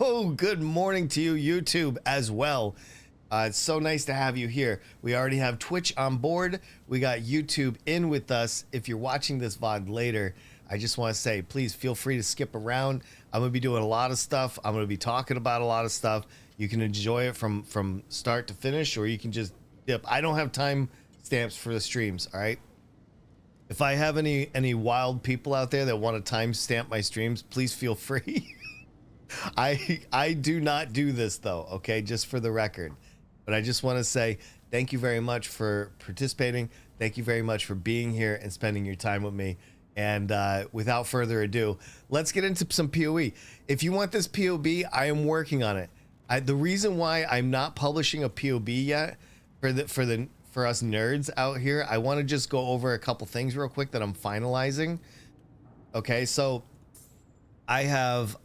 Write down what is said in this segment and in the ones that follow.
Oh, good morning to you, YouTube, as well. It's so nice to have you here. We already have Twitch on board. We got YouTube in with us. If you're watching this VOD later, I just want to say, please feel free to skip around. I'm going to be doing a lot of stuff. I'm going to be talking about a lot of stuff. You can enjoy it from start to finish, or you can just dip. I don't have time stamps for the streams, all right? If I have any wild people out there that want to timestamp my streams, please feel free. I do not do this though, okay, just for the record. But I just want to say thank you very much for participating. Thank you very much for being here and spending your time with me. And without further ado, let's get into some PoE. If you want this POB, I am working on it. The reason why I'm not publishing a POB yet for us nerds out here, I want to just go over a couple things real quick that I'm finalizing. Okay, so I have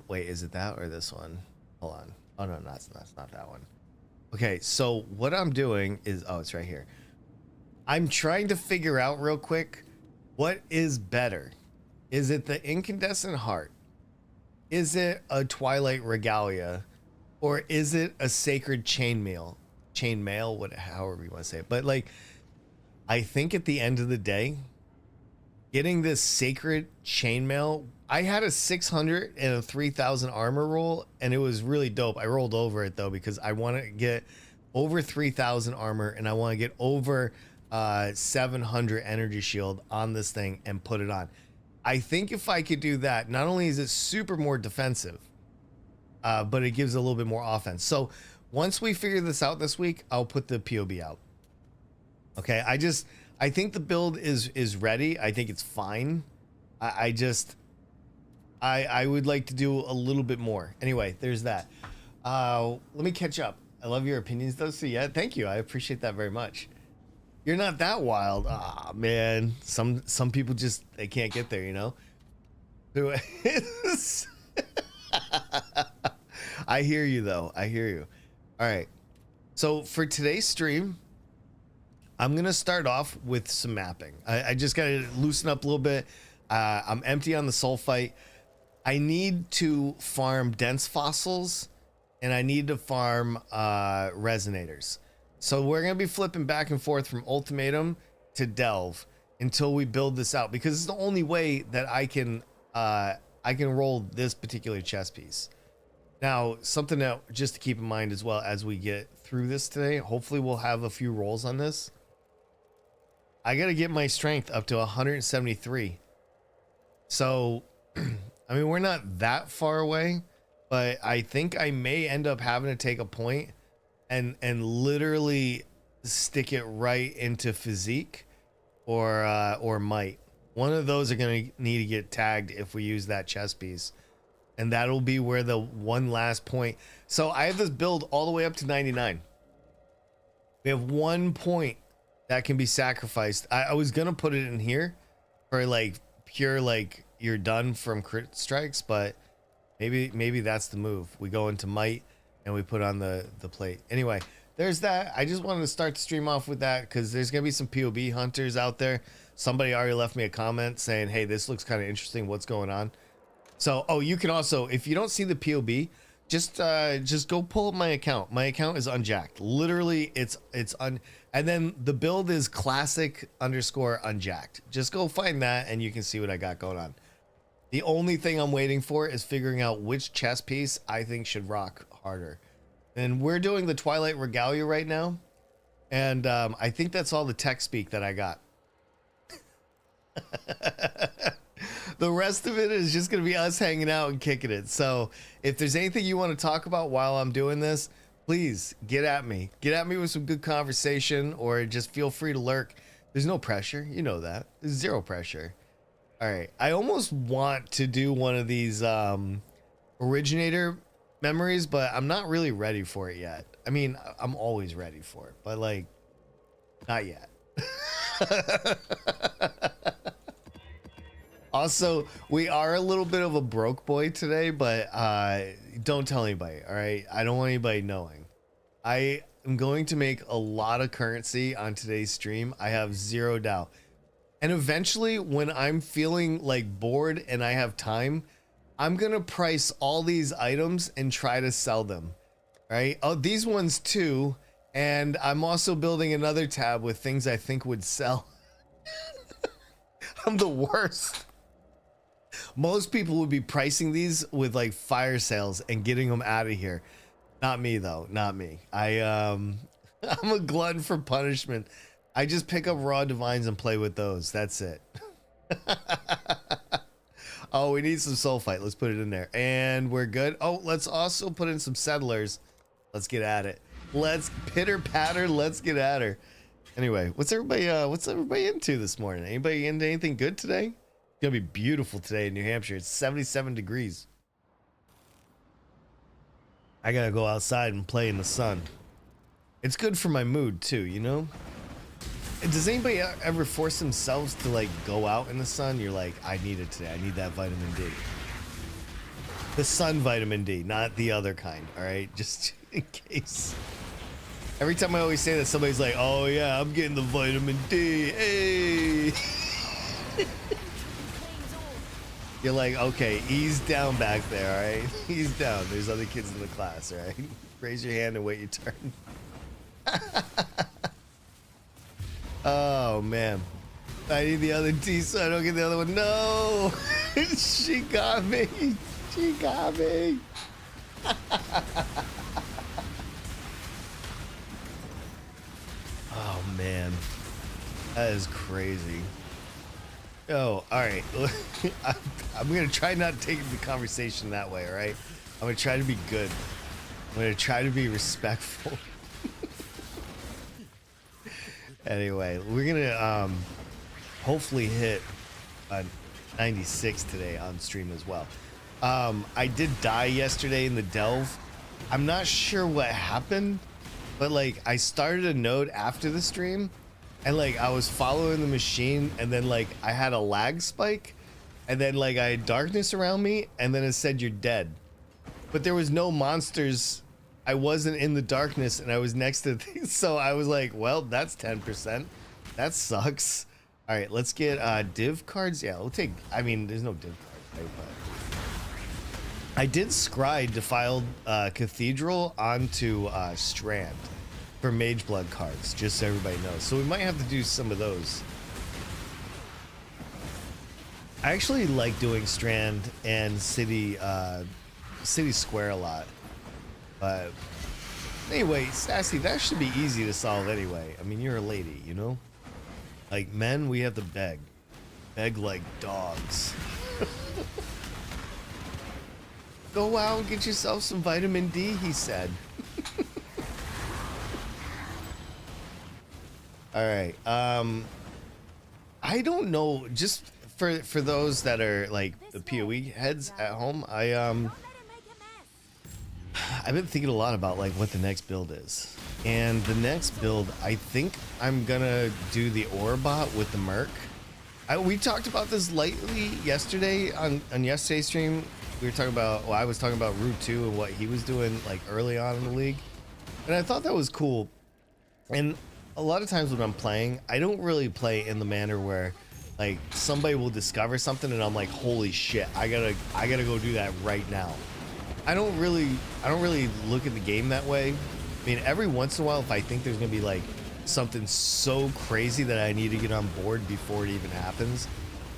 wait, is it that or this one? Hold on. Oh no, that's not that one. Okay, so what I'm doing is, oh, it's right here. I'm trying to figure out real quick, what is better? Is it the Incandescent Heart? Is it a Twilight Regalia? Or is it a Sacred Chainmail? Chainmail, however you want to say it. But like, I think at the end of the day, getting this Sacred Chainmail, I had a 600 and a 3000 armor roll, and it was really dope. I rolled over it though because I want to get over 3000 armor, and I want to get over 700 energy shield on this thing and put it on. I think if I could do that, not only is it super more defensive, but it gives a little bit more offense. So once we figure this out this week, I'll put the POB out. Okay, I think the build is ready. I think it's fine. I would like to do a little bit more. Anyway, there's that. Let me catch up. I love your opinions though. So yeah, thank you. I appreciate that very much. You're not that wild. Ah, man. Some people just, they can't get there, you know? Who is? I hear you though. I hear you. All right. So for today's stream, I'm going to start off with some mapping. I just got to loosen up a little bit. I'm empty on the sulfite. I need to farm dense fossils, and I need to farm resonators. So we're going to be flipping back and forth from Ultimatum to Delve until we build this out, because it's the only way that I can roll this particular chess piece. Now, something that just to keep in mind as well as we get through this today, hopefully we'll have a few rolls on this. I got to get my strength up to 173. So, I mean, we're not that far away, but I think I may end up having to take a point and literally stick it right into physique or might. One of those are going to need to get tagged if we use that chess piece. And that'll be where the one last point. So I have this build all the way up to 99. We have 1 point that can be sacrificed. I was going to put it in here for like pure, like you're done from crit strikes, but maybe that's the move. We go into might and we put on the plate. Anyway, there's that. I just wanted to start the stream off with that because there's going to be some POB hunters out there. Somebody already left me a comment saying, hey, this looks kind of interesting. What's going on? So, oh, you can also, if you don't see the POB, just go pull up my account. My account is unjacked. Literally, it's and then the build is classic_unjacked. Just go find that and you can see what I got going on. The only thing I'm waiting for is figuring out which chess piece I think should rock harder. And we're doing the Twilight Regalia right now. And I think that's all the tech speak that I got. The rest of it is just going to be us hanging out and kicking it. So if there's anything you want to talk about while I'm doing this, please get at me. Get at me with some good conversation, or just feel free to lurk. There's no pressure. You know that. There's zero pressure. All right. I almost want to do one of these originator memories, but I'm not really ready for it yet. I mean, I'm always ready for it, but like, not yet. Also, we are a little bit of a broke boy today, but don't tell anybody, all right? I don't want anybody knowing. I am going to make a lot of currency on today's stream. I have zero doubt. And eventually, when I'm feeling like bored and I have time, I'm gonna price all these items and try to sell them. Right? Oh, these ones too. And I'm also building another tab with things I think would sell. I'm the worst. Most people would be pricing these with like fire sales and getting them out of here. Not me though, not me. I'm a glutton for punishment. I just pick up raw divines and play with those. That's it. Oh, we need some sulfite. Let's put it in there. And we're good. Oh, let's also put in some settlers. Let's get at it. Let's pitter patter. Let's get at her. Anyway, what's everybody into this morning? Anybody into anything good today? It's gonna be beautiful today in New Hampshire. It's 77 degrees. I gotta go outside and play in the sun. It's good for my mood too, you know? Does anybody ever force themselves to like go out in the sun? You're like, I need it today. I need that vitamin D. The sun vitamin D, not the other kind, all right? Just in case. Every time I always say that, somebody's like, oh yeah, I'm getting the vitamin D. Hey. You're like, okay, ease down back there, all right? Ease down. There's other kids in the class, all right? Raise your hand and wait your turn. Oh man, I need the other D so I don't get the other one. No, she got me. She got me. Oh man, that is crazy. Oh, all right. I'm gonna try not to take the conversation that way. All right, I'm gonna try to be good. I'm gonna try to be respectful. Anyway, we're gonna hopefully hit a 96 today on stream as well. I did die yesterday in the Delve. I'm not sure what happened, but like I started a node after the stream and like I was following the machine and then like I had a lag spike and then like I had darkness around me and then it said you're dead. But there was no monsters. I wasn't in the darkness and I was next to things, so I was like, well, that's 10%. That sucks. All right, let's get div cards. Yeah, we'll take, I mean, there's no div cards, right? But I did scry Defiled Cathedral onto Strand for Mageblood cards, just so everybody knows. So we might have to do some of those. I actually like doing Strand and City Square a lot. But anyway, Sassy, that should be easy to solve anyway. I mean, you're a lady, you know? Like men, we have to beg. Beg like dogs. Go out and get yourself some vitamin D, he said. All right. I don't know, just for those that are like the PoE heads at home, I've been thinking a lot about like what the next build is. And the next build, I think I'm gonna do the Orbot with the Merc. We talked about this lightly yesterday on yesterday's stream. We were talking about, well, I was talking about Route 2 and what he was doing like early on in the league. And I thought that was cool. And a lot of times when I'm playing, I don't really play in the manner where like somebody will discover something and I'm like, holy shit, I gotta go do that right now. I don't really look at the game that way. I mean, every once in a while, if I think there's gonna be like something so crazy that I need to get on board before it even happens,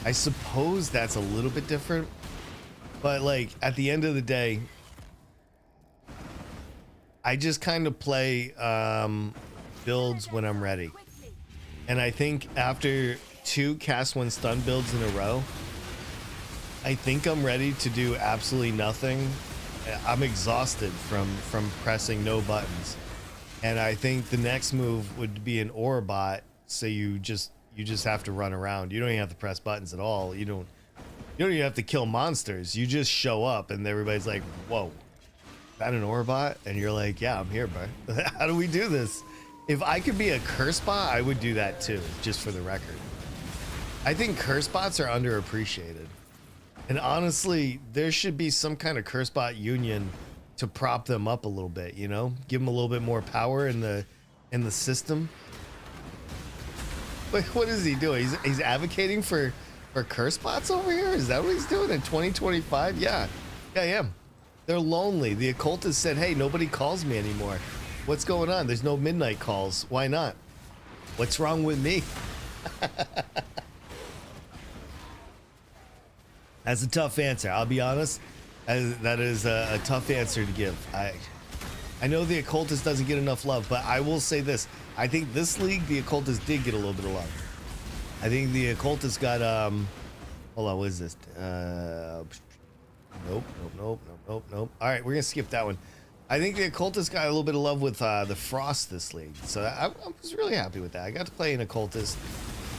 I suppose that's a little bit different. But like at the end of the day, I just kind of play builds when I'm ready. And I think after 2 cast 1 stun builds in a row, I think I'm ready to do absolutely nothing. I'm exhausted from pressing no buttons, and I think the next move would be an Orbot. So you just have to run around. You don't even have to press buttons at all. You don't even have to kill monsters. You just show up, and everybody's like, "Whoa, is that an Orbot?" And you're like, "Yeah, I'm here, bro. How do we do this?" If I could be a curse bot, I would do that too, just for the record. I think curse bots are underappreciated. And honestly, there should be some kind of curse bot union to prop them up a little bit, you know? Give them a little bit more power in the system. But what is he doing? He's advocating for For curse bots over here? Is that what he's doing in 2025? Yeah, I am. They're lonely. The occultist said, hey, nobody calls me anymore. What's going on? There's no midnight calls. Why not? What's wrong with me? That's a tough answer. I'll be honest. That is a tough answer to give. I know the occultist doesn't get enough love, but I will say this. I think this league, the occultist did get a little bit of love. I think the occultist got, hold on, what is this? Nope. All right, we're gonna skip that one. I think the occultist got a little bit of love with the Frost this league. So I was really happy with that. I got to play an occultist.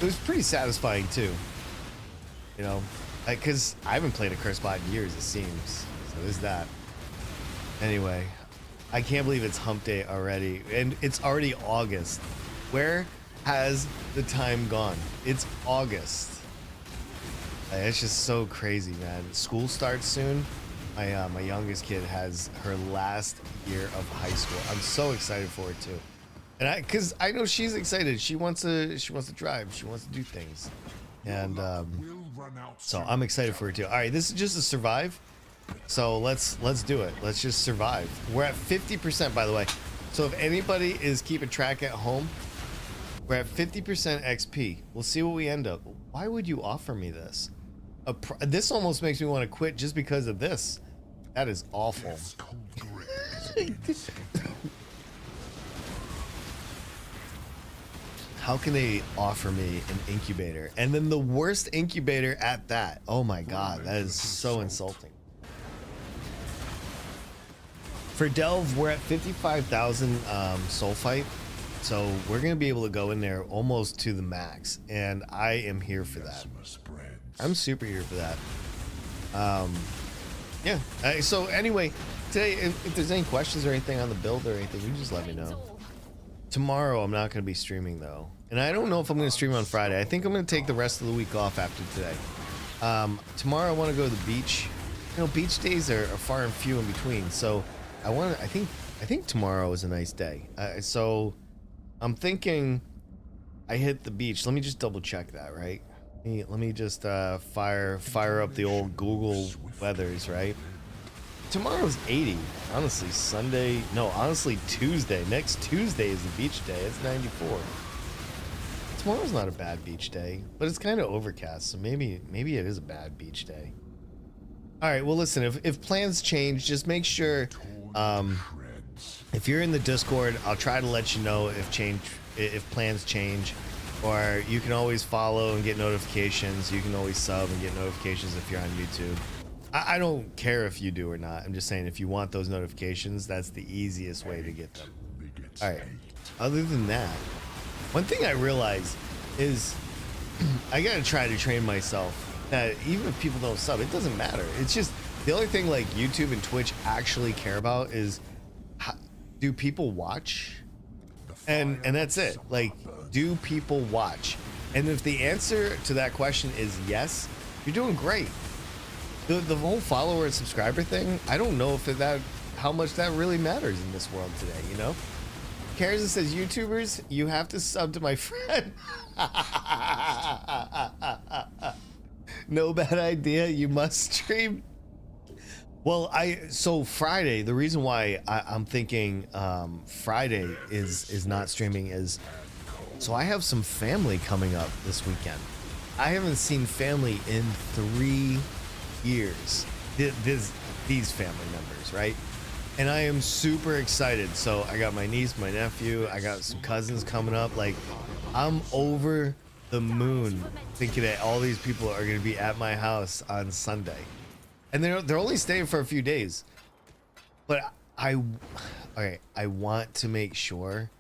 It was pretty satisfying too. You know, because I haven't played a curse bot in years, it seems. So there's that. Anyway, I can't believe it's hump day already. And it's already August. Where has the time gone? It's August. It's just so crazy, man. School starts soon. My youngest kid has her last year of high school. I'm so excited for it too. And because I know she's excited. She wants to drive. She wants to do things. And so I'm excited for it too. All right, this is just a survive. So let's do it. Let's just survive. We're at 50%, by the way. So if anybody is keeping track at home, we're at 50% XP. We'll see what we end up. Why would you offer me this? This almost makes me want to quit just because of this. That is awful. How can they offer me an incubator? And then the worst incubator at that. Oh my God, that is so insulting. For Delve, we're at 55,000 soul fight. So we're going to be able to go in there almost to the max. And I am here for that. I'm super here for that. Yeah. So anyway, today, if there's any questions or anything on the build or anything, you just let me know. Tomorrow, I'm not going to be streaming though. And I don't know if I'm going to stream on Friday. I think I'm going to take the rest of the week off after today. Tomorrow, I want to go to the beach. You know, beach days are far and few in between. So I think tomorrow is a nice day. So I'm thinking I hit the beach. Let me just double check that, right? Let me just fire up the old Google weathers, right? Tomorrow's 80. Honestly, Sunday. No, honestly, Tuesday. Next Tuesday is the beach day. It's 94. Tomorrow's not a bad beach day, but it's kind of overcast, so maybe it is a bad beach day. All right. Well, listen. If plans change, just make sure. If you're in the Discord, I'll try to let you know if plans change. Or you can always follow and get notifications. You can always sub and get notifications if you're on YouTube. I don't care if you do or not. I'm just saying if you want those notifications, that's the easiest way to get them. All right. Other than that, one thing I realized is I got to try to train myself that even if people don't sub, it doesn't matter. It's just the only thing like YouTube and Twitch actually care about is do people watch? And that's it. Like, do people watch? And if the answer to that question is yes, you're doing great. The whole follower and subscriber thing, I don't know if how much that really matters in this world today, you know? Cares and says, YouTubers, you have to sub to my friend. No bad idea. You must stream. Well, so Friday, the reason why I'm thinking Friday is not streaming is so I have some family coming up this weekend. I haven't seen family in 3 years. These family members, right? And I am super excited. So I got my niece, my nephew, I got some cousins coming up. Like, I'm over the moon thinking that all these people are going to be at my house on Sunday. And they're only staying for a few days, but I want to make sure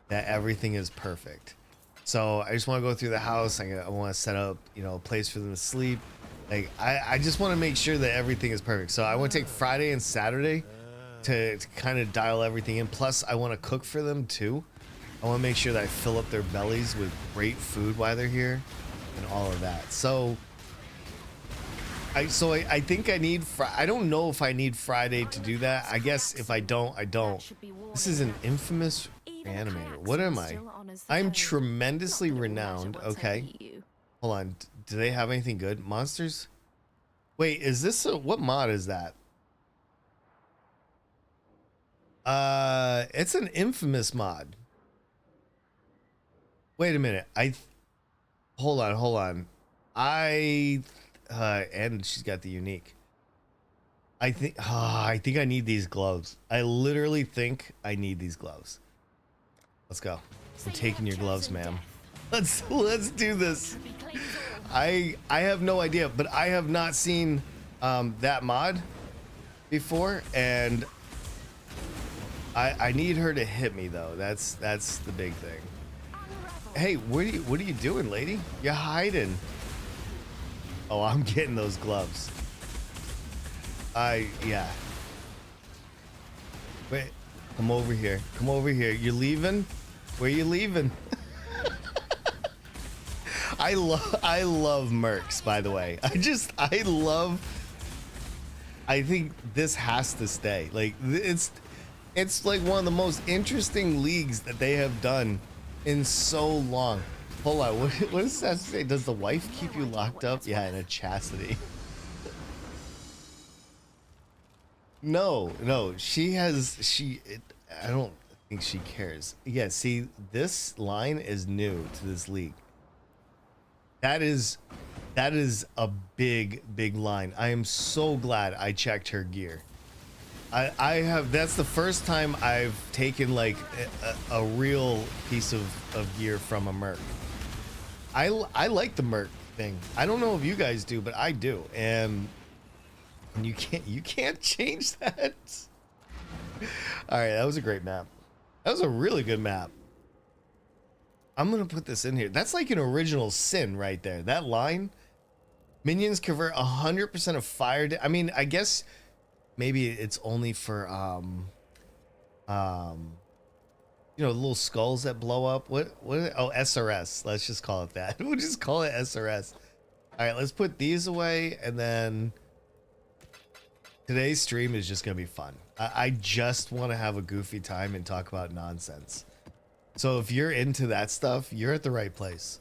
that everything is perfect. So I just want to go through the house. I want to set up, a place for them to sleep. Like I just want to make sure that everything is perfect. So I want to take Friday and Saturday to kind of dial everything in. Plus I want to cook for them too. I want to make sure that I fill up their bellies with great food while they're here and all of that. So I think I need I don't know if I need Friday to do that. I guess if I don't, I don't. This is an infamous animator. What am I? I'm tremendously renowned. Okay. Hold on. do they have anything good? Monsters? Wait, is this a, what mod is that? It's an infamous mod. Wait a minute. Hold on. And she's got the unique. I think I need these gloves. I literally think I need these gloves. Let's go. I'm taking your gloves, ma'am. Let's do this. I have no idea, but I have not seen that mod before, and I need her to hit me though. That's the big thing. Hey, what are you doing, lady? You're hiding. Oh, I'm getting those gloves. Yeah. Wait, come over here. Come over here. You're leaving? Where you leaving? I love mercs, by the way. I think this has to stay. Like, it's like one of the most interesting leagues that they have done in so long. Hold on, what does that say? Does the wife keep you locked up? Yeah, in a chastity. No, I don't think she cares. Yeah, see, this line is new to this league. That is a big line. I am so glad I checked her gear. That's the first time I've taken like a real piece of gear from a merc. I like the merc thing. I don't know if you guys do, but I do. And you can't change that. All right, that was a great map. That was a really good map. I'm gonna put this in here. That's like an original sin right there. That line. Minions convert 100% of fire. I mean, I guess maybe it's only for you know, little skulls that blow up. What oh, SRS. Let's just call it that. We'll just call it SRS. All right, let's put these away, and then today's stream is just gonna be fun. I just want to have a goofy time and talk about nonsense. So if you're into that stuff, you're at the right place.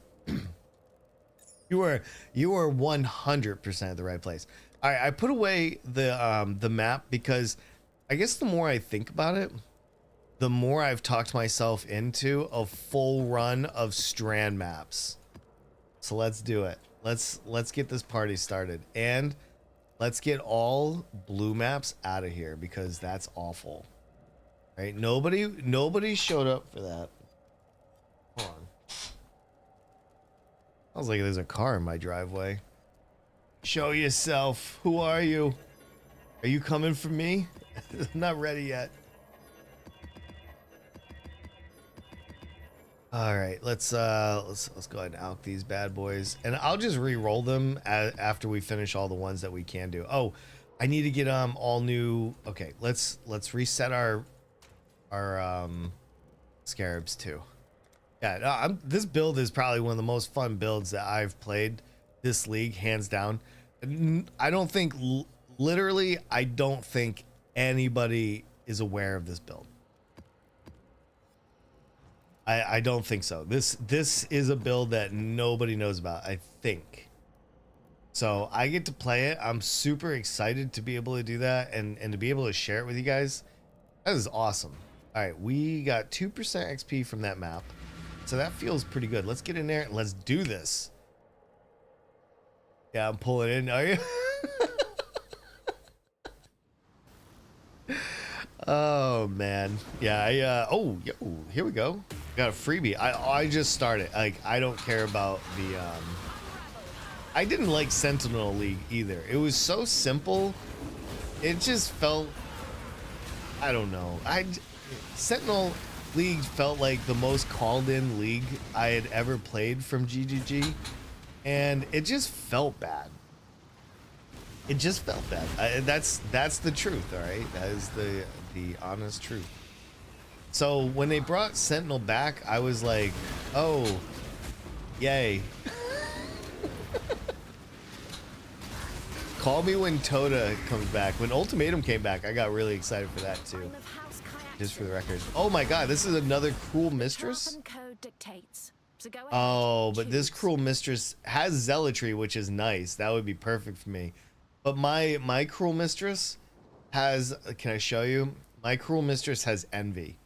You are 100% at the right place. All right, I put away the map because I guess the more I think about it, the more I've talked myself into a full run of strand maps. So let's do it. Let's get this party started, and let's get all blue maps out of here because that's awful. Right? Nobody showed up for that. Hold on. Sounds like there's a car in my driveway. Show yourself. Who are you? Are you coming for me? I'm not ready yet. All right, let's go ahead and out these bad boys, and I'll just re-roll them after we finish all the ones that we can do. Oh, I need to get all new. Okay, let's reset our scarabs too. Yeah, this build is probably one of the most fun builds that I've played this league, hands down. I don't think, literally, I don't think anybody is aware of this build. I don't think so. This is a build that nobody knows about, I think. So I get to play it. I'm super excited to be able to do that and to be able to share it with you guys. That is awesome. All right, we got 2% XP from that map. So that feels pretty good. Let's get in there and let's do this. Yeah, I'm pulling in. Are you? Oh man. Yeah, oh, yo, here we go. Got a freebie. I just started. Like, I don't care about the I didn't like Sentinel League either. It was so simple. It just felt, I don't know. Sentinel League felt like the most called in league I had ever played from GGG, and it just felt bad. It just felt bad. That's the truth, all right? That is the honest truth. So when they brought Sentinel back, I was like, oh, yay. Call me when Toda comes back. When Ultimatum came back, I got really excited for that too. Just for the record. Oh my god, this is another cruel mistress? Code dictates So go ahead. Oh, but this Choose. Cruel Mistress has Zealotry, which is nice. That would be perfect for me. But my Cruel Mistress has, can I show you? My Cruel Mistress has Envy.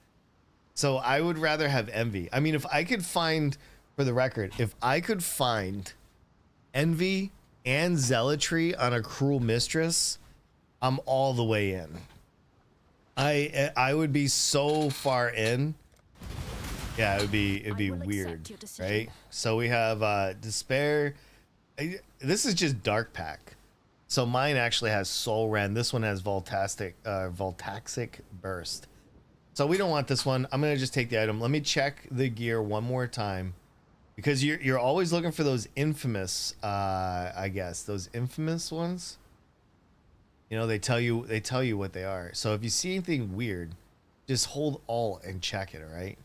So I would rather have Envy. I mean, if I could find, for the record, if I could find Envy and Zealotry on a Cruel Mistress, I'm all the way in. I would be so far in. Yeah, it'd be weird, right? So we have Despair. This is just Dark Pack. So mine actually has Soul Rend. This one has Voltaxic Burst. So we don't want this one. I'm gonna just take the item. Let me check the gear one more time, because you're always looking for those infamous, I guess those infamous ones. You know, they tell you what they are. So if you see anything weird, just hold Alt and check it. All right.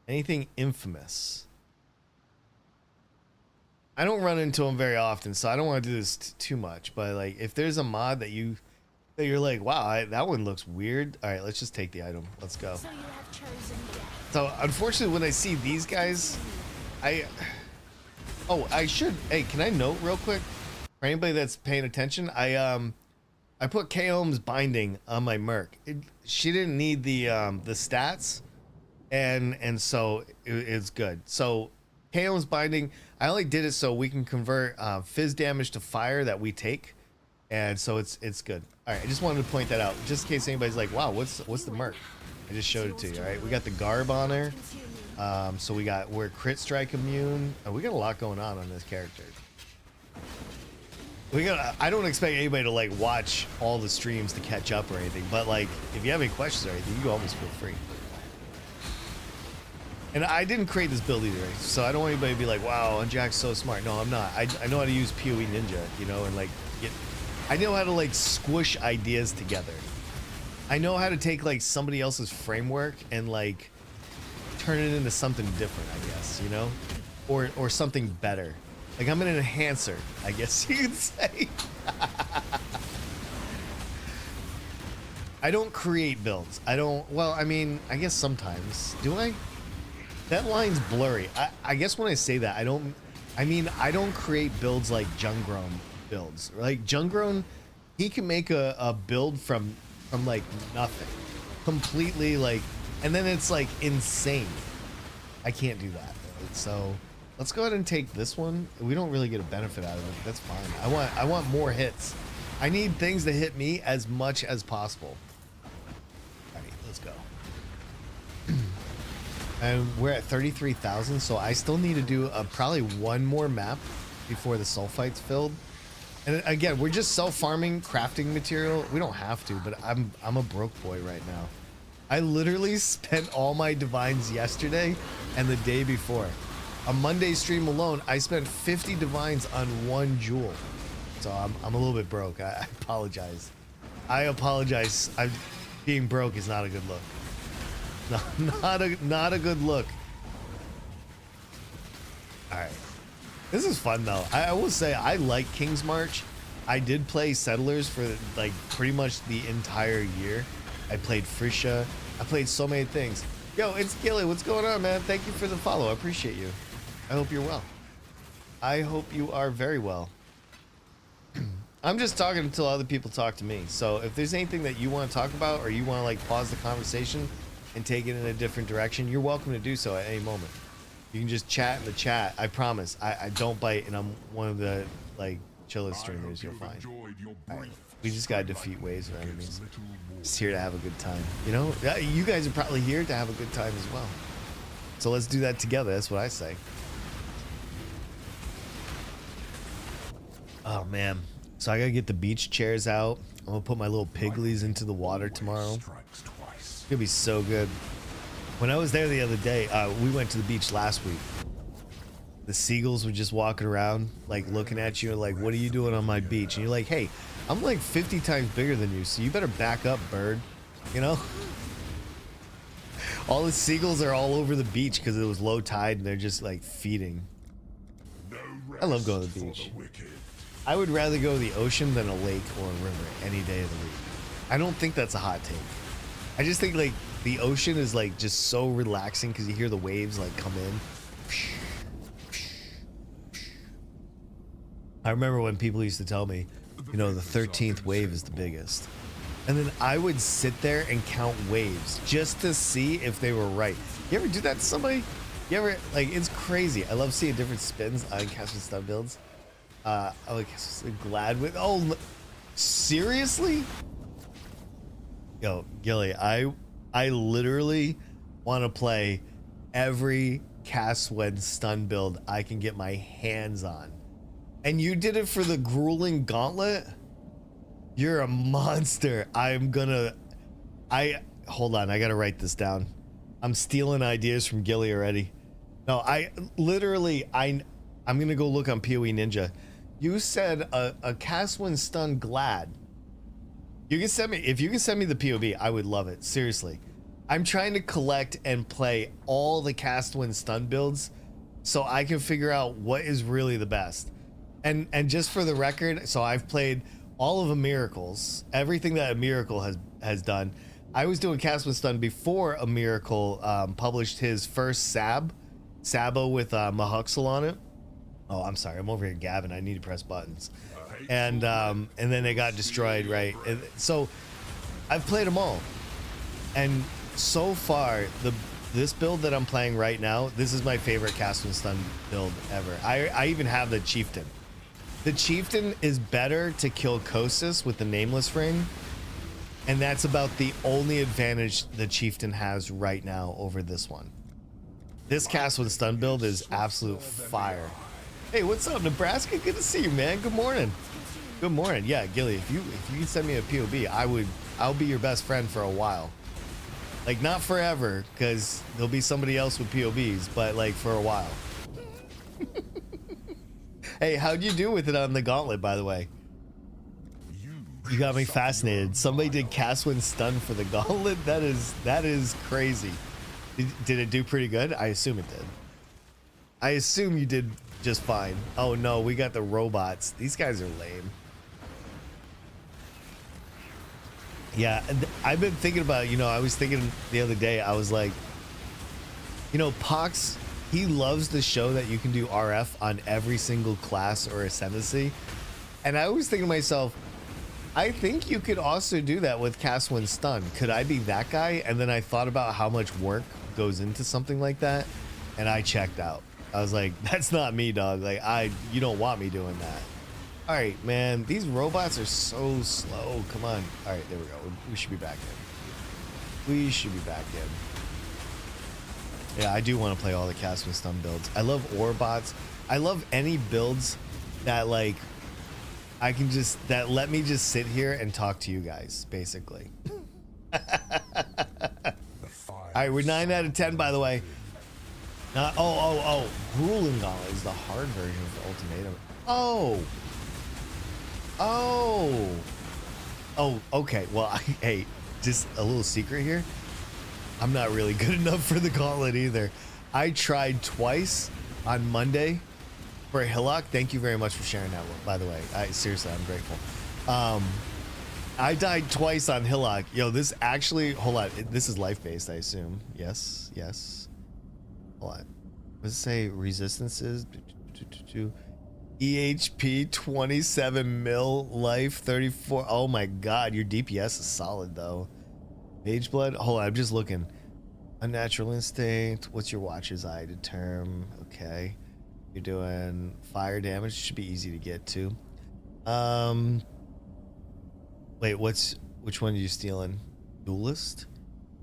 Anything infamous. I don't run into them very often, so I don't want to do this too much. But like, if there's a mod that you're like, wow, that one looks weird. All right, let's just take the item. Let's go. So you have chosen death. So unfortunately, when I see these guys, I should. Hey, can I note real quick for anybody that's paying attention? I put Kaom's binding on my Merc. She didn't need the stats, and so it's good. So Kaom's binding, I only did it so we can convert fizz damage to fire that we take, and so it's good. All right, I just wanted to point that out, just in case anybody's like, wow, what's the Merc? I just showed it to you. All right, we got the Garb on her, so we're crit strike immune. We got a lot going on this character. I don't expect anybody to like watch all the streams to catch up or anything, but like, if you have any questions or anything, you can always feel free. And I didn't create this build either, so I don't want anybody to be like, wow, Jack's so smart. No, I'm not. I know how to use PoE Ninja, you know, and like I know how to like squish ideas together. I know how to take like somebody else's framework and like turn it into something different, I guess, you know, or something better. Like, I'm an enhancer, I guess you could say. I don't create builds. Well, I mean, I guess sometimes. Do I? That line's blurry. I guess when I say that, I don't create builds like Jungrown builds. Like, Jungrown, he can make a build from like nothing. Completely, like, and then it's like insane. I can't do that. Right? So let's go ahead and take this one. We don't really get a benefit out of it, but that's fine. I want more hits. I need things to hit me as much as possible. All right, let's go. And we're at 33,000, so I still need to do probably one more map before the sulfite's filled. And again, we're just self-farming crafting material. We don't have to, but I'm a broke boy right now. I literally spent all my divines yesterday and the day before. On Monday stream alone, I spent 50 divines on one jewel. So I'm a little bit broke. I apologize. I apologize. Being broke is not a good look. No, not a good look. All right. This is fun though. I will say I like King's March. I did play Settlers for like pretty much the entire year. I played Frisha. I played so many things. Yo, it's Gilly. What's going on, man? Thank you for the follow. I appreciate you. I hope you're well. I hope you are very well. I'm just talking until other people talk to me. So if there's anything that you want to talk about, or you want to like pause the conversation and take it in a different direction, you're welcome to do so at any moment. You can just chat in the chat. I promise. I don't bite, and I'm one of the like chillest streamers. You'll find. Right. We just gotta defeat waves of enemies. Just here to have a good time. You know, you guys are probably here to have a good time as well. So let's do that together. That's what I say. Oh man. So I gotta get the beach chairs out. I'm gonna put my little piglies into the water tomorrow. It's gonna be so good. When I was there the other day, we went to the beach last week. The seagulls were just walking around, like looking at you, like, what are you doing on my beach? And you're like, hey, I'm like 50 times bigger than you, so you better back up, bird. You know? All the seagulls are all over the beach because it was low tide and they're just like feeding. I love going to the beach. I would rather go to the ocean than a lake or a river any day of the week. I don't think that's a hot take. I just think like the ocean is like just so relaxing because you hear the waves like come in. I remember when people used to tell me, you know, the 13th wave is the biggest. And then I would sit there and count waves just to see if they were right. You ever do that to somebody? You ever, like, it's crazy. I love seeing different spins on cast and stun builds. I was glad with, oh, seriously? Yo, Gilly, I literally want to play every cast when stun build I can get my hands on. And you did it for the grueling gauntlet? You're a monster. Hold on, I gotta write this down. I'm stealing ideas from Gilly already. No, I'm gonna go look on PoE Ninja. You said a cast when stun glad. You can send me, if you can send me the POB, I would love it. Seriously. I'm trying to collect and play all the cast when stun builds so I can figure out what is really the best. And just for the record, so I've played all of a Miracle's, everything that a Miracle has done. I was doing cast when stun before a Miracle published his first Sabo with Mahuxel on it. Oh, I'm sorry, I'm over here gabbing. I need to press buttons. And then they got destroyed, right? And so I've played them all, and so far this build that I'm playing right now, this is my favorite cast and stun build ever. I even have the Chieftain. The Chieftain is better to kill Kosis with the Nameless Ring, and that's about the only advantage the Chieftain has right now over this one. This cast with stun build is absolute fire. Hey, what's up, Nebraska? Good to see you, man. Good morning. Good morning. Yeah, Gilly, if you can send me a POB, I'll be your best friend for a while. Like, not forever, because there'll be somebody else with POBs, but like for a while. Hey, how'd you do with it on the gauntlet, by the way? You got me fascinated. Somebody did cast when stun for the gauntlet. That is crazy. Did it do pretty good? I assume it did. I assume you did just fine. Oh no, we got the robots. These guys are lame. Yeah, I've been thinking about, you know, I was thinking the other day, I was like, you know, Pox, he loves to show that you can do RF on every single class or ascendancy. And I was thinking to myself, I think you could also do that with cast when stun. Could I be that guy? And then I thought about how much work goes into something like that, and I checked out. I was like, that's not me, dog. Like, you don't want me doing that. All right, man, these robots are so slow. Come on. All right, there we go. We should be back in. We should be back in. Yeah, I do want to play all the cast with stun builds. I love Orbots. I love any builds that, like, that let me just sit here and talk to you guys, basically. All right, we're 9 out of 10, by the way. Grueling Gauntlet is the hard version of the Ultimatum. Okay. Well, hey, just a little secret here. I'm not really good enough for the gauntlet either. I tried twice on Monday for Hillock. Thank you very much for sharing that one, by the way. Seriously, I'm grateful. I died twice on Hillock. Yo, this actually, hold on. This is life-based, I assume. Yes. Hold on. Let's say resistances. EHP 27 mil, life 34. Oh my god, your DPS is solid though. Mageblood. Hold on, I'm just looking. Unnatural instinct. What's your watcher's eye? Determ. Okay. You're doing fire damage. Should be easy to get to. Wait, which one are you stealing? Duelist?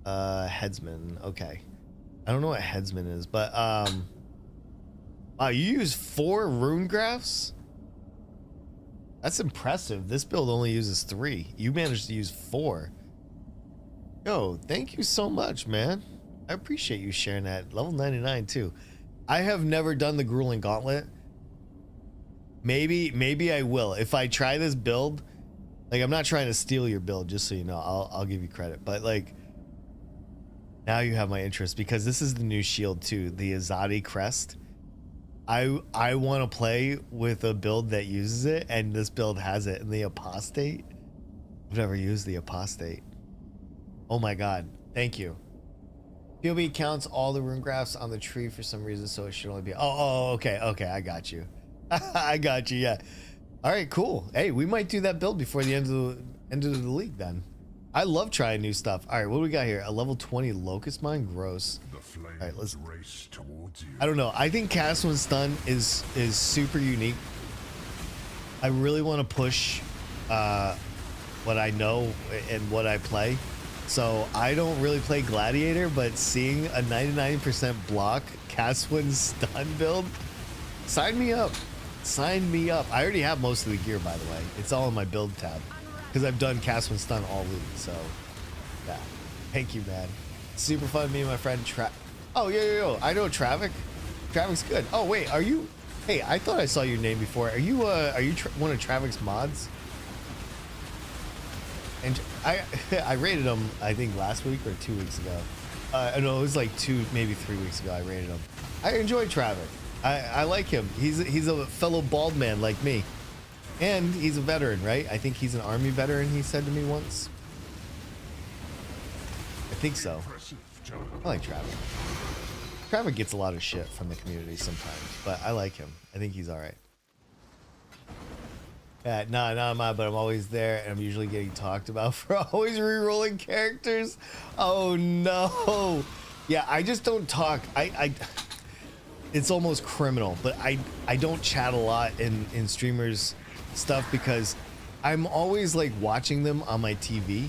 Headsman. Okay. I don't know what Headsman is, but wow, you use 4 rune graphs? That's impressive. This build only uses 3. You managed to use 4. Yo, thank you so much, man. I appreciate you sharing that. Level 99 too. I have never done the grueling gauntlet. Maybe I will. If I try this build, like, I'm not trying to steal your build, just so you know. I'll give you credit. But like, now you have my interest, because this is the new shield too, the Azadi crest. I want to play with a build that uses it, and this build has it. And the apostate, I've never used the apostate. Oh my god, thank you. POB counts all the rune graphs on the tree for some reason, so it should only be okay, I got you. I got you. Yeah. All right, cool. Hey, we might do that build before the end of the league then. I love trying new stuff. All right, what do we got here? A level 20 locust mine, gross. All right, let's race towards you. I don't know. I think cast when stun is super unique. I really want to push what I know and what I play. So I don't really play gladiator, but seeing a 99% block cast when stun build, sign me up. Sign me up. I already have most of the gear, by the way. It's all in my build tab because I've done cast when stun all league. So yeah, thank you, man. Super fun. Me and my friend Oh, yo. I know Travic. Travic's good. Oh, wait, are you? Hey, I thought I saw your name before. Are you one of Travic's mods? And I rated him, I think last week or 2 weeks ago. No, it was like 2, maybe 3 weeks ago I rated him. I enjoy Travic. I like him. He's a fellow bald man like me. And he's a veteran, right? I think he's an army veteran, he said to me once. I think so. I like Travic. Travic gets a lot of shit from the community sometimes, but I like him. I think he's all right. Yeah, no, I'm not, but I'm always there, and I'm usually getting talked about for always re-rolling characters. Oh no. Yeah, I just don't talk. It's almost criminal, but I don't chat a lot in streamers stuff because I'm always like watching them on my TV,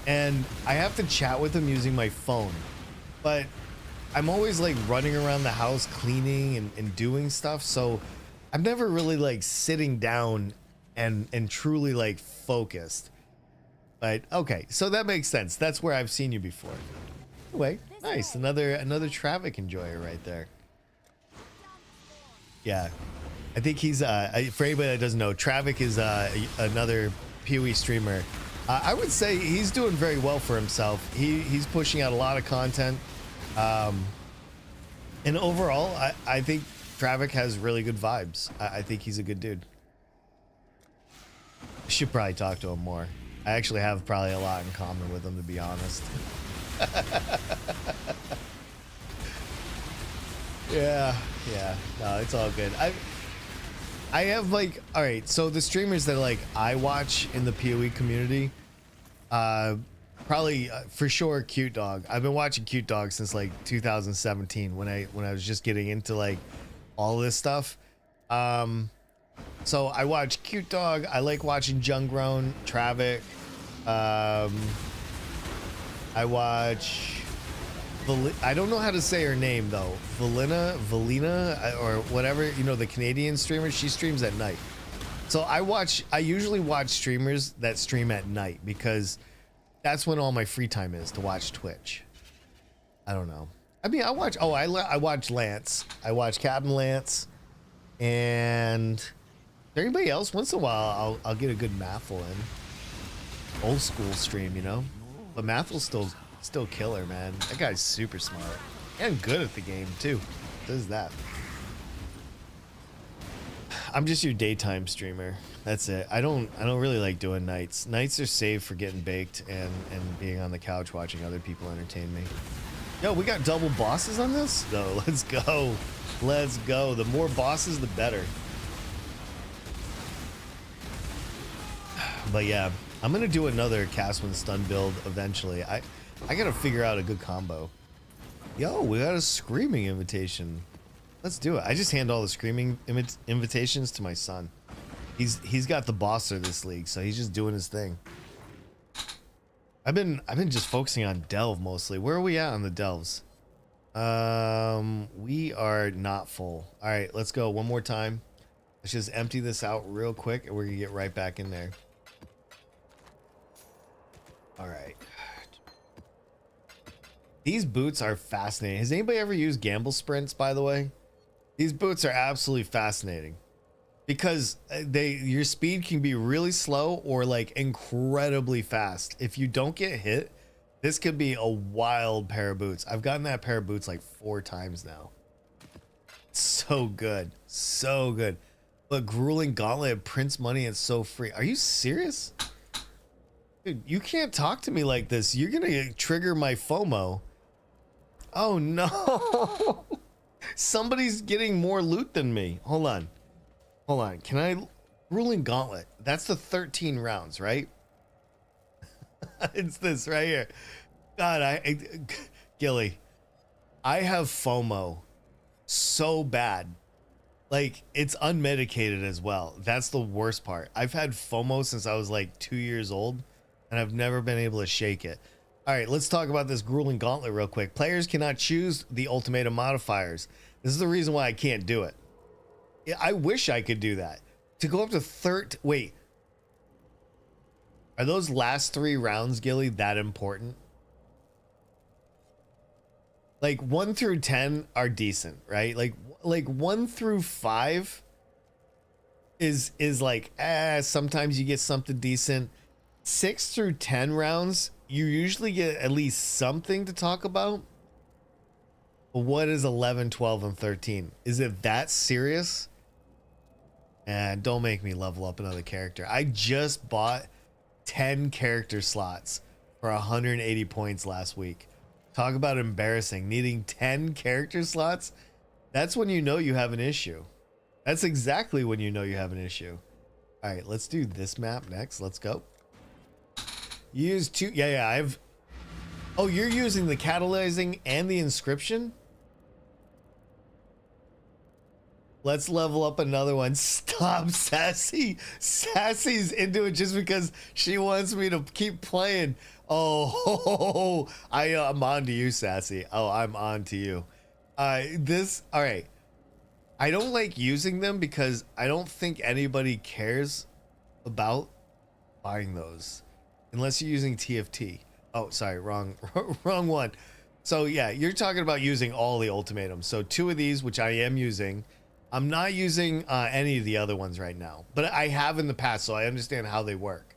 and I have to chat with them using my phone, but I'm always like running around the house cleaning and doing stuff, so I'm never really like sitting down and truly like focused. But okay, so that makes sense. That's where I've seen you before. Anyway, nice. Another Travic enjoyer right there. Yeah, I think he's for anybody that doesn't know, Travic is another PoE streamer. I would say he's doing very well for himself. He's pushing out a lot of content. And overall, I think Travic has really good vibes. I think he's a good dude. Should probably talk to him more. I actually have probably a lot in common with him, to be honest. Yeah. No, it's all good. I have like, all right, so the streamers that like I watch in the PoE community, probably for sure Cute Dog. I've been watching Cute Dog since like 2017 when I was just getting into like all this stuff. So I watch Cute Dog. I like watching Jungrown, Travic. I watch I don't know how to say her name though. Valina or whatever, you know, the Canadian streamer. She streams at night. So I usually watch streamers that stream at night because that's when all my free time is to watch Twitch. I don't know. I mean, I watch Lance. I watch Captain Lance. And is there anybody else? Once in a while, I'll get a good Mathel in. Old school stream, you know? But Mathel's still killer, man. That guy's super smart. And good at the game, too. Does that. I'm just your daytime streamer. That's it. I don't really like doing nights. Nights are saved for getting baked and being on the couch watching other people entertain me. Yo, we got double bosses on this? No, let's go. Let's go. The more bosses, the better. But yeah, I'm gonna do another cast when stun build eventually. I gotta figure out a good combo. Yo, we got a screaming invitation. Let's do it. I just hand all the screaming invitations to my son. He's got the bosser this league, so he's just doing his thing. I've been just focusing on Delve mostly. Where are we at on the Delves? We are not full. All right, let's go one more time. Let's just empty this out real quick and we're gonna get right back in there. All right. These boots are fascinating. Has anybody ever used gamble sprints, by the way? These boots are absolutely fascinating because your speed can be really slow or like incredibly fast. If you don't get hit, this could be a wild pair of boots. I've gotten that pair of boots like 4 times now. So good. So good. But grueling gauntlet prints money and so free. Are you serious? Dude, you can't talk to me like this. You're gonna trigger my FOMO. Oh no. Somebody's getting more loot than me. Hold on. Hold on. Can I... Ruling Gauntlet. That's the 13 rounds, right? It's this right here. God, Gilly, I have FOMO so bad. Like, it's unmedicated as well. That's the worst part. I've had FOMO since I was like 2 years old, and I've never been able to shake it. All right, let's talk about this grueling gauntlet real quick. Players cannot choose the ultimatum modifiers. This is the reason why I can't do it. I wish I could do that. To go up to wait. Are those last 3 rounds, Gilly, that important? Like 1 through 10 are decent, right? Like 1 through 5 is like, sometimes you get something decent. 6 through 10 rounds, you usually get at least something to talk about. But what is 11, 12, and 13? Is it that serious? And don't make me level up another character. I just bought 10 character slots for 180 points last week. Talk about embarrassing. Needing 10 character slots? That's when you know you have an issue. That's exactly when you know you have an issue. All right, let's do this map next. Let's go. Use 2. Yeah, I've... Oh, you're using the catalyzing and the inscription? Let's level up another one. Stop, Sassy. Sassy's into it just because she wants me to keep playing. Oh, I'm on to you, Sassy. Oh, I'm on to you. All right. I don't like using them because I don't think anybody cares about buying those unless you're using TFT. Oh, sorry, wrong one. So yeah, you're talking about using all the ultimatums. So 2 of these, which I am using. I'm not using any of the other ones right now, but I have in the past, so I understand how they work.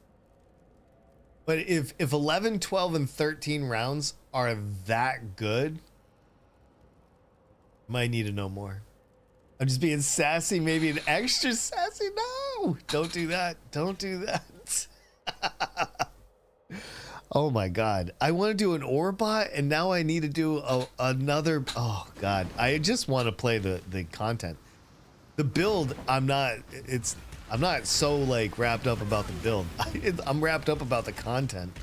But if 11, 12, and 13 rounds are that good, might need to know more. I'm just being sassy, maybe an extra sassy. No, don't do that. Don't do that. Oh my God. I want to do an Orbot and now I need to do another. Oh God. I just want to play the content. The build, I'm not so like wrapped up about the build. I'm wrapped up about the content.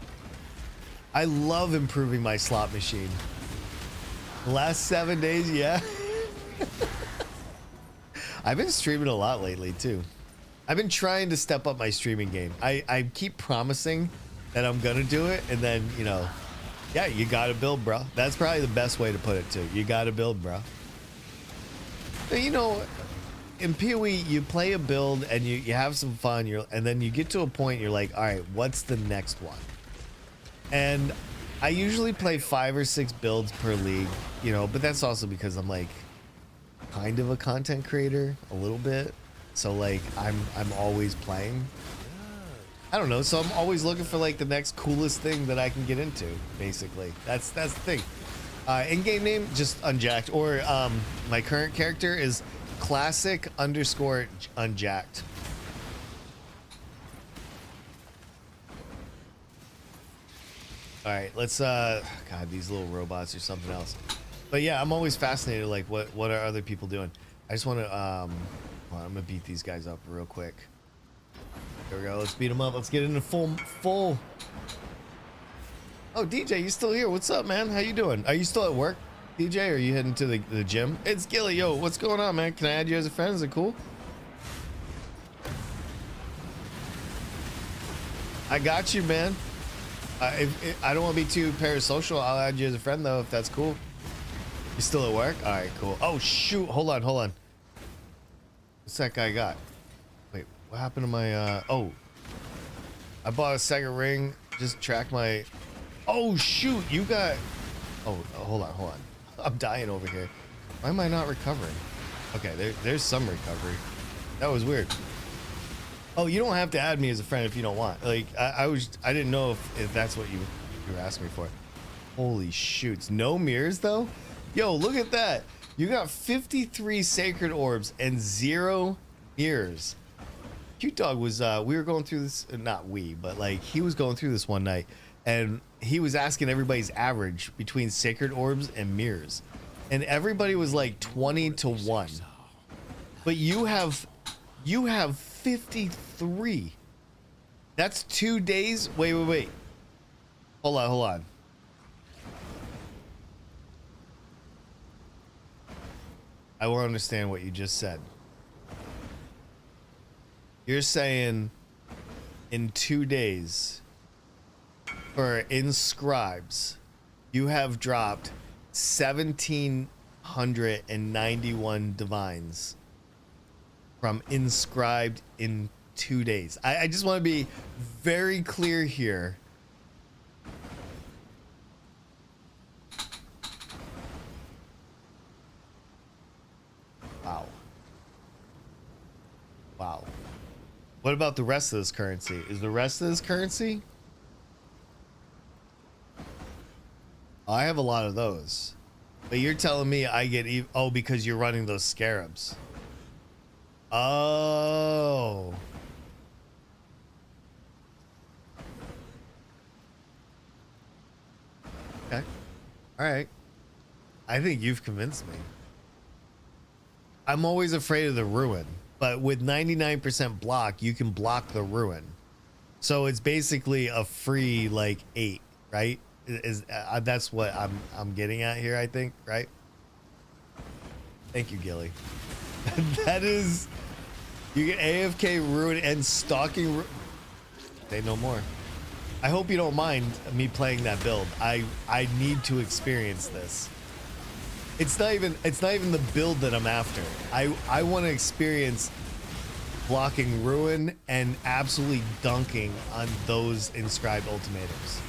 I love improving my slot machine. The last 7 days, yeah. I've been streaming a lot lately too. I've been trying to step up my streaming game. I keep promising that I'm gonna do it, and then, you know, yeah, you gotta build, bro. That's probably the best way to put it too. You gotta build, bro. But, you know, in PoE, you play a build and you have some fun, and then you get to a point you're like, all right, what's the next one? And I usually play 5 or 6 builds per league, you know, but that's also because I'm like kind of a content creator a little bit. So like I'm always playing. I don't know, so I'm always looking for like the next coolest thing that I can get into, basically. That's the thing. In-game name, just Unjacked, or my current character is classic_unjacked. All right, let's God, these little robots are something else. But yeah, I'm always fascinated, like what are other people doing? I just want to well, I'm gonna beat these guys up real quick. Here we go. Let's beat them up. Let's get into full. Oh, DJ, you still here? What's up, man? How you doing? Are you still at work, DJ? Or are you heading to the gym? It's Gilly. Yo, what's going on, man? Can I add you as a friend? Is it cool? I got you, man. If I don't want to be too parasocial, I'll add you as a friend, though, if that's cool. You still at work? All right, cool. Oh, shoot. Hold on. What's that guy got? Wait, what happened to my, oh. I bought a second ring. Just track my... Oh, shoot. You got... Oh, hold on. I'm dying over here. Why am I not recovering? Okay, there's some recovery. That was weird. Oh, you don't have to add me as a friend if you don't want. Like, I didn't know if that's what you were asking me for. Holy shoots. No mirrors, though? Yo, look at that. You got 53 sacred orbs and 0 mirrors. Cute Dog was, we were going through this, not we, but like he was going through this one night and he was asking everybody's average between sacred orbs and mirrors. and everybody was like 20-1. But you have 53. That's 2 days. Wait. Hold on. I will understand what you just said. You're saying in 2 days for inscribes, you have dropped 1,791 divines from inscribed in 2 days. I just want to be very clear here. Wow. What about the rest of this currency? Is the rest of this currency? I have a lot of those. But you're telling me I get oh, because you're running those scarabs. Oh. Okay. All right. I think you've convinced me. I'm always afraid of the ruin, but with 99% block, you can block the ruin. So it's basically a free like 8, right? That's what I'm getting at here, I think, right? Thank you, Gilly. That is, you get AFK ruin and stalking. Say no more. I hope you don't mind me playing that build. I need to experience this. It's not even the build that I'm after. I want to experience blocking ruin and absolutely dunking on those inscribed ultimatums.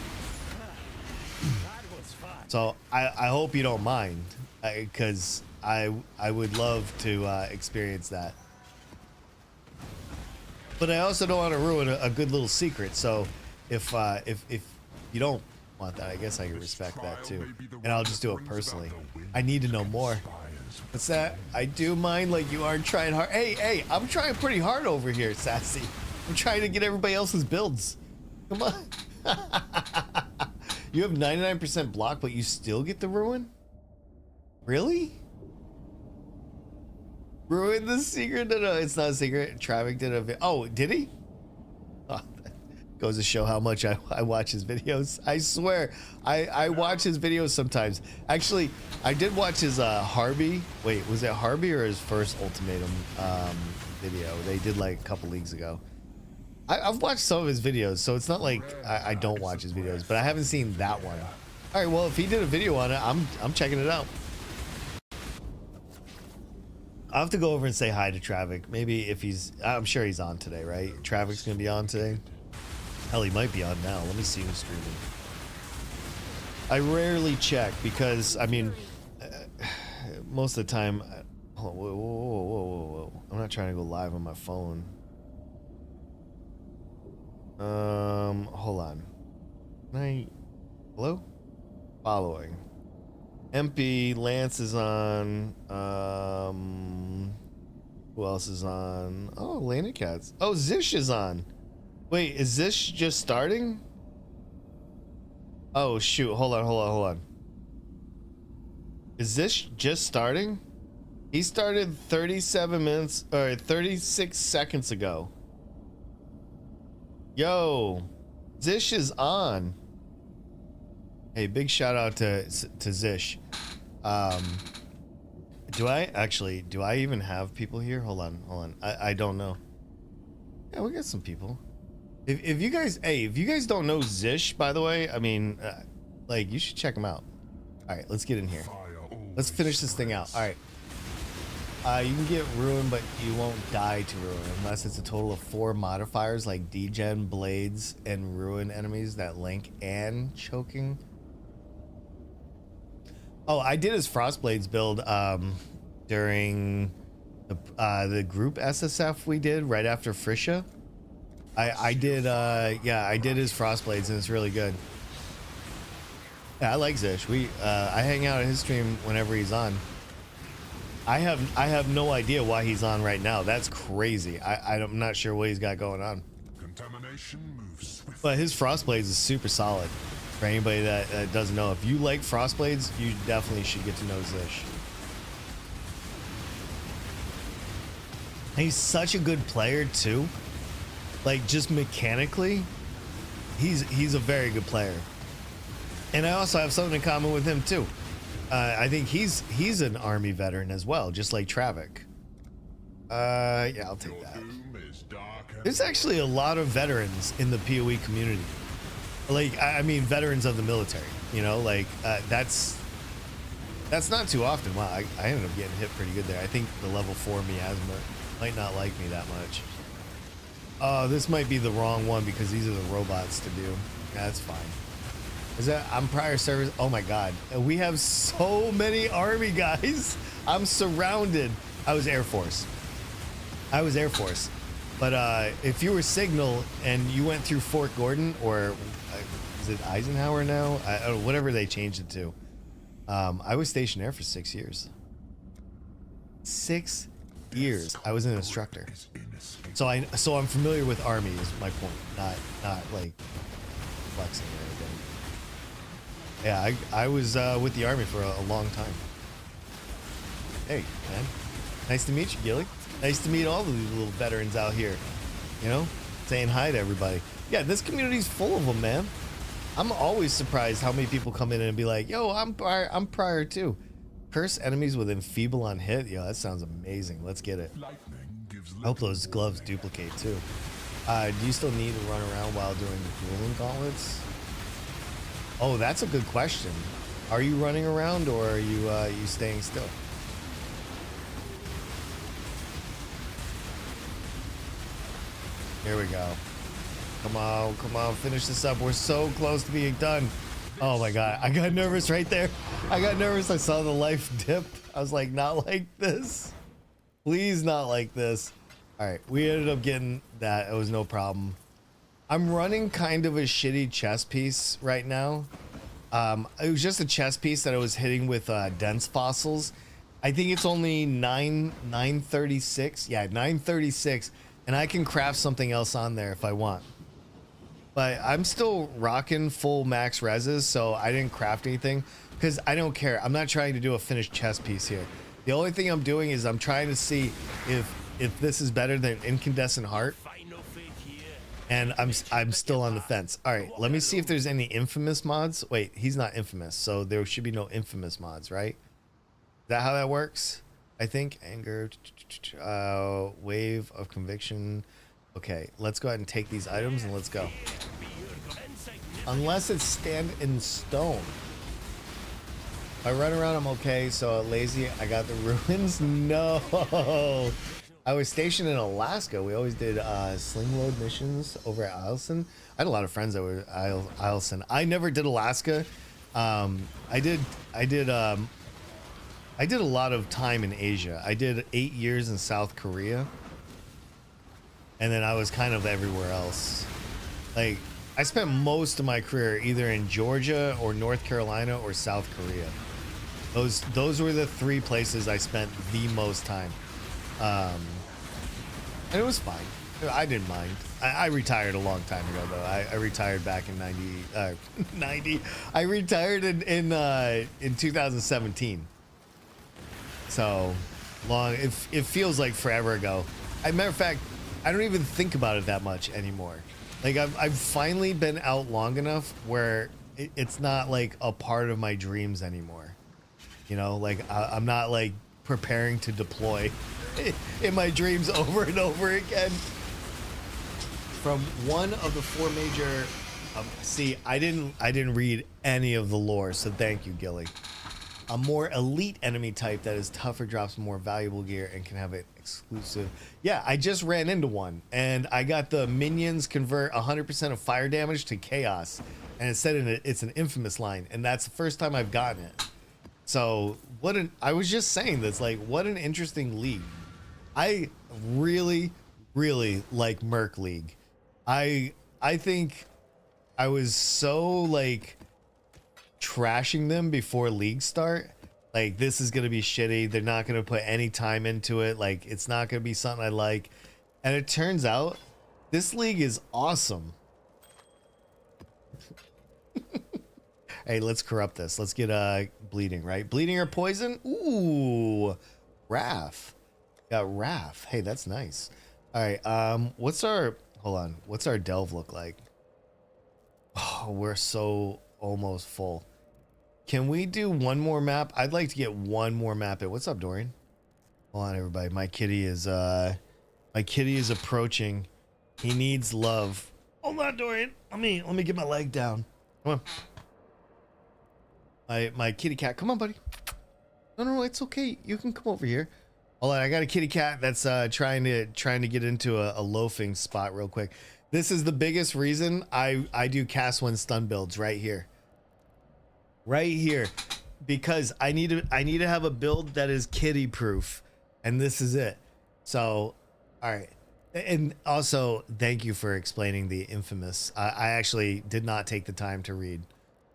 So I hope you don't mind, because I would love to experience that. But I also don't want to ruin a good little secret. So if you don't want that, I guess I can respect that too, and I'll just do it personally. I need to know more. What's that? I do mind, like, you are trying hard. Hey, I'm trying pretty hard over here, Sassy. I'm trying to get everybody else's builds. Come on. You have 99% block, but you still get the ruin? Really? Ruin the secret? No, it's not a secret. Traffic did a oh, did he? Oh, goes to show how much I watch his videos. I swear, I watch his videos sometimes. Actually, I did watch his Harvey. Wait, was it Harvey or his first ultimatum video? They did like a couple leagues ago. I've watched some of his videos, so it's not like I don't watch his videos, but I haven't seen that one. All right, well, if he did a video on it, I'm checking it out. I'll have to go over and say hi to Traffic. Maybe if I'm sure he's on today, right? Traffic's gonna be on today. Hell, he might be on now. Let me see who's streaming. I rarely check because, I mean, most of the time, whoa. I'm not trying to go live on my phone. Hold on. Hello? Following. MP, Lance is on. Who else is on? Oh, Lana Cats. Oh, Zish is on. Wait, is Zish just starting? Oh shoot, hold on. Is Zish just starting? He started 37 minutes or 36 seconds ago. Yo, Zish is on. Hey, big shout out to Zish. Do I even have people here? Hold on. I don't know. Yeah, we got some people. If you guys don't know Zish, by the way, I mean, like, you should check him out. All right, let's get in here. Let's finish this thing out. All right. You can get ruin, but you won't die to ruin unless it's a total of 4 modifiers like degen, blades, and ruin enemies that link and choking. Oh, I did his Frostblades build during the group SSF we did right after Frisha. I did his Frostblades and it's really good. Yeah, I like Zish. I hang out at his stream whenever he's on. I have no idea why he's on right now. That's crazy. I'm not sure what he's got going on. Contamination moves swiftly. But his Frostblades is super solid. For anybody that doesn't know, if you like Frostblades, you definitely should get to know Zish. He's such a good player too. Like just mechanically, he's a very good player. And I also have something in common with him too. I think he's an army veteran as well, just like Travik. Yeah, I'll take that. There's actually a lot of veterans in the PoE community. Like, I mean, veterans of the military. You know, like that's not too often. Wow, I ended up getting hit pretty good there. I think the level 4 miasma might not like me that much. Oh, this might be the wrong one because these are the robots to do. Yeah, that's fine. Is that I'm prior service? Oh my god, we have so many army guys. I'm surrounded. I was Air Force. But if you were Signal and you went through Fort Gordon, or is it Eisenhower now? I don't know, whatever they changed it to. I was stationed there for 6 years. 6 years. I was an instructor. So I'm familiar with Army is my point. Not like flexing or anything. Yeah, I was with the Army for a long time. Hey, man. Nice to meet you, Gilly. Nice to meet all of these little veterans out here. You know, saying hi to everybody. Yeah, this community's full of them, man. I'm always surprised how many people come in and be like, yo, I'm prior too. Curse enemies with enfeeble on hit. Yo, that sounds amazing. Let's get it. I hope those gloves duplicate too. Do you still need to run around while doing the dueling gauntlets? Oh, that's a good question. Are you running around or are you staying still? Here we go. Come on, finish this up. We're so close to being done. Oh my god, I got nervous right there. I got nervous. I saw the life dip. I was like, not like this. Please not like this. All right, we ended up getting that. It was no problem. I'm running kind of a shitty chess piece right now. It was just a chess piece that I was hitting with dense fossils. I think it's only 936. Yeah, 936, and I can craft something else on there if I want. But I'm still rocking full max reses, so I didn't craft anything because I don't care. I'm not trying to do a finished chess piece here. The only thing I'm doing is I'm trying to see if this is better than Incandescent Heart. And I'm still on the fence. All right, let me see if there's any infamous mods. Wait, he's not infamous, so there should be no infamous mods, right? Is that how that works? I think anger, wave of conviction. Okay, let's go ahead and take these items and let's go. Unless it's stand in stone. If I run around, I'm okay. So lazy, I got the ruins. No, I was stationed in Alaska. We always did sling load missions over at Eielson. I had a lot of friends that were Eielson. I never did Alaska. I did a lot of time in Asia. I did 8 years in South Korea. And then I was kind of everywhere else. Like, I spent most of my career either in Georgia or North Carolina or South Korea. Those were the 3 places I spent the most time. And it was fine. I didn't mind. I retired a long time ago, though. I retired back in 90. I retired in 2017. So long. It feels like forever ago. As a matter of fact, I don't even think about it that much anymore. Like I've finally been out long enough where it's not like a part of my dreams anymore. You know, like I'm not like preparing to deploy in my dreams over and over again. From one of the 4 major, see, I didn't read any of the lore, so thank you, Gilly. A more elite enemy type that is tougher, drops more valuable gear, and can have it exclusive. Yeah, I just ran into one, and I got the minions convert 100% of fire damage to chaos, and it said it's an infamous line, and that's the first time I've gotten it. So I was just saying this, like, what an interesting league. I really, really like Merc League. I think I was so like trashing them before league start. Like, this is gonna be shitty. They're not gonna put any time into it. Like, it's not gonna be something I like. And it turns out this league is awesome. Hey, let's corrupt this. Let's get bleeding, right? Bleeding or poison? Ooh, Wrath. Got Raph. Hey, that's nice. All right. What's our, hold on. What's our delve look like? Oh, we're so almost full. Can we do one more map? I'd like to get one more map in. What's up, Dorian? Hold on, everybody. My kitty is approaching. He needs love. Hold on, Dorian. Let me get my leg down. Come on. My kitty cat. Come on, buddy. No, it's okay. You can come over here. Hold on, I got a kitty cat that's trying to get into a loafing spot real quick. This is the biggest reason I do cast one stun builds right here. Right here. Because I need to have a build that is kitty proof. And this is it. So, all right. And also, thank you for explaining the infamous. I actually did not take the time to read.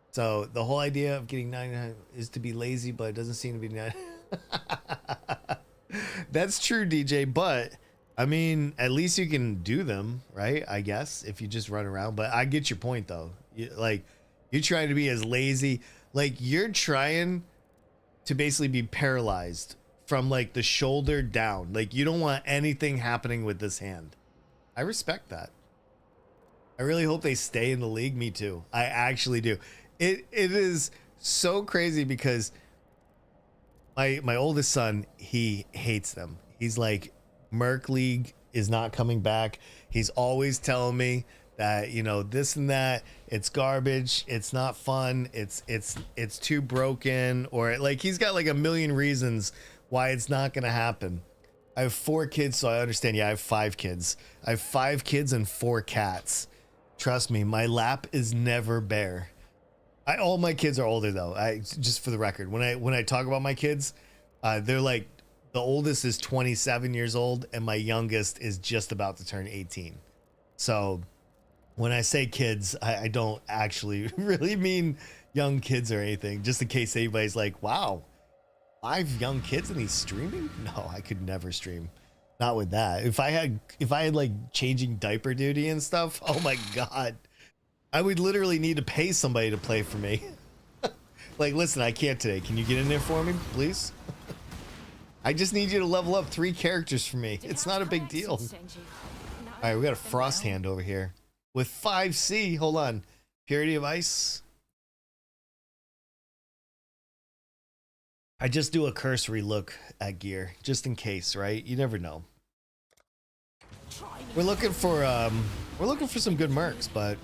So the whole idea of getting 99 is to be lazy, but it doesn't seem to be 99. That's true, DJ, but I mean, at least you can do them, right? I guess if you just run around. But I get your point, though. You're trying to be as lazy. Like, you're trying to basically be paralyzed from like the shoulder down. Like, you don't want anything happening with this hand. I respect that. I really hope they stay in the league. Me too. I actually do. It is so crazy because my oldest son, he hates them. He's like, Merc League is not coming back. He's always telling me that, you know, this and that, it's garbage, it's not fun, it's too broken, or like he's got like a million reasons why it's not gonna happen. I have 4 kids, so I understand. Yeah, I have 5 kids. I have 5 kids and 4 cats. Trust me, my lap is never bare. All my kids are older though. Just for the record, when I talk about my kids, they're like, the oldest is 27 years old and my youngest is just about to turn 18. So when I say kids, I don't actually really mean young kids or anything, just in case anybody's like, wow, 5 young kids and he's streaming? No, I could never stream. Not with that. If I had like changing diaper duty and stuff, oh my God, I would literally need to pay somebody to play for me. Like, listen, I can't today. Can you get in there for me, please? I just need you to level up 3 characters for me. It's not a big deal. All right, we got a Frost Hand over here with 5C. Hold on. Purity of Ice. I just do a cursory look at gear just in case, right? You never know. We're looking for some good mercs, but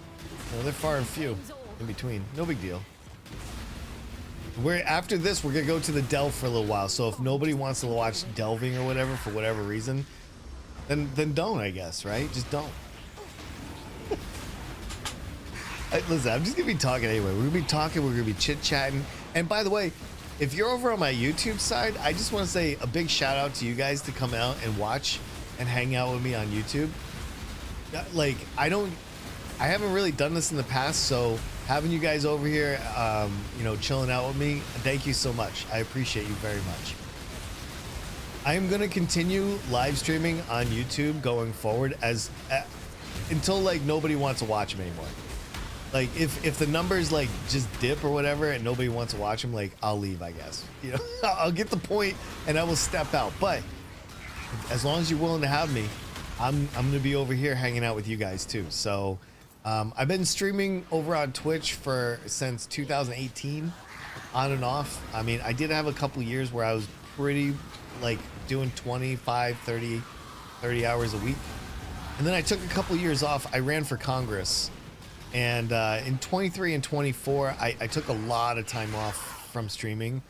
you know, they're far and few in between. No big deal. After this, we're gonna go to the Delve for a little while. So if nobody wants to watch delving or whatever for whatever reason, then don't, I guess, right? Just don't. Listen, I'm just gonna be talking anyway. We're gonna be talking. We're gonna be chit chatting. And by the way, if you're over on my YouTube side, I just want to say a big shout out to you guys to come out and watch and hang out with me on YouTube. Like, I haven't really done this in the past, so having you guys over here, you know, chilling out with me, thank you so much. I appreciate you very much. I am going to continue live streaming on YouTube going forward until like nobody wants to watch them anymore. Like if the numbers like just dip or whatever and nobody wants to watch them, like I'll leave, I guess. You know, I'll get the point and I will step out. But as long as you're willing to have me, I'm going to be over here hanging out with you guys too. So I've been streaming over on Twitch since 2018, on and off. I mean, I did have a couple years where I was pretty like doing 25, 30 hours a week. And then I took a couple years off. I ran for Congress. And in 23 and 24, I took a lot of time off from streaming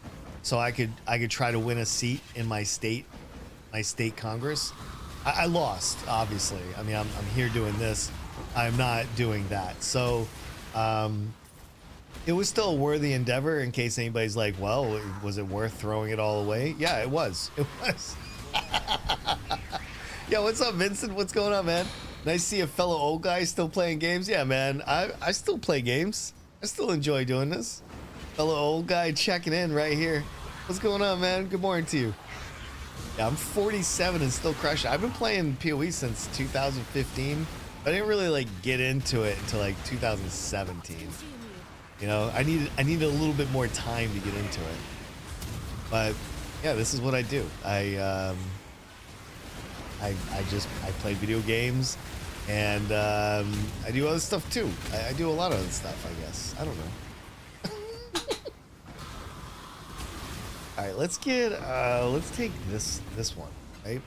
so I could try to win a seat in my state Congress. I lost, obviously. I mean, I'm here doing this. I'm not doing that. So it was still a worthy endeavor in case anybody's like, well, was it worth throwing it all away? Yeah, it was. It was. Yeah, what's up, Vincent? What's going on, man? Nice to see a fellow old guy still playing games. Yeah, man, I still play games. I still enjoy doing this. Fellow old guy checking in right here. What's going on, man? Good morning to you. Yeah, I'm 47 and still crushing. I've been playing PoE since 2015. I didn't really like get into it until like 2017. You know, I needed a little bit more time to get into it. But yeah, this is what I do. I play video games, and I do other stuff too. I do a lot of other stuff, I guess. I don't know. All right, let's take this one, right?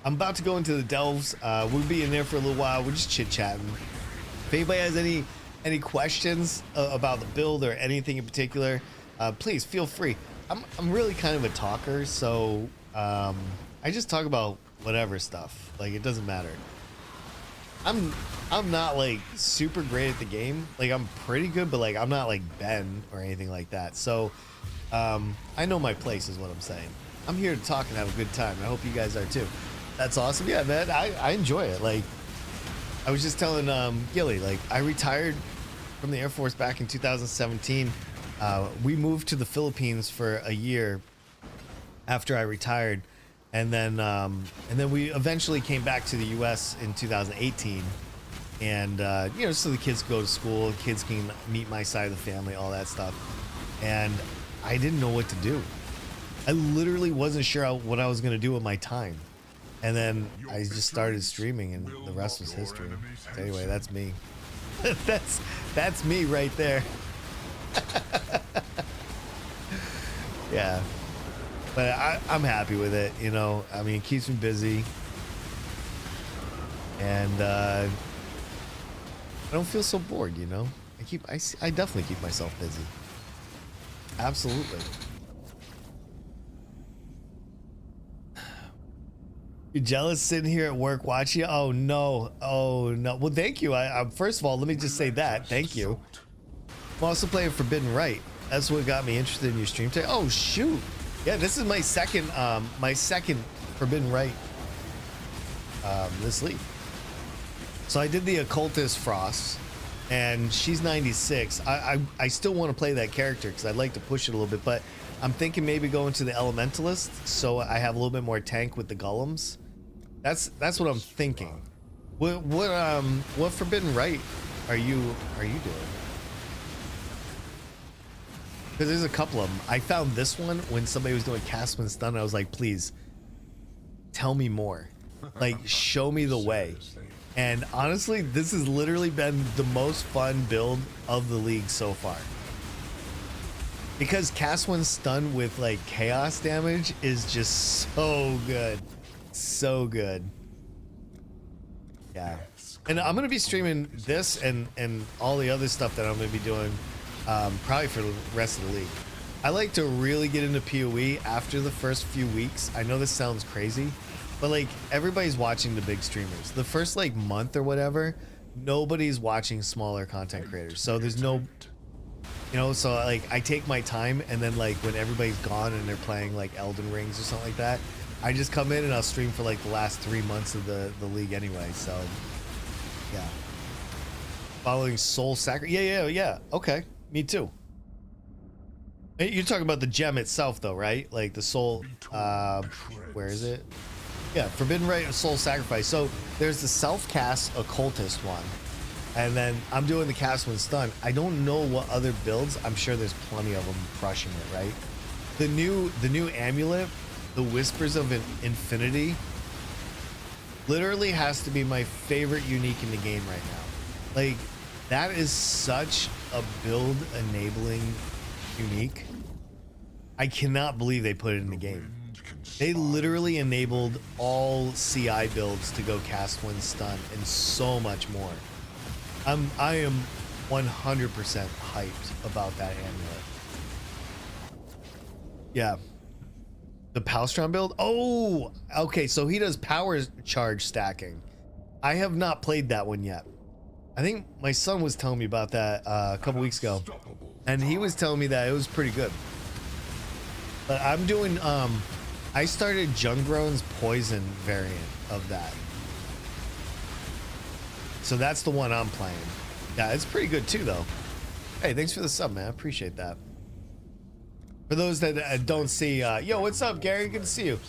I'm about to go into the delves. We'll be in there for a little while. We're just chit-chatting. If anybody has any questions about the build or anything in particular, please feel free. I'm really kind of a talker, so I just talk about whatever stuff. Like, it doesn't matter. I'm not like super great at the game. Like, I'm pretty good, but like I'm not like Ben or anything like that. So I know my place is what I'm saying. I'm here to talk and have a good time. I hope you guys are too. That's awesome. Yeah, man, I enjoy it. Like, I was just telling Gilly, like, I retired from the Air Force back in 2017. We moved to the Philippines for a year after I retired, and then we eventually came back to the U.S. in 2018. And you know, so the kids go to school, kids can meet my side of the family, all that stuff. And I didn't know what to do. I literally wasn't sure what I was going to do with my time. And then I just started streaming, and the rest was history. So anyway, that's me. that's me right there. Yeah, but I'm happy with it. You know, I mean, it keeps me busy, and I don't feel so bored. You know, I definitely keep myself busy. Absolutely. You're jealous sitting here at work watching? Oh no. Well, thank you. I first of all, let me just say that. Thank you. I'm also playing Forbidden Rite. That's what got me interested in your stream today. Oh shoot. Yeah, this is my second Forbidden Rite this league. So I did the Occultist Frost, and she's 96. I still want to play that character because I'd like to push it a little bit, but I'm thinking maybe going to the Elementalist so I have a little bit more tank with the golems. That's what I'm thinking. What Forbidden Rite are you doing? Because there's a couple of them. I found this one when somebody was doing cast when stun. I was like, please tell me more. Like, show me the way. And honestly, this has literally been the most fun build of the league so far. Because cast when stun with like chaos damage is just so good. So good. Yeah. And I'm gonna be streaming this and all the other stuff that I'm gonna be doing probably for the rest of the league. I like to really get into PoE after the first few weeks. I know this sounds crazy, but like everybody's watching the big streamers. The first like month or whatever, nobody's watching smaller content creators. So there's no, you know, so like I take my time, and then like when everybody's gone and they're playing like Elden Rings or something like that, I just come in and I'll stream for like the last 3 months of the league anyway. So yeah. Following Soul Sacred. Yeah. Okay. Me too. Hey, you're talking about the gem itself though, right? Like the soul, where is it? Yeah, Forbidden Rite of Soul Sacrifice. So there's the self-cast Occultist one. And then I'm doing the cast when stun. I don't know what other builds. I'm sure there's plenty of them crushing it, right? The new amulet, the Whispers of Infinity, literally has to be my favorite unique in the game right now. Like, that is such a build enabling unique. I cannot believe they put it in the game. They literally enabled all CI builds to go cast when stun and so much more. I am 100% hyped about that amulet. Yeah. The Palstrom build? Oh, okay, so he does power charge stacking. I have not played that one yet. I think my son was telling me about that a couple weeks ago, and he was telling me that it was pretty good. But I'm doing, I started Jungrone's Poison variant of that. So that's the one I'm playing. Yeah, it's pretty good too, though. Hey, thanks for the sub, man. I appreciate that. For those that don't see, yo, what's up, Gary? Good to see you.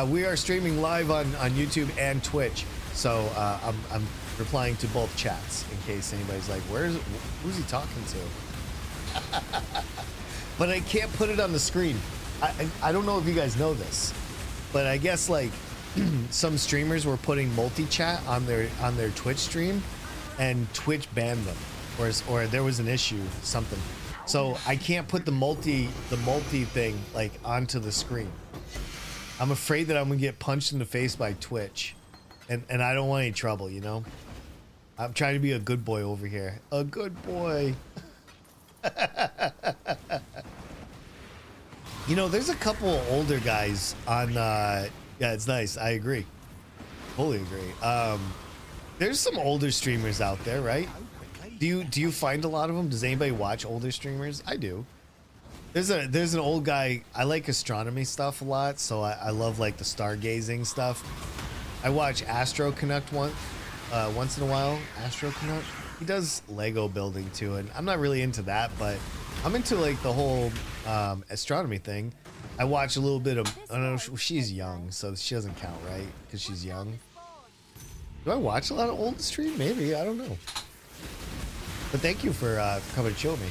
We are streaming live on YouTube and Twitch, so I'm replying to both chats in case anybody's like, who's he talking to? But I can't put it on the screen. I don't know if you guys know this, but I guess like some streamers were putting multi-chat on their Twitch stream, and Twitch banned them, or there was an issue, something. So I can't put the multi thing like onto the screen. I'm afraid that I'm gonna get punched in the face by Twitch, and I don't want any trouble, you know. I'm trying to be a good boy over here. A good boy. You know, there's a couple of older guys on. Yeah, it's nice. I agree. Fully agree. There's some older streamers out there, right? Do you find a lot of them? Does anybody watch older streamers? I do. There's an old guy. I like astronomy stuff a lot, so I love like the stargazing stuff. I watch Astro Connect once in a while. Astro Connect. He does Lego building too, and I'm not really into that, but I'm into like the whole astronomy thing. I watch a little bit of. I don't know. She's young, so she doesn't count, right? Because she's young. Do I watch a lot of old stream? Maybe. I don't know. But thank you for coming to show me.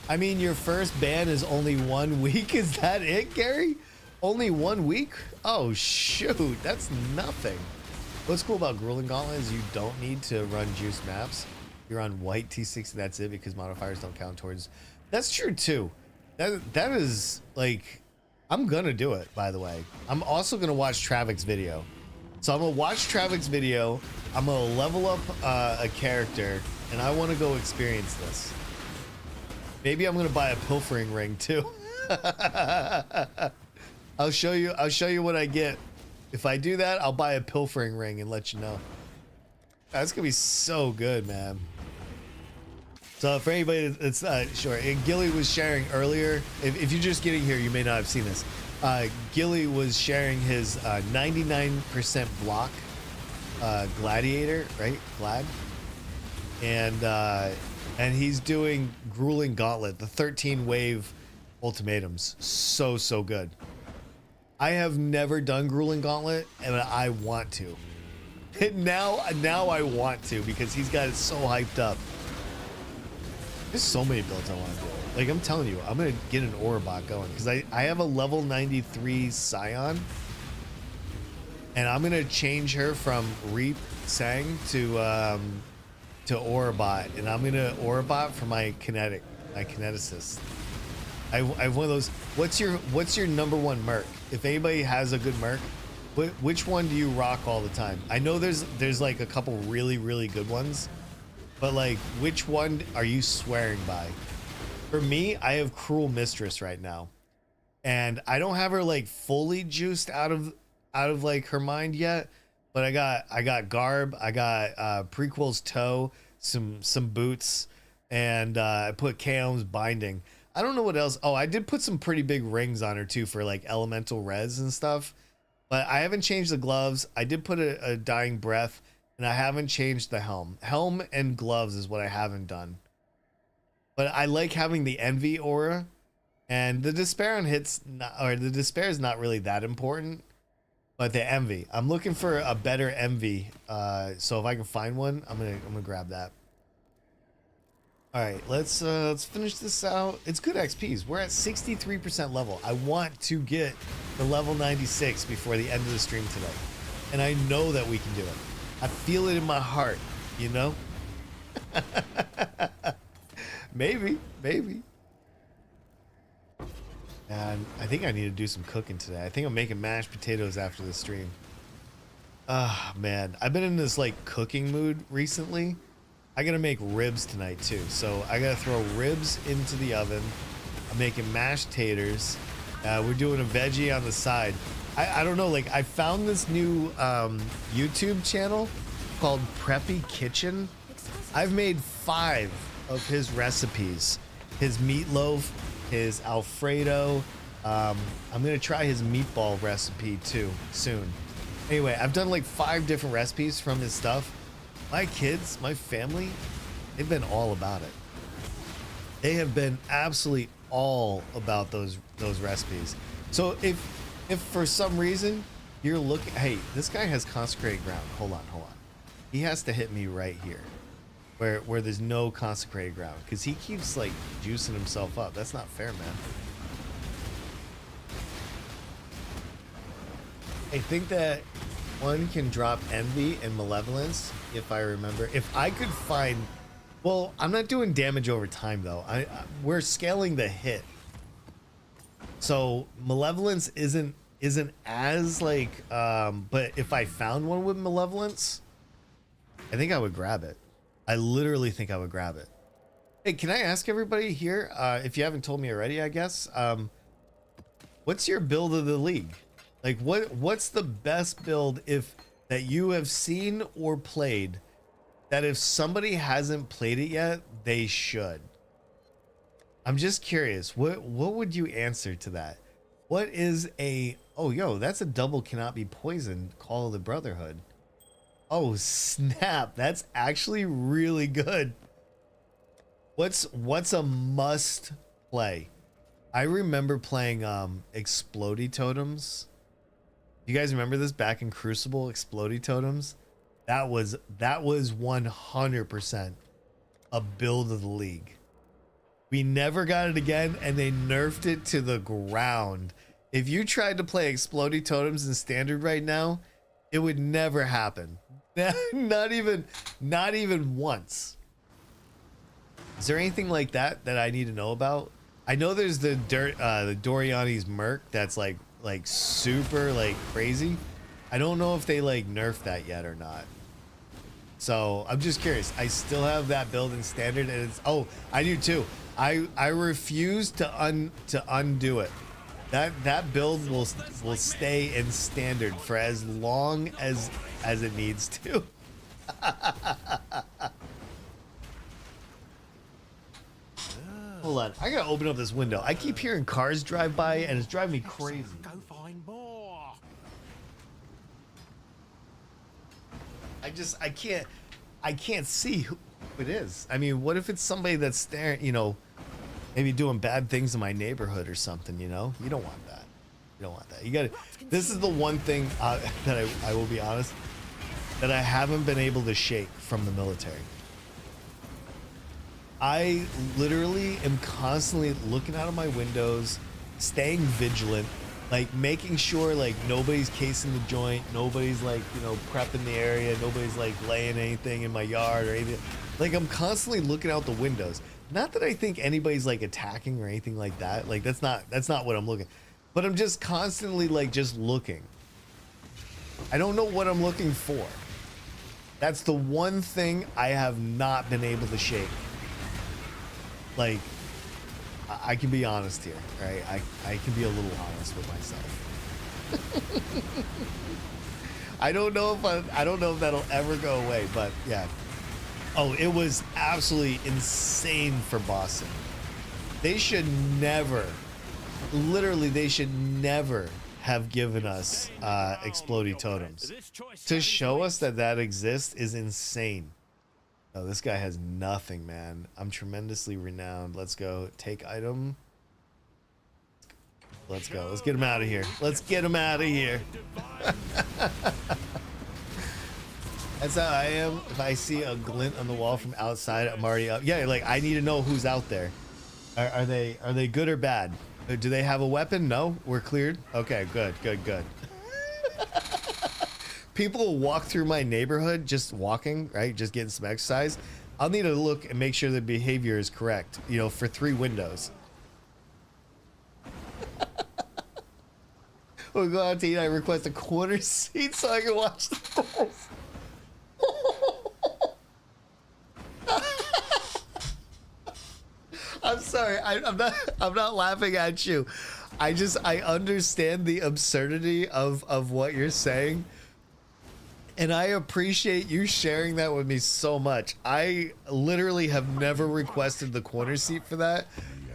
I mean, your first ban is only 1 week. Is that it, Gary? Only 1 week? Oh, shoot. That's nothing. What's cool about Grueling Gauntlet is you don't need to run juice maps. You're on white T60, that's it, because modifiers don't count towards. That's true, too. That is, like, I'm going to do it, by the way. I'm also going to watch Travik's video. So I'm going to watch Travik's video. I'm going to level up a character, and I want to go experience this. Maybe I'm going to buy a pilfering ring, too. I'll show you what I get. If I do that, I'll buy a pilfering ring and let you know. That's gonna be so good, man. So for anybody that's not sure, and Gilly was sharing earlier, if you're just getting here, you may not have seen this. Gilly was sharing his 99% block gladiator, right? Glad. And he's doing Grueling Gauntlet, the 13 wave ultimatums. So good. I have never done Grueling Gauntlet, and I want to. Now I want to, because he's got it so hyped up. There's so many builds I want to do. Like, I'm telling you, I'm going to get an Orabot going, because I have a level 93 Scion, and I'm going to change her from Rite Sang to Orabot, and I'm going to Orabot for my kineticist. I have one of those. What's your number one merc? If anybody has a good merc, which one do you rock all the time? I know there's like a couple really good ones, but like, which one are you swearing by? For me, I have Cruel Mistress right now, and I don't have her like fully juiced out of like her mind yet, but I got Garb, I got Prequel's Toe, some boots, and I put Kaom's Binding. I don't know what else. Oh, I did put some pretty big rings on her too for like elemental res and stuff, but I haven't changed the gloves. I did put a Dying Breath, and I haven't changed the helm. Helm and gloves is what I haven't done. But I like having the Envy aura, and the Despair on hits, the Despair is not really that important, but the Envy. I'm looking for a better Envy, so if I can find one, I'm gonna grab that. All right, let's finish this out. It's good XPs. We're at 63% level. I want to get the level 96 before the end of the stream today, and I know that we can do it. I feel it in my heart, you know. maybe. And I think I need to do some cooking today. I think I'm making mashed potatoes after the stream. Ah, man, I've been in this like cooking mood recently. I gotta make ribs tonight too, so I gotta throw ribs into the oven. I'm making mashed taters. We're doing a veggie on the side. I don't know, like I found this new YouTube channel called Preppy Kitchen. I've made 5 of his recipes. His meatloaf, his Alfredo. I'm gonna try his meatball recipe too soon. Anyway, I've done like 5 different recipes from his stuff. My kids, my family, they've been all about it. They have been absolutely all about those recipes. So if for some reason you're looking, hey, this guy has consecrated ground. Hold on. He has to hit me right here, where there's no consecrated ground, because he keeps like juicing himself up. That's not fair, man. I think that One can drop envy and malevolence, if I remember. If I could find, well, I'm not doing damage over time though. We're scaling the hit, so malevolence isn't as like. But if I found one with malevolence, I think I would grab it. I literally think I would grab it. Hey, can I ask everybody here, if you haven't told me already, I guess, what's your build of the league? Like what's the best build that you have seen or played that if somebody hasn't played it yet, they should? I'm just curious. What would you answer to that? What is oh yo, that's a double cannot be poisoned, Call of the Brotherhood. Oh snap, that's actually really good. What's a must play? I remember playing Explodey Totems. You guys remember this back in Crucible? Explodey Totems? That was 100% a build of the league. We never got it again, and they nerfed it to the ground. If you tried to play Explodey Totems in standard right now, it would never happen. not even once. Is there anything like that I need to know about? I know there's the Doriani's Merc that's like super like crazy. I don't know if they like nerfed that yet or not. So I'm just curious. I still have that build in standard, and it's, oh, I do too. I refuse to undo it. That build will stay in standard for as long as it needs to. Hold on, I gotta open up this window. I keep hearing cars drive by, and it's driving me crazy. Go find more. I can't see who it is. I mean, what if it's somebody that's staring, you know, maybe doing bad things in my neighborhood or something, you know? You don't want that. You don't want that. You gotta, this is the one thing that I will be honest, that I haven't been able to shake from the military. I literally am constantly looking out of my windows, staying vigilant, like making sure like nobody's casing the joint, nobody's like, you know, prepping the area, nobody's like laying anything in my yard or anything. Like I'm constantly looking out the windows. Not that I think anybody's like attacking or anything like that. Like that's not what I'm looking. But I'm just constantly like just looking. I don't know what I'm looking for. That's the one thing I have not been able to shake. Like, I can be honest here, right? I can be a little honest with myself. I don't know if that'll ever go away, but yeah. Oh, it was absolutely insane for Boston. They should never, literally, they should never have given us Explodey Totems. To show us that exists is insane. Oh, this guy has nothing, man. I'm tremendously renowned. Let's go. Take item. Let's go. Let's get him out of here. Let's get him out of here. That's how I am. If I see a glint on the wall from outside, I'm already up. Yeah, like I need to know who's out there. Are they good or bad? Do they have a weapon? No, we're cleared. Okay, good. People will walk through my neighborhood just walking, right? Just getting some exercise. I'll need to look and make sure the behavior is correct, you know, for 3 windows. We'll go out to eat. I request a corner seat so I can watch the balls. I'm sorry. I'm not laughing at you. I understand the absurdity of what you're saying. And I appreciate you sharing that with me so much. I literally have never requested the corner seat for that.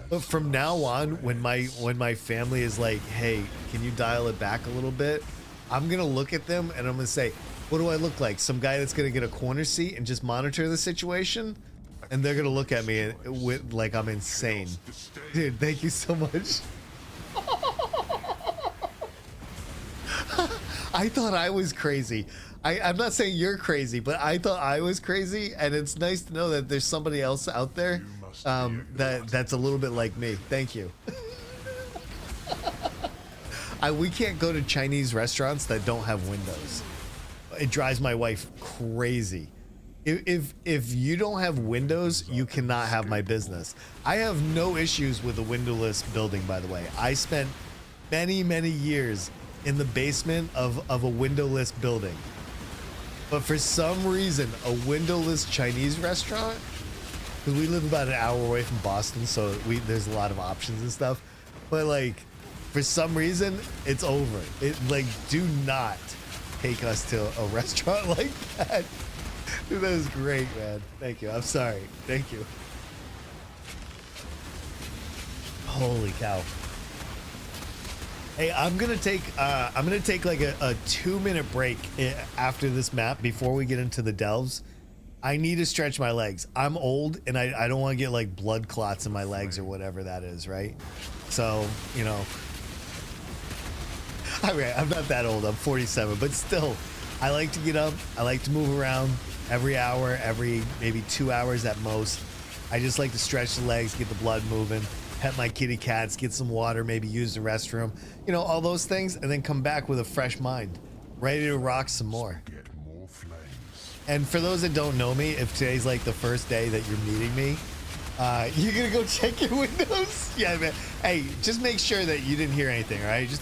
But from now on, when my family is like, hey, can you dial it back a little bit? I'm going to look at them and I'm going to say, what do I look like? Some guy that's going to get a corner seat and just monitor the situation? And they're going to look at me with like I'm insane. Dude, thank you so much. I thought I was crazy. I'm not saying you're crazy, but I thought I was crazy, and it's nice to know that there's somebody else out there that's a little bit like me. Thank you. We can't go to Chinese restaurants that don't have windows. it drives my wife crazy. If you don't have windows, you cannot have my business. I have no issues with a windowless building, by the way. I spent many years in the basement of a windowless building. But for some reason, a windowless Chinese restaurant, because we live about an hour away from Boston, so there's a lot of options and stuff. But like, for some reason, it's over. Like, do not take us to a restaurant like that. Dude, that was great, man. Thank you. I'm sorry. Thank you. Holy cow. Hey, I'm gonna take like a 2-minute break after this map before we get into the delves. I need to stretch my legs. I'm old and I don't want to get like blood clots in my legs or whatever that is, right? So, you know, I mean, I'm not that old. I'm 47, but still, I like to get up. I like to move around every hour, every maybe 2 hours at most. I just like to stretch the legs, get the blood moving, pet my kitty cats, get some water, maybe use the restroom, you know, all those things, and then come back with a fresh mind, ready to rock some more. And for those that don't know me, if today's like the first day that you're meeting me, you're gonna go check your windows? Yeah, man. Hey, just make sure that you didn't hear anything, all right? You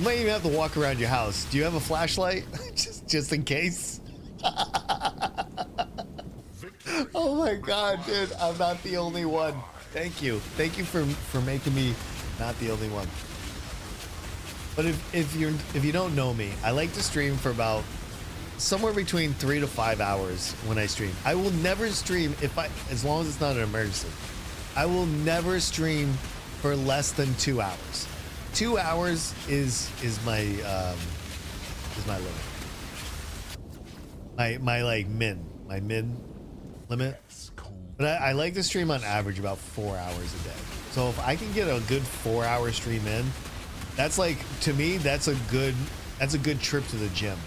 might even have to walk around your house. Do you have a flashlight? just in case. Oh my God, dude, I'm not the only one. Thank you for making me not the only one. But if you don't know me, I like to stream for about somewhere between 3 to 5 hours when I stream. I will never stream as long as it's not an emergency. I will never stream for less than 2 hours. 2 hours is my limit. My like min limit. But I like to stream on average about 4 hours a day. So if I can get a good 4-hour stream in, that's like, to me, that's a good trip to the gym.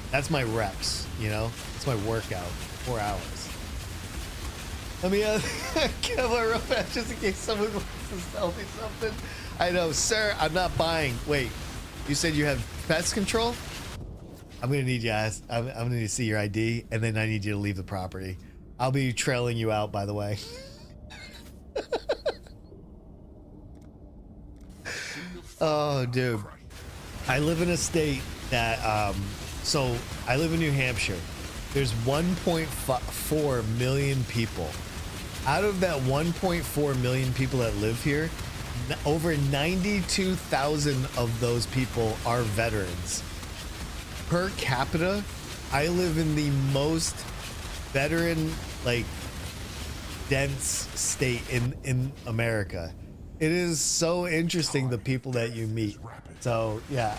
That's my reps, you know? That's my workout. 4 hours. Let me Kevlar real fast just in case someone wants to sell me something. I know, sir, I'm not buying. Wait, you said you have pest control? I'm gonna need you guys. I'm gonna need to see your ID, and then I need you to leave the property. I'll be trailing you out, by the way. Oh, dude. I live in a state that, so I live in New Hampshire. There's 1.4 million people. Out of that 1.4 million people that live here, over 92,000 of those people are veterans. Per capita, I live in the most veteran, like, dense state in America. It is so interesting, the people that you meet. So yeah,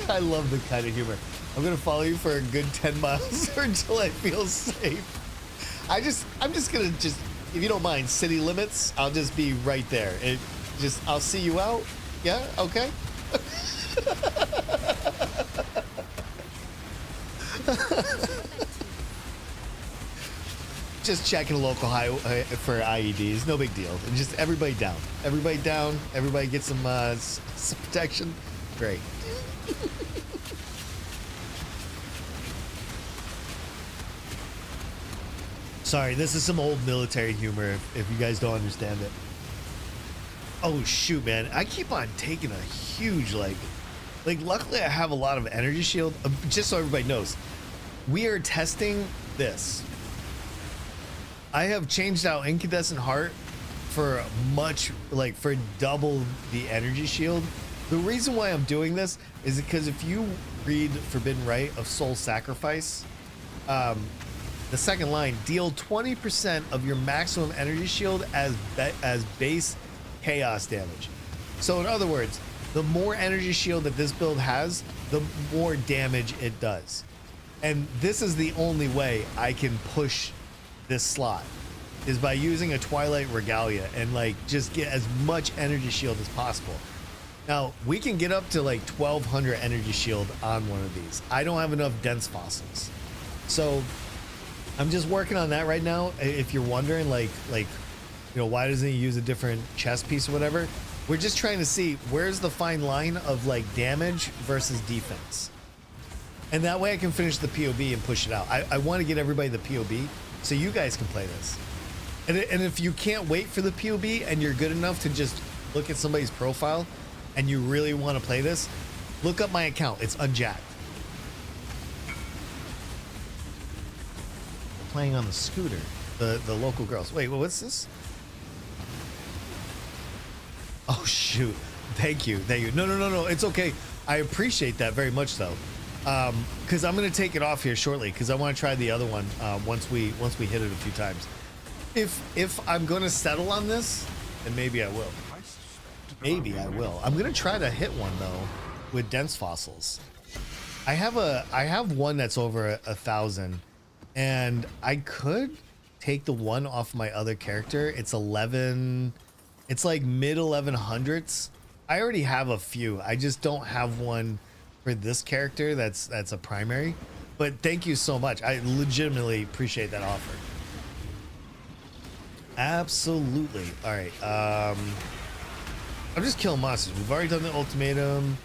I love the kind of humor. I'm gonna follow you for a good 10 miles until I feel safe. I'm just gonna if you don't mind, city limits, I'll just be right there. I'll see you out. Yeah, okay. Just checking a local highway for IEDs, no big deal. And just everybody down. Everybody get some protection. Great. Sorry, this is some old military humor if you guys don't understand it. Oh shoot, man. I keep on taking a huge, like luckily I have a lot of energy shield. Just so everybody knows, we are testing this. I have changed out Incandescent Heart for for double the energy shield. The reason why I'm doing this is because if you read Forbidden Rite of Soul Sacrifice, the second line, deal 20% of your maximum energy shield as base chaos damage. So in other words, the more energy shield that this build has, the more damage it does. And this is the only way I can push this slot, is by using a Twilight Regalia and like just get as much energy shield as possible. Now we can get up to like 1200 energy shield on one of these. I don't have enough dense fossils, so I'm just working on that right now. If you're wondering, like you know, why doesn't he use a different chest piece or whatever, we're just trying to see where's the fine line of like damage versus defense. And that way I can finish the POB and push it out. I want to get everybody the POB so you guys can play this. And if you can't wait for the POB and you're good enough to just look at somebody's profile and you really want to play this, look up my account. It's unjacked. Playing on the scooter, the local girls. Wait, what's this? Oh shoot! Thank you. No. It's okay. I appreciate that very much though, because I'm gonna take it off here shortly because I want to try the other one once we hit it a few times. If I'm gonna settle on this, then maybe I will. Maybe I will. I'm gonna try to hit one though with dense fossils. I have one that's over 1,000, and I could take the one off my other character. It's 11. It's like mid 1100s. I already have a few. I just don't have one for this character that's a primary. But thank you so much. I legitimately appreciate that offer. Absolutely. All right. I'm just killing monsters. We've already done the ultimatum.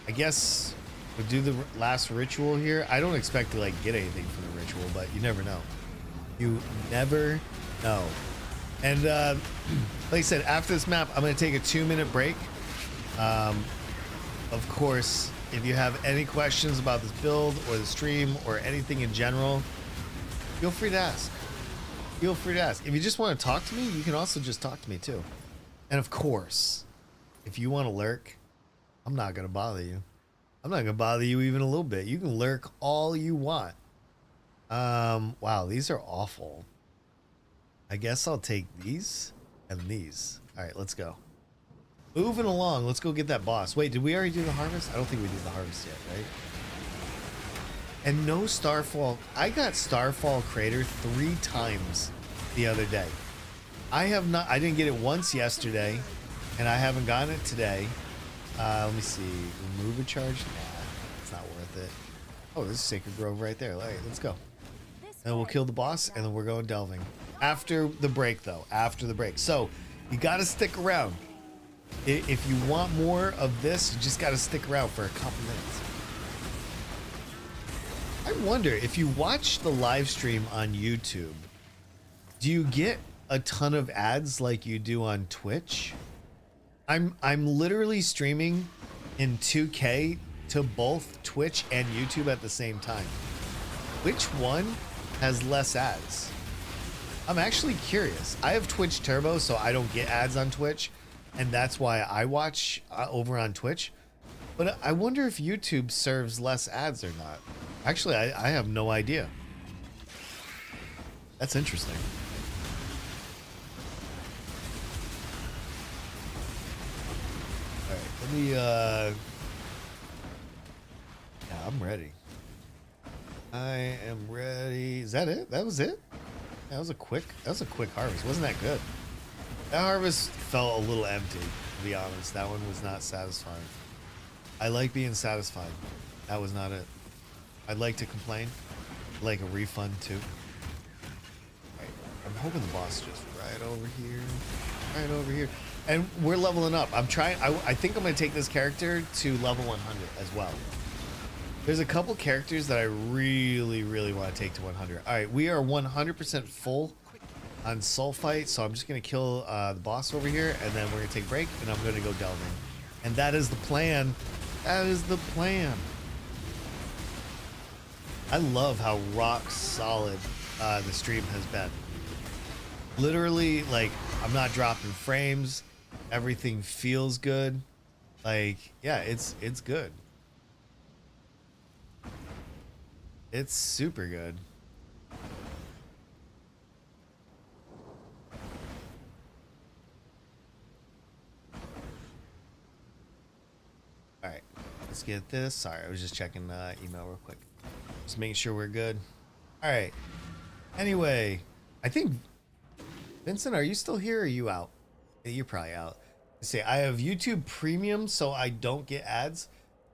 I guess we'll do the last ritual here. I don't expect to like get anything from the ritual, but you never know. You never know. And like I said, after this map, I'm going to take a 2-minute break. Of course, if you have any questions about this build or the stream or anything in general, feel free to ask. Feel free to ask. If you just want to talk to me, you can also just talk to me too. And of course, if you want to lurk, I'm not going to bother you. I'm not going to bother you even a little bit. You can lurk all you want. Wow, these are awful. I guess I'll take these and these. All right, let's go. Moving along. Let's go get that boss. Wait, did we already do the harvest? I don't think we did the harvest yet, right? And no Starfall. I got Starfall Crater 3 times the other day. I didn't get it once yesterday, and I haven't gotten it today. Let me see. Remove a charge? Nah, it's not worth it. Oh, there's a Sacred Grove right there. All right, let's go. And we'll kill the boss, and then we're going delving. After the break, though. After the break. So, you got to stick around. If you want more of this, you just got to stick around for a couple minutes. I wonder, if you watch the live stream on YouTube, do you get a ton of ads like you do on Twitch? I'm literally streaming in 2K to both Twitch and YouTube at the same time. Which one has less ads? I'm actually curious. I have Twitch Turbo, so I don't get ads on Twitch, and that's why I watch over on Twitch. But I wonder if YouTube serves less ads or not. Actually, I have no idea. That's interesting. All right, let me yeah, I'm ready. I am ready. Is that it? That was it? Yeah, that was a quick harvest. Wasn't that good? That harvest felt a little empty, to be honest. That one was not satisfying. I like being satisfied. That was not it. I'd like to complain. I'd like a refund too. Right. I'm hoping the boss just right over here. Right over here. And we're leveling up. I'm trying. I think I'm going to take this character to level 100 as well. There's a couple characters that I really, really want to take to 100. All right, we are 100% full on Sulfite, so I'm just going to kill the boss over here, and then we're going to take a break, and I'm going to go delving. And that is the plan. That is the plan. I love how rock solid the stream has been. Literally, like, I'm not dropping frames. Everything feels good. Like, yeah, it's good. It's super good. All right, let's get this. Sorry, I was just checking email real quick. Just making sure we're good. All right. Anyway, I think Vincent, are you still here or are you out? You're probably out. Let's see, I have YouTube Premium, so I don't get ads.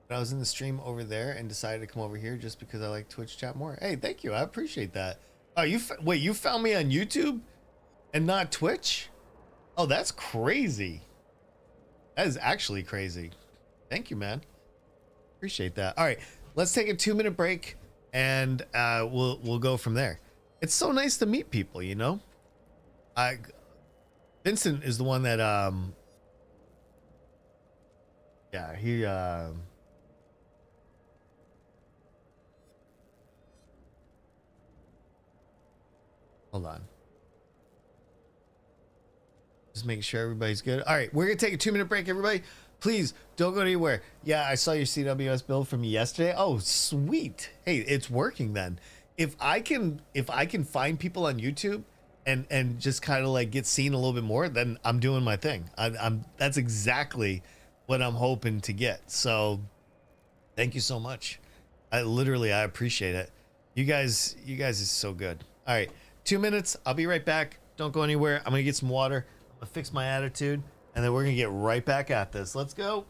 But I was in the stream over there and decided to come over here just because I like Twitch chat more. Hey, thank you. I appreciate that. Oh, wait, you found me on YouTube and not Twitch? Oh, that's crazy. That is actually crazy. Thank you, man. Appreciate that. All right. let's take a 2-minute break, and we'll go from there. It's so nice to meet people, you know. Vincent is the one that yeah, he hold on. Just making sure everybody's good. All right, we're gonna take a 2-minute break, everybody. Please don't go anywhere. Yeah, I saw your CWS build from yesterday. Oh, sweet. Hey, it's working then. If I can find people on YouTube and just kind of like get seen a little bit more, then I'm doing my thing. I'm that's exactly what I'm hoping to get. So thank you so much. I appreciate it. You guys is so good. All right, 2 minutes. I'll be right back. Don't go anywhere. I'm gonna get some water. I'm gonna fix my attitude, and then we're gonna get right back at this. Let's go.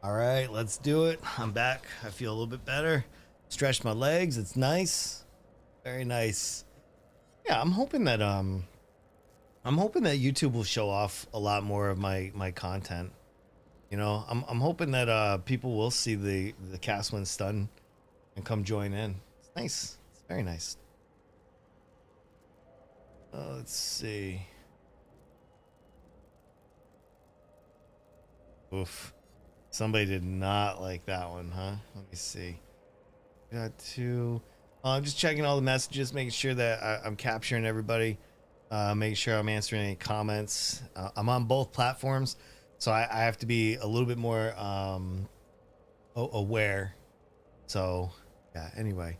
All right, let's do it. I'm back. I feel a little bit better. Stretched my legs. It's nice. Very nice. Yeah, I'm hoping that YouTube will show off a lot more of my content. You know, I'm hoping that people will see the cast when stun and come join in. It's nice. It's very nice. Let's see. Oof. Somebody did not like that one, huh? Let me see. Got two. I'm just checking all the messages, making sure that I'm capturing everybody. Making sure I'm answering any comments. I'm on both platforms, so I have to be a little bit more aware. So, yeah. Anyway,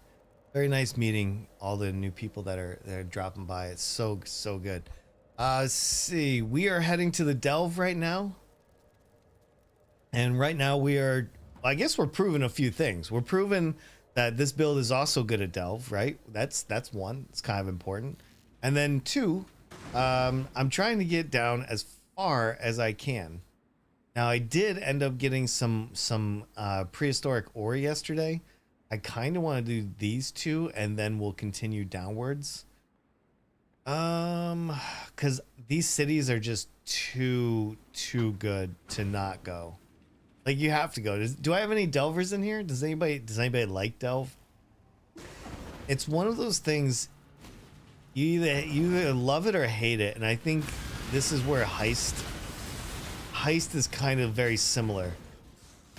very nice meeting all the new people that are dropping by. It's so good. Let's see. We are heading to the Delve right now. And right now we are, I guess we're proving a few things. We're proving that this build is also good at Delve, right? That's one. It's kind of important. And then two, I'm trying to get down as far as I can. Now I did end up getting some prehistoric ore yesterday. I kind of want to do these two and then we'll continue downwards. Because these cities are just too good to not go. Like you have to go. Do I have any delvers in here? Does anybody like Delve? It's one of those things you either love it or hate it, and I think this is where heist is kind of very similar.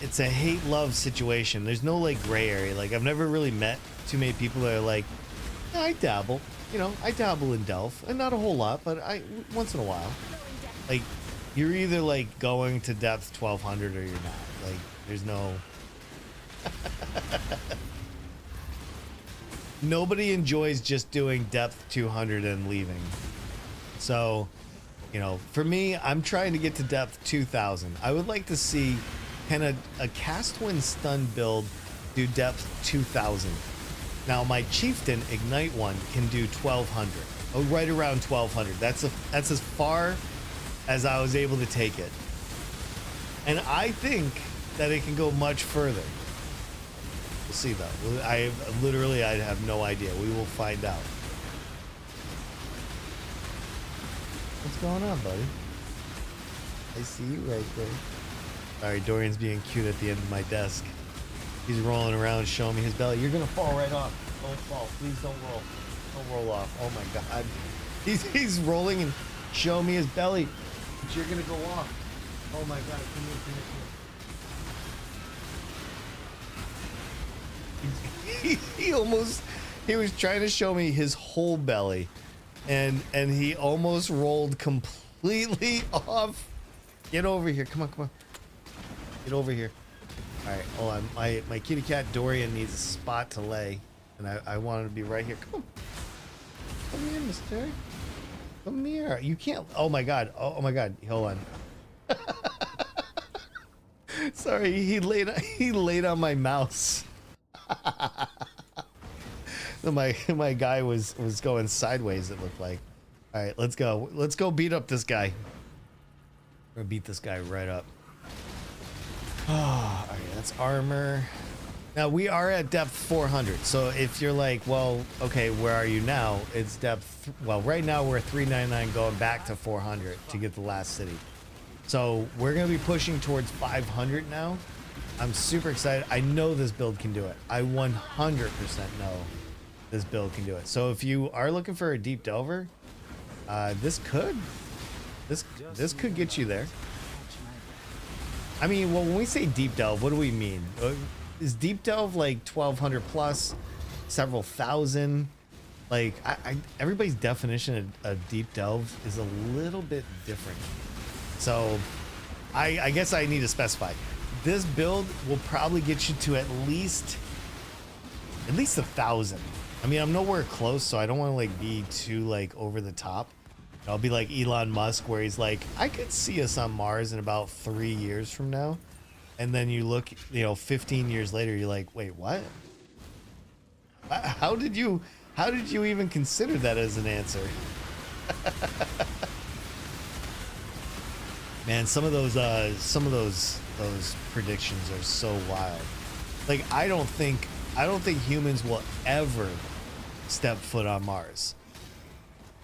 It's a hate-love situation. There's no like gray area. Like I've never really met too many people that are like, yeah, I dabble. You know, I dabble in Delve, and not a whole lot, but once in a while. Like you're either like going to depth 1200 or you're not. Like there's no nobody enjoys just doing depth 200 and leaving. So, you know, for me, I'm trying to get to depth 2000. I would like to see kind of a cast when stun build do depth 2000. Now my chieftain ignite one can do 1200. Oh, right around 1200. That's as far as I was able to take it. And I think that it can go much further. We'll see though. I have no idea. We will find out. What's going on, buddy? I see you right there. Sorry, Dorian's being cute at the end of my desk. He's rolling around showing me his belly. You're gonna fall right off. Don't fall. Please don't roll. Don't roll off. Oh my god. He's rolling and showing me his belly. But you're gonna go off. Oh my god. Come here, come here. He was trying to show me his whole belly. And he almost rolled completely off. Get over here. Come on, come on. Get over here. All right, hold on. My kitty cat Dorian needs a spot to lay, and I want him to be right here. Come on. Come here, mister. Come here. You can't. Oh my god. Oh my god. Hold on. Sorry, he laid on my mouse. My guy was going sideways, it looked like. All right, let's go. Let's go beat up this guy. We're gonna beat this guy right up. Oh, all right, that's armor. Now we are at depth 400. So if you're like, well, okay, where are you now? It's depth. Well, right now we're 399 going back to 400 to get the last city. So we're gonna be pushing towards 500 now. I'm super excited. I know this build can do it. I 100% know this build can do it. So if you are looking for a deep delver, this could get you there. I mean, well, when we say deep delve, what do we mean? Is deep delve like 1200 plus, several thousand? Like, everybody's definition of deep delve is a little bit different. So, I guess I need to specify. This build will probably get you to at least 1,000. I mean, I'm nowhere close, so I don't want to like be too like over the top. I'll be like Elon Musk, where he's like, I could see us on Mars in about 3 years from now. And then you look, 15 years later, you're like, wait, what? How did you even consider that as an answer? Man, some of those predictions are so wild. Like, I don't think humans will ever step foot on Mars.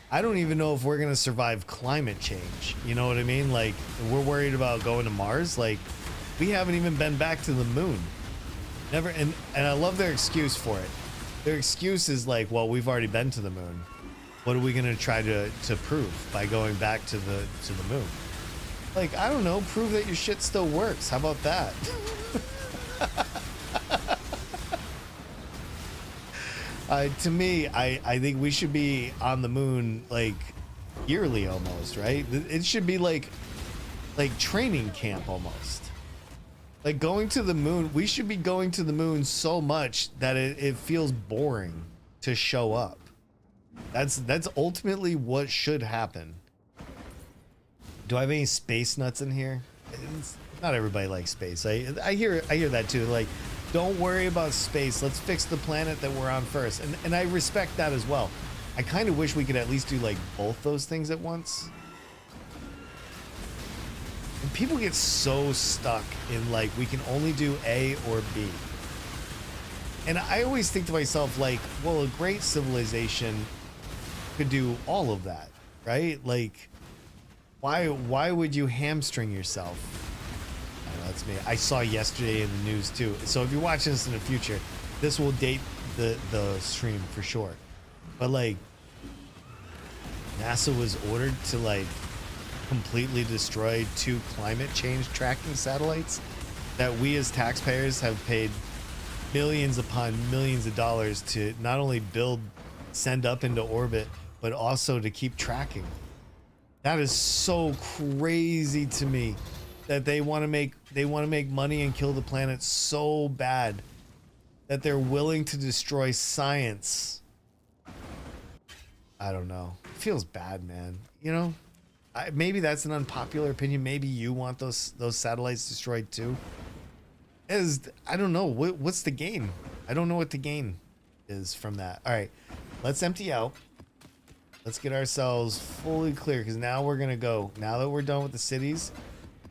I don't even know if we're gonna survive climate change. You know what I mean? Like, we're worried about going to Mars. Like, we haven't even been back to the moon. Never. And I love their excuse for it. Their excuse is like, well, we've already been to the moon. What are we gonna try to prove by going back to the moon? Like, I don't know. Prove that your shit still works. How about that? To me, I think we should be on the moon like yearly almost, right? It should be like training camp almost. Like going to the moon, we should be going to the moon so much that it feels boring to show up. That's ultimately what should happen. Do I have any space nuts in here? Not everybody likes space. I hear that too. Like, Don't worry about space. Let's fix the planet that we're on first. And I respect that as well. I kind of wish we could at least do like both those things at once. And people get so stuck in like, we can only do A or B. And I always think to myself, like, well, a great civilization could do all of that, right? Like, why would you hamstring yourself? I don't know, that's me. I saw yesterday in the news too. So if you're watching this in the future, this will date the stream for sure. But like, NASA was ordered to like completely destroy 2 climate change tracking satellites that we as taxpayers have paid millions upon millions of dollars to not only build, send up into orbit, but also to keep tracking. That is so crazy to me that they want to make money and kill the planet so bad that they're willing to destroy science. I don't know. It feels bad, man. You know, maybe that's an unpopular opinion. Maybe you want those satellites destroyed too. I don't know. What's the gain? I don't know what the gain is from that. All right, let's empty out. Let's get ourselves fully clear, because now we're gonna go. Now that we're done with the cities,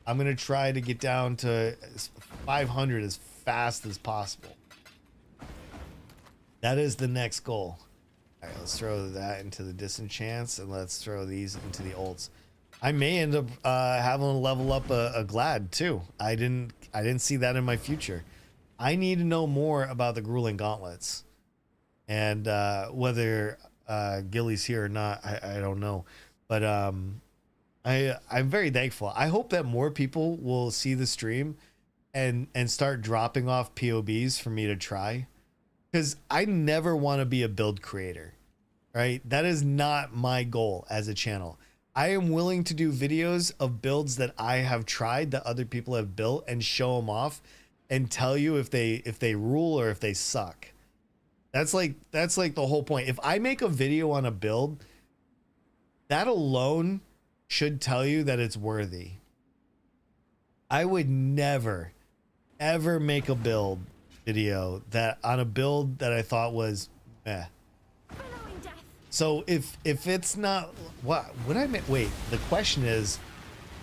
I'm gonna try to get down to 500 as fast as possible. That is the next goal. All right, let's throw that into the disenchants, and let's throw these into the ults. I may end up having to level up a Glad too. I didn't see that in my future. I need to know more about the Grueling Gauntlets, and whether Gilly's here or not, I don't know. But I'm very thankful. I hope that more people will see the stream and start dropping off POBs for me to try, because I never want to be a build creator, right? That is not my goal as a channel. I am willing to do videos of builds that I have tried that other people have built and show them off and tell you if they rule or if they suck. That's like the whole point. If I make a video on a build, that alone should tell you that it's worthy. I would never ever make a build video that on a build that I thought was meh. So if it's not, what would I make? Wait, the question is,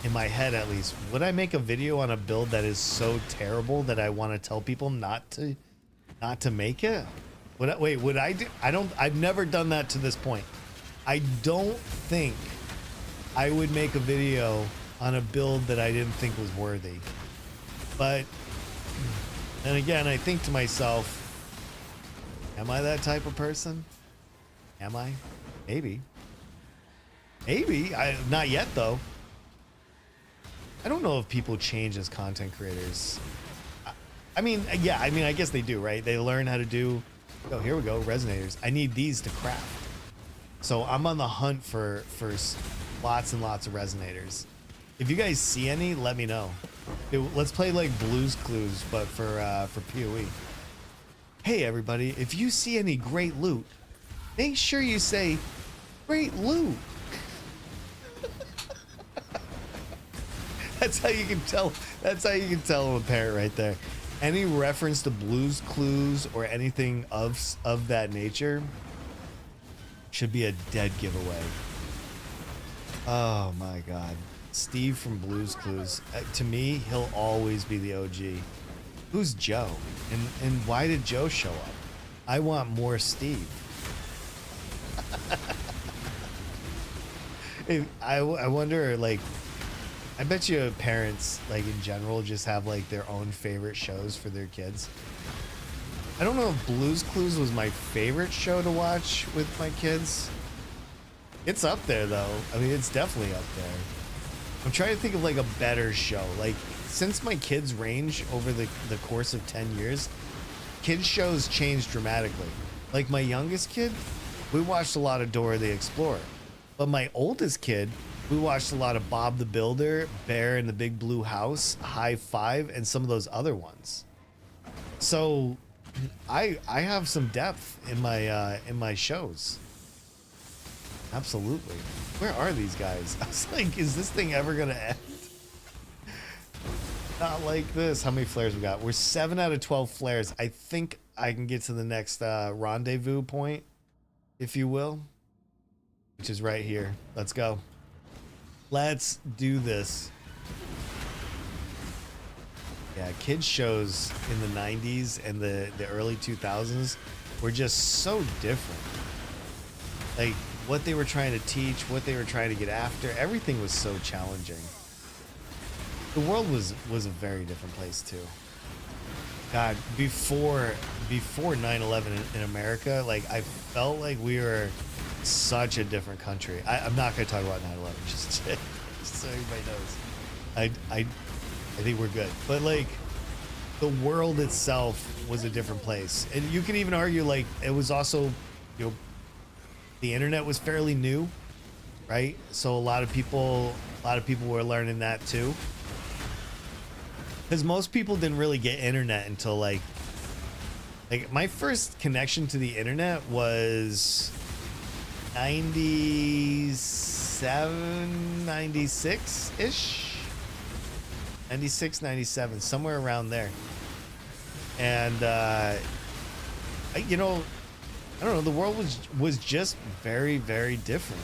in my head at least, would I make a video on a build that is so terrible that I want to tell people not to make it? Would I do? I've never done that to this point. I don't think I would make a video on a build that I didn't think was worthy. But then again, I think to myself, am I that type of person? Am I? Maybe. Not yet though. I don't know if people change as content creators. I mean, yeah, I guess they do, right? They learn how to do, oh, here we go, resonators. I need these to craft. So I'm on the hunt for lots and lots of resonators. If you guys see any, let me know. Let's play like Blues Clues, but for PoE. Hey everybody, if you see any great loot, make sure you say, great loot. That's how you can tell. That's how you can tell I'm a parent right there. Any reference to Blues Clues or anything of that nature should be a dead giveaway. Oh my God. Steve from Blues Clues. To me, he'll always be the OG. Who's Joe? And why did Joe show up? I want more Steve. I wonder, like, I bet you parents, like, in general, just have, like, their own favorite shows for their kids. I don't know if Blues Clues was my favorite show to watch with my kids. It's up there, though. I mean, it's definitely up there. I'm trying to think of, like, a better show. Like, since my kids' range over the course of 10 years, kids' shows changed dramatically. Like, my youngest kid, we watched a lot of Dora the Explorer. But my oldest kid, we watched a lot of Bob the Builder, Bear in the Big Blue House, High Five, and some of those other ones. So I have some depth in my shows. Absolutely. Where are these guys? I was like, is this thing ever gonna end? Not like this. How many flares we got? We're 7 out of 12 flares. I think I can get to the next rendezvous point, if you will, which is right here. Let's go. Let's do this. Yeah, kids shows in the 90s and the early 2000s were just so different. Like what they were trying to teach, what they were trying to get after, everything was so challenging. The world was a very different place too. God, before 9/11 in America, like I felt like we were such a different country. I'm not gonna talk about 9/11, just so everybody knows. I think we're good, but like the world itself was a different place, and you could even argue like it was also, you know, the internet was fairly new, right? So a lot of people were learning that too. Because most people didn't really get internet until like my first connection to the internet was 97, 96-ish. 96, 97, somewhere around there. And you know, I don't know, the world was just very, very different.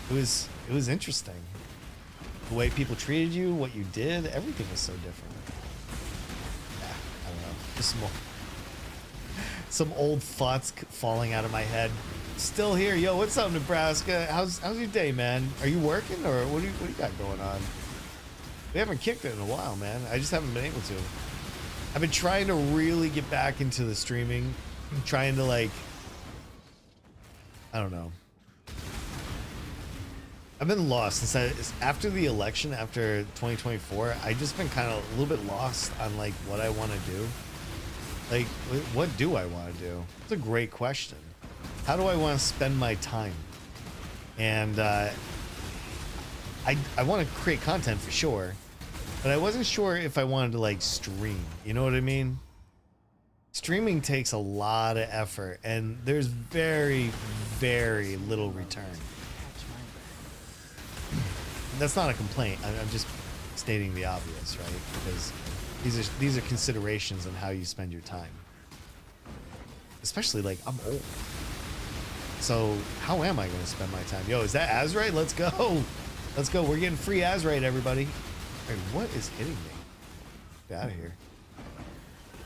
It was interesting. The way people treated you, what you did, everything was so different. Yeah, I don't know. Just some old thoughts falling out of my head. Still here. Yo, what's up, Nebraska? How's your day, man? Are you working or what do you got going on? We haven't kicked it in a while, man. I just haven't been able to. I've been trying to really get back into the streaming. I'm trying to like, I don't know. I've been lost since after the election, after 2024. I just been kind of a little bit lost on like what I want to do. Like, what do I want to do? It's a great question. How do I want to spend my time? And I want to create content for sure, but I wasn't sure if I wanted to like stream. You know what I mean? Streaming takes a lot of effort, and there's very, very little return. That's not a complaint. I'm just stating the obvious, right? Because these are considerations on how you spend your time. Especially like I'm old, so how am I going to spend my time? Yo, is that Azrite? Let's go, let's go. We're getting free Azrite, everybody. Hey, what is hitting me? Get out of here.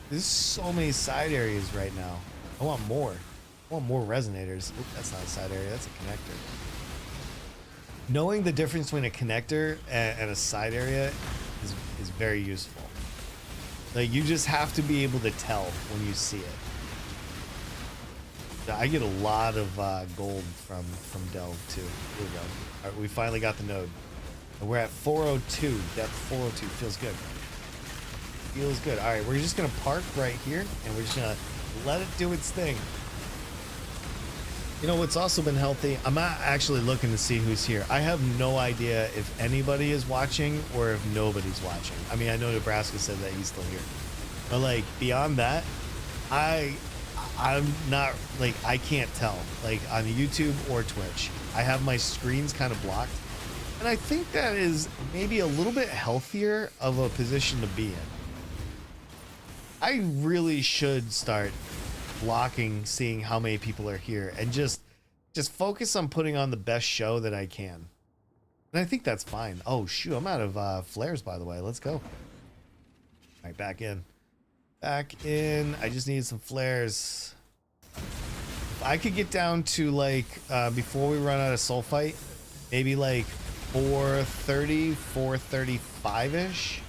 There's so many side areas right now. I want more. I want more resonators. Oop, that's not a side area. That's a connector. Knowing the difference between a connector and a side area is very useful. Like, you just have to be able to tell when you see it. I get a lot of gold from Delve too. Here we go. All right, we finally got the node. And we're at 402. Depth 402 feels good. Feels good. All right, we're just gonna park right here, and we're just gonna let it do its thing. You know what's also been healthy? I'm not actually looking to see who's here. I have no idea if anybody is watching or if nobody's watching. I mean, I know Nebraska said that he's still here, but like beyond that, I'm not, like, I can't tell, like on YouTube or Twitch. I have my screens kind of blocked, and I think that is maybe a little bit healthier of a position to be in. I really should start blocking seeing how many people are here and just focus on putting on the best show that I can. And I think that's fine. Oh shoot, I'm out of flares, by the way. Let's go. All right, back in. Back in. I just need some flares. If I could get down to like before we run out of soul fight, maybe like 430, 435-ish,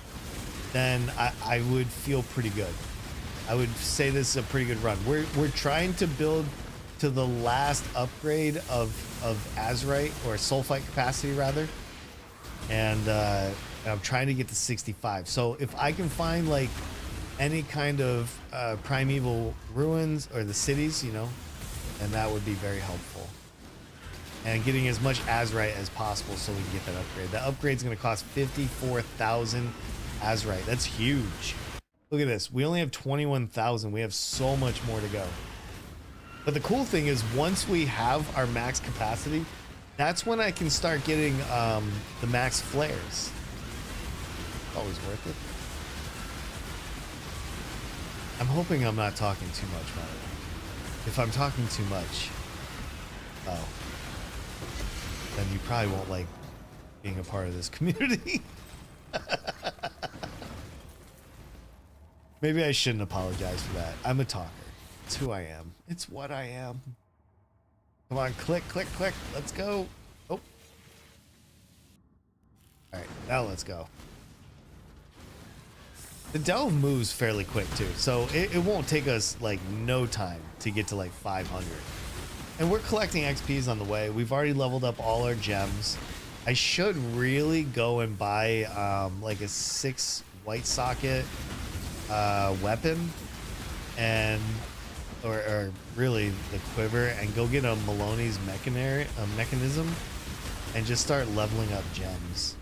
then I would feel pretty good. I would say this is a pretty good run. We're trying to build to the last upgrade of Azrite, or Soulfight capacity rather, and I'm trying to get to 65. So if I can find like any kind of primeval ruins or the cities, you know, then that would be very helpful. And getting as much Azrite as possible so we can get that upgrade. That upgrade's going to cost 54,000 Azrite. That's huge. Look at this. We only have 21,000. We have so much more to go. But the cool thing is, once we have our max capacity, that's when I can start getting the max flares. always worth it. I'm hoping I'm not talking too much, by the way. If I'm talking too much, oh, then you probably won't like being a part of this community. Maybe I shouldn't apologize for that. I'm a talker. It's who I am. It's what I am. Come on, click, click, click. Let's go. Oh. All right, now let's go. The delve moves fairly quick too, so it won't take us like no time to get to like 500. And we're collecting XPs on the way. We've already leveled up all our gems. I should really go and buy like a 6 white socket weapon, and or really the quiver, and go get a Maloney's mechanism and just start leveling up gems.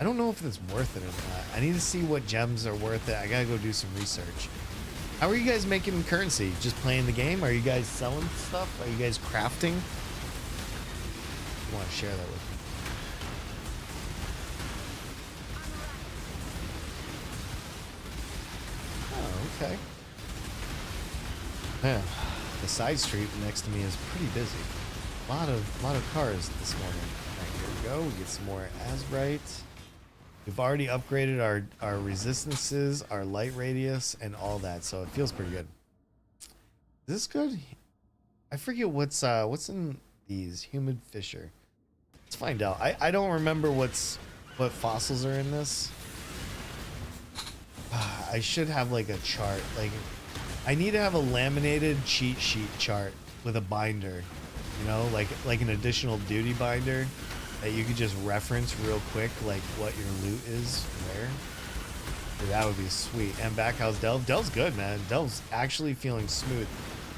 I don't know if it's worth it or not. I need to see what gems are worth it. I gotta go do some research. How are you guys making currency? Just playing the game? Are you guys selling stuff? Are you guys crafting? I want to share that with me. Oh, okay. Yeah, the side street next to me is pretty busy. A lot of cars this morning. All right, here we go. We get some more Azrite. We've already upgraded our resistances, our light radius, and all that, so it feels pretty good. Is this good? I forget what's in these. Humid Fisher. Let's find out. I don't remember what fossils are in this. I should have like a chart. Like, I need to have a laminated cheat sheet chart with a binder. You know, like an additional duty binder that you could just reference real quick, like what your loot is where. Dude, that would be sweet. And back, how's Delve? Delve's good, man. Delve's actually feeling smooth.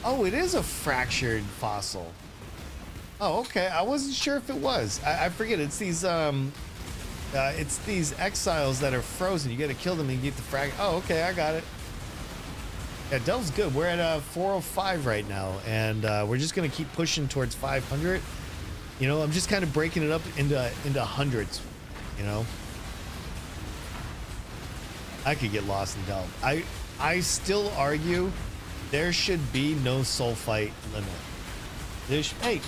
Oh, it is a fractured fossil. Oh, okay. I wasn't sure if it was. I forget. It's these exiles that are frozen. You got to kill them and you get the frag. Oh, okay. I got it. Yeah, Delve's good. We're at 405 right now, and we're just gonna keep pushing towards 500. You know, I'm just kind of breaking it up into hundreds. You know, I could get lost in Delve. I still argue there should be no soul fight limit. There's hey,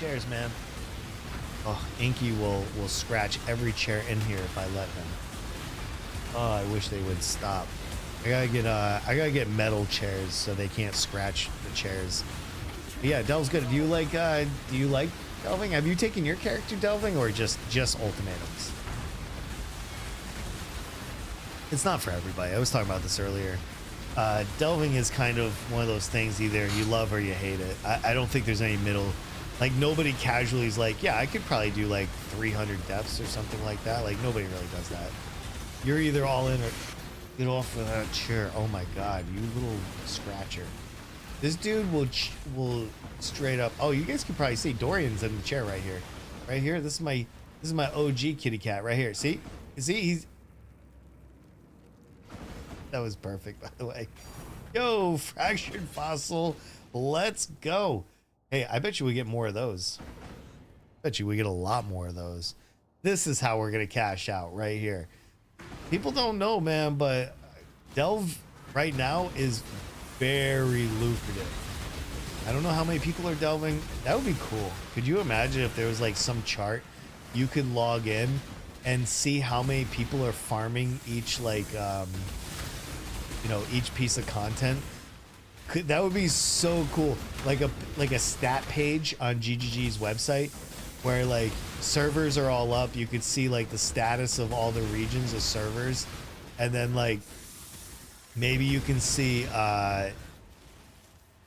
chairs, man. Oh, Inky will scratch every chair in here if I let him. Oh, I wish they would stop. I gotta get metal chairs so they can't scratch the chairs. But yeah, Delve's good. Do you like delving? Have you taken your character delving, or just ultimatums? It's not for everybody. I was talking about this earlier. Delving is kind of one of those things, either you love or you hate it. I don't think there's any middle. Like, nobody casually is like, yeah, I could probably do like 300 depths or something like that. Like, nobody really does that. You're either all in or get off of that chair. Oh my god, you little scratcher. This dude will straight up. Oh, you guys can probably see Dorian's in the chair right here. Right here. This is my OG kitty cat right here. See? He's that was perfect, by the way. Yo, fractured fossil. Let's go. Hey, I bet you we get more of those. Bet you we get a lot more of those. This is how we're gonna cash out right here. People don't know, man, but Delve right now is very lucrative. I don't know how many people are delving. That would be cool. Could you imagine if there was like some chart you could log in and see how many people are farming each, like, you know, each piece of content? That would be so cool. Like a stat page on GGG's website where like servers are all up. You could see like the status of all the regions of servers, and then like maybe you can see like,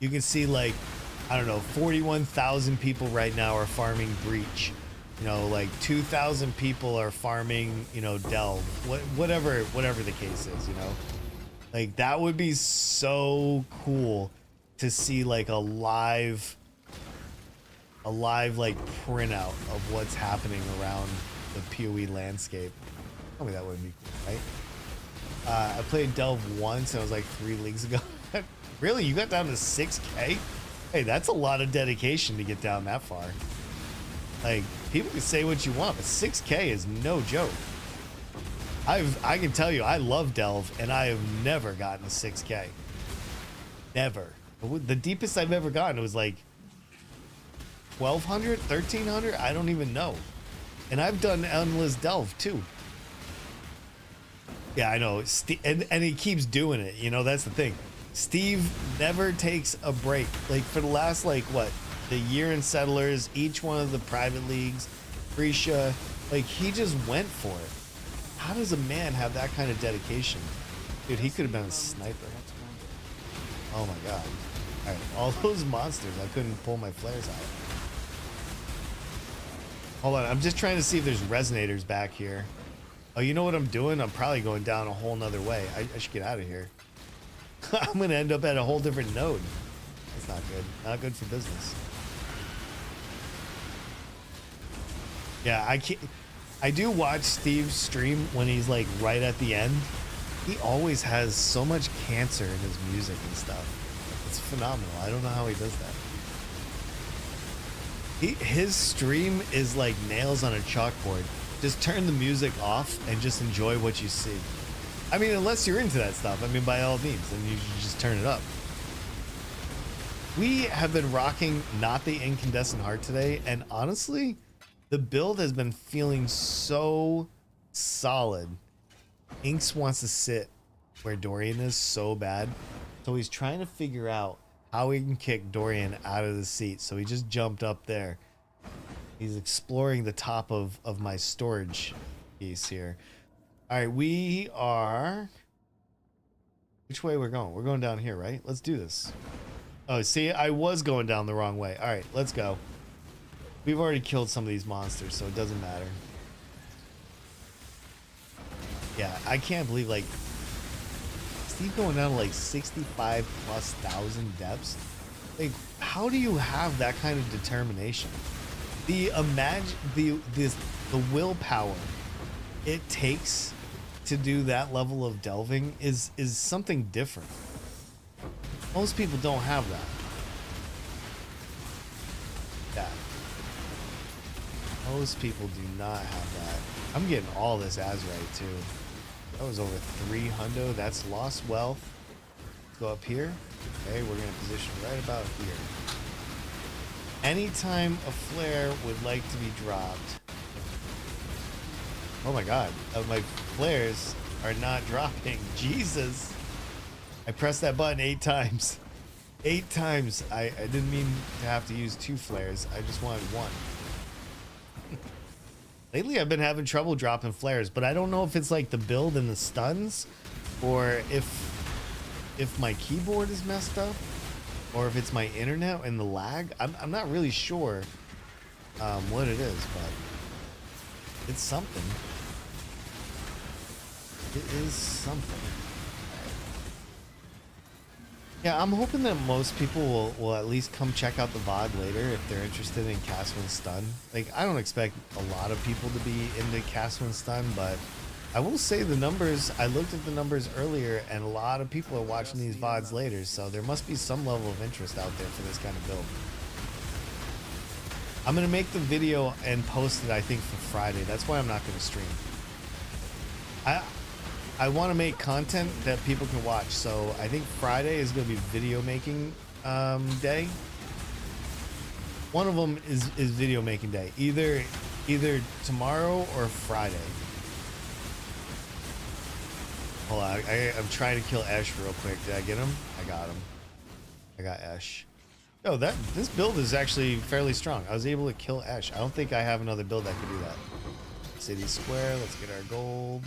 I don't know, 41,000 people right now are farming Breach. You know, like 2,000 people are farming, you know, Delve. Whatever the case is, you know. Like, that would be so cool to see like a live like printout of what's happening around the PoE landscape. Tell me that wouldn't be cool, right? I played Delve once, and it was like 3 leagues ago. Really? You got down to 6K? Hey, that's a lot of dedication to get down that far. Like, people can say what you want, but 6K is no joke. I can tell you, I love Delve, and I have never gotten a 6K. Never. The deepest I've ever gotten was like 1,200, 1,300. I don't even know. And I've done endless Delve too. Yeah, I know. And he keeps doing it. You know, that's the thing. Steve never takes a break. Like for the last, like what, the year in Settlers, each one of the private leagues, Prisha, like he just went for it. How does a man have that kind of dedication? Dude, he could have been a sniper. Oh my god. All right, all those monsters, I couldn't pull my flares out. Hold on, I'm just trying to see if there's resonators back here. Oh, you know what I'm doing? I'm probably going down a whole nother way. I should get out of here. I'm gonna end up at a whole different node. That's not good. Not good for business. Yeah, I do watch Steve stream when he's like right at the end. He always has so much cancer in his music and stuff. It's phenomenal. I don't know how he does that. His stream is like nails on a chalkboard. Just turn the music off and just enjoy what you see. I mean, unless you're into that stuff, I mean, by all means, then you should just turn it up. We have been rocking Not the Incandescent Heart today, and honestly, the build has been feeling so solid. Inks wants to sit where Dorian is so bad, so he's trying to figure out how he can kick Dorian out of the seat. So he just jumped up there. He's exploring the top of my storage piece here. All right, we are... Which way we're going? We're going down here, right? Let's do this. Oh, see, I was going down the wrong way. All right, let's go. We've already killed some of these monsters, so it doesn't matter. Yeah, I can't believe, like, Steve going down to like 65,000+ depths. Like, how do you have that kind of determination? The willpower it takes to do that level of delving is something different. Most people don't have that. Yeah. Most people do not have that. I'm getting all this Azurite too. That was over 300. That's lost wealth. Let's go up here. Okay, we're gonna position right about here. Anytime a flare would like to be dropped. Oh my god, my flares are not dropping. Jesus. I pressed that button 8 times. 8 times. I didn't mean to have to use 2 flares. I just wanted 1. Lately I've been having trouble dropping flares, but I don't know if it's like the build and the stuns, or if my keyboard is messed up, or if it's my internet and the lag. I'm not really sure what it is, but it's something. It is something. Yeah, I'm hoping that most people will at least come check out the VOD later if they're interested in Cast When Stun. Like, I don't expect a lot of people to be into Cast When Stun, but I will say the numbers, I looked at the numbers earlier, and a lot of people are watching these VODs later, so there must be some level of interest out there for this kind of build. I'm going to make the video and post it, I think, for Friday. That's why I'm not going to stream. I want to make content that people can watch, so I think Friday is going to be video making day. One of them is video making day, either tomorrow or Friday. Hold on, I'm trying to kill Esh real quick. Did I get him? I got him. I got Esh. Oh, this build is actually fairly strong. I was able to kill Esh. I don't think I have another build that could do that. City Square. Let's get our gold.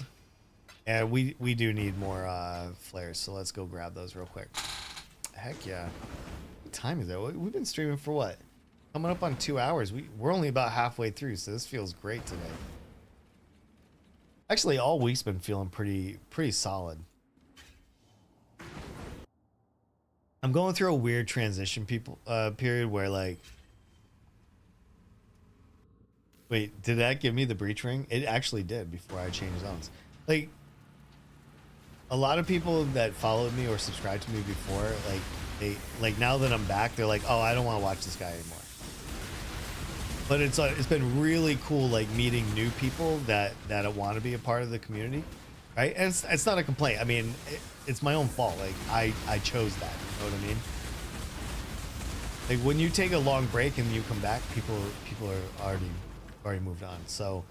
And we do need more flares, so let's go grab those real quick. Heck yeah. What time is it? We've been streaming for what? Coming up on 2 hours. We're only about halfway through, so this feels great today. Actually, all week's been feeling pretty solid. I'm going through a weird transition period where, like, wait, did that give me the breach ring? It actually did before I changed zones. Like, a lot of people that followed me or subscribed to me before, like now that I'm back, they're like, oh, I don't want to watch this guy anymore. but it's been really cool, like meeting new people that want to be a part of the community, right? And it's not a complaint. I mean, it's my own fault. Like I chose that. You know what I mean? Like when you take a long break and you come back, people are already moved on. So,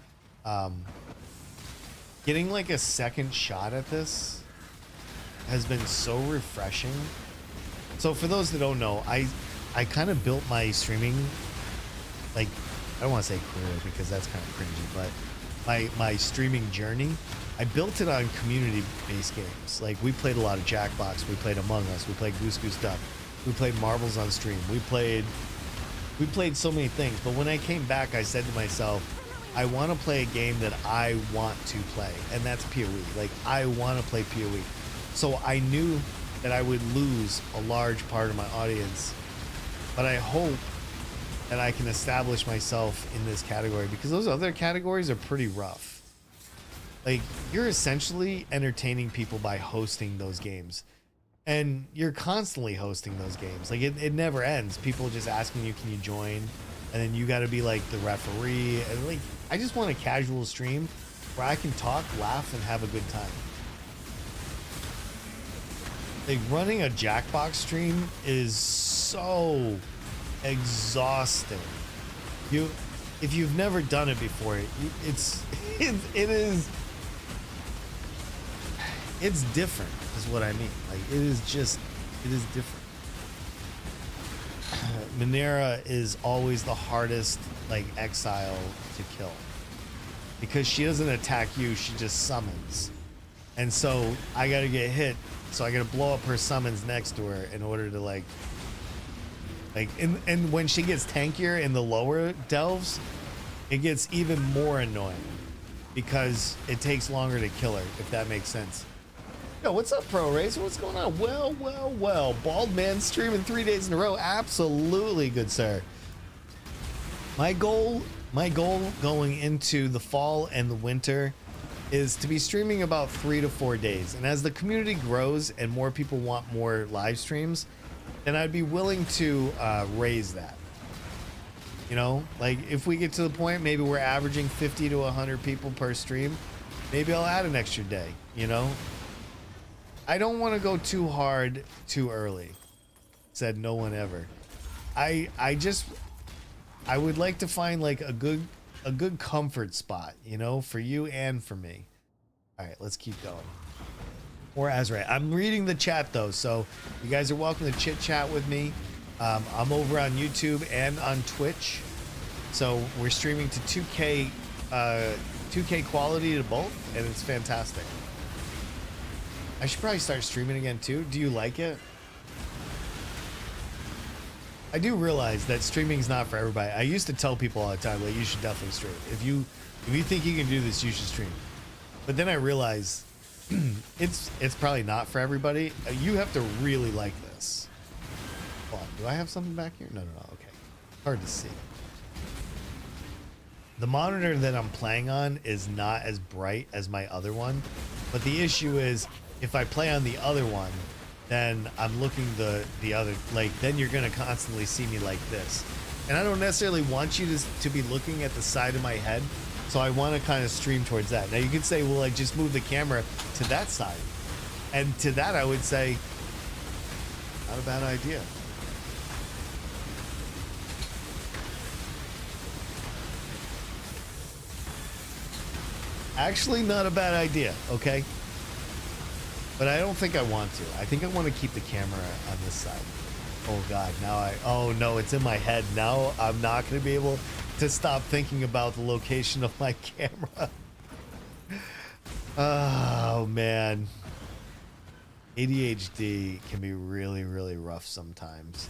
getting like a second shot at this has been so refreshing. So for those that don't know, I kind of built my streaming, like, I don't want to say career because that's kind of cringy, but my streaming journey, I built it on community-based games. Like we played a lot of Jackbox, we played Among Us, we played Goose Goose Duck, we played Marbles on stream, we played so many things. But when I came back, I said to myself, I want to play a game that I want to play, and that's PoE. Like I want to play PoE. So I knew that I would lose a large part of my audience, but I hope that I can establish myself in this category, because those other categories are pretty rough. Like you're essentially entertaining people by hosting those games, and you're constantly hosting those games. Like it never ends. People just asking you, can you join? And then you got to be like the referee. And like, I just want a casual stream where I can talk, laugh, and have a good time. Like running a Jackbox stream is so exhausting. If you've never done it before, it's different is what I mean. Like it is different. Minera is always the hardest, like, Exile to kill, because she doesn't attack you, she just summons. And so I gotta get hit, so I gotta blow up her summons next to her in order to like and when she gets tankier in the lower delves, it gets even more annoying because it takes longer to kill her, if that makes sense. Yo, what's up, Pro Racer? What's going on? Well. Bald man streaming 3 days in a row. Absolutely, good sir. My goal going into the fall and the winter is to be streaming about 3 to 4 days. And as the community grows and more people want more live streams, then I'd be willing to raise that. You know, like if we get to the point, maybe we're averaging 50 to 100 people per stream, maybe I'll add an extra day, you know? I don't want to go too hard too early. Said no one ever. I would like to find like a good comfort spot, you know, for you and for me. All right, let's keep going. Or Azrael. I'm reading the chat though, so you guys are welcome to chit chat with me. I'm over on YouTube and on Twitch, so we're streaming to 2K quality to both, and it's fantastic. I should probably start streaming again too. Do you like it? I do realize that streaming's not for everybody. I used to tell people all the time, like, you should definitely stream. If you think you can do this, you should stream. But then I realized it's probably not for everybody. You have to really like this. Hold on, do I have something back here? No, okay. Hard to see. The monitor that I'm playing on is not as bright as my other one, but the issue is if I play on the other one, then I'm looking the other, like, then you're gonna constantly see me like this. And I don't necessarily want you to be looking at the side of my head, so I want to kind of stream towards that. Now you could say, well, I just move the camera to that side. And to that I would say, not a bad idea. Actually, not a bad idea, okay? But I don't think I want to. I think I want to keep the camera on this side. Oh God, oh no, it's in my head. Now I'm not going to be able to stop thinking about the location of my camera. Oh man. ADHD can be really, really rough sometimes.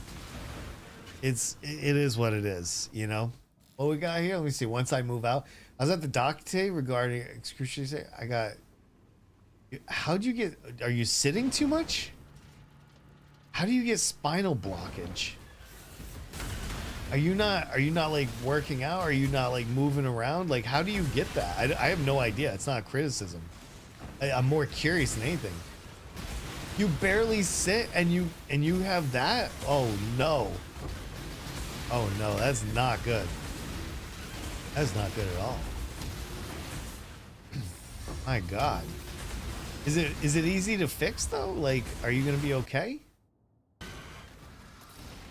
It is what it is, you know? What we got here? Let me see. Once I move out. I was at the doc today regarding excruciating. I got... How'd you get... Are you sitting too much? How do you get spinal blockage? Are you not like working out? Are you not like moving around? Like, how do you get that? I have no idea. It's not a criticism. I'm more curious than anything. You barely sit and you have that? Oh no. Oh no, that's not good. That's not good at all. My God. Is it easy to fix though? Like, are you gonna be okay?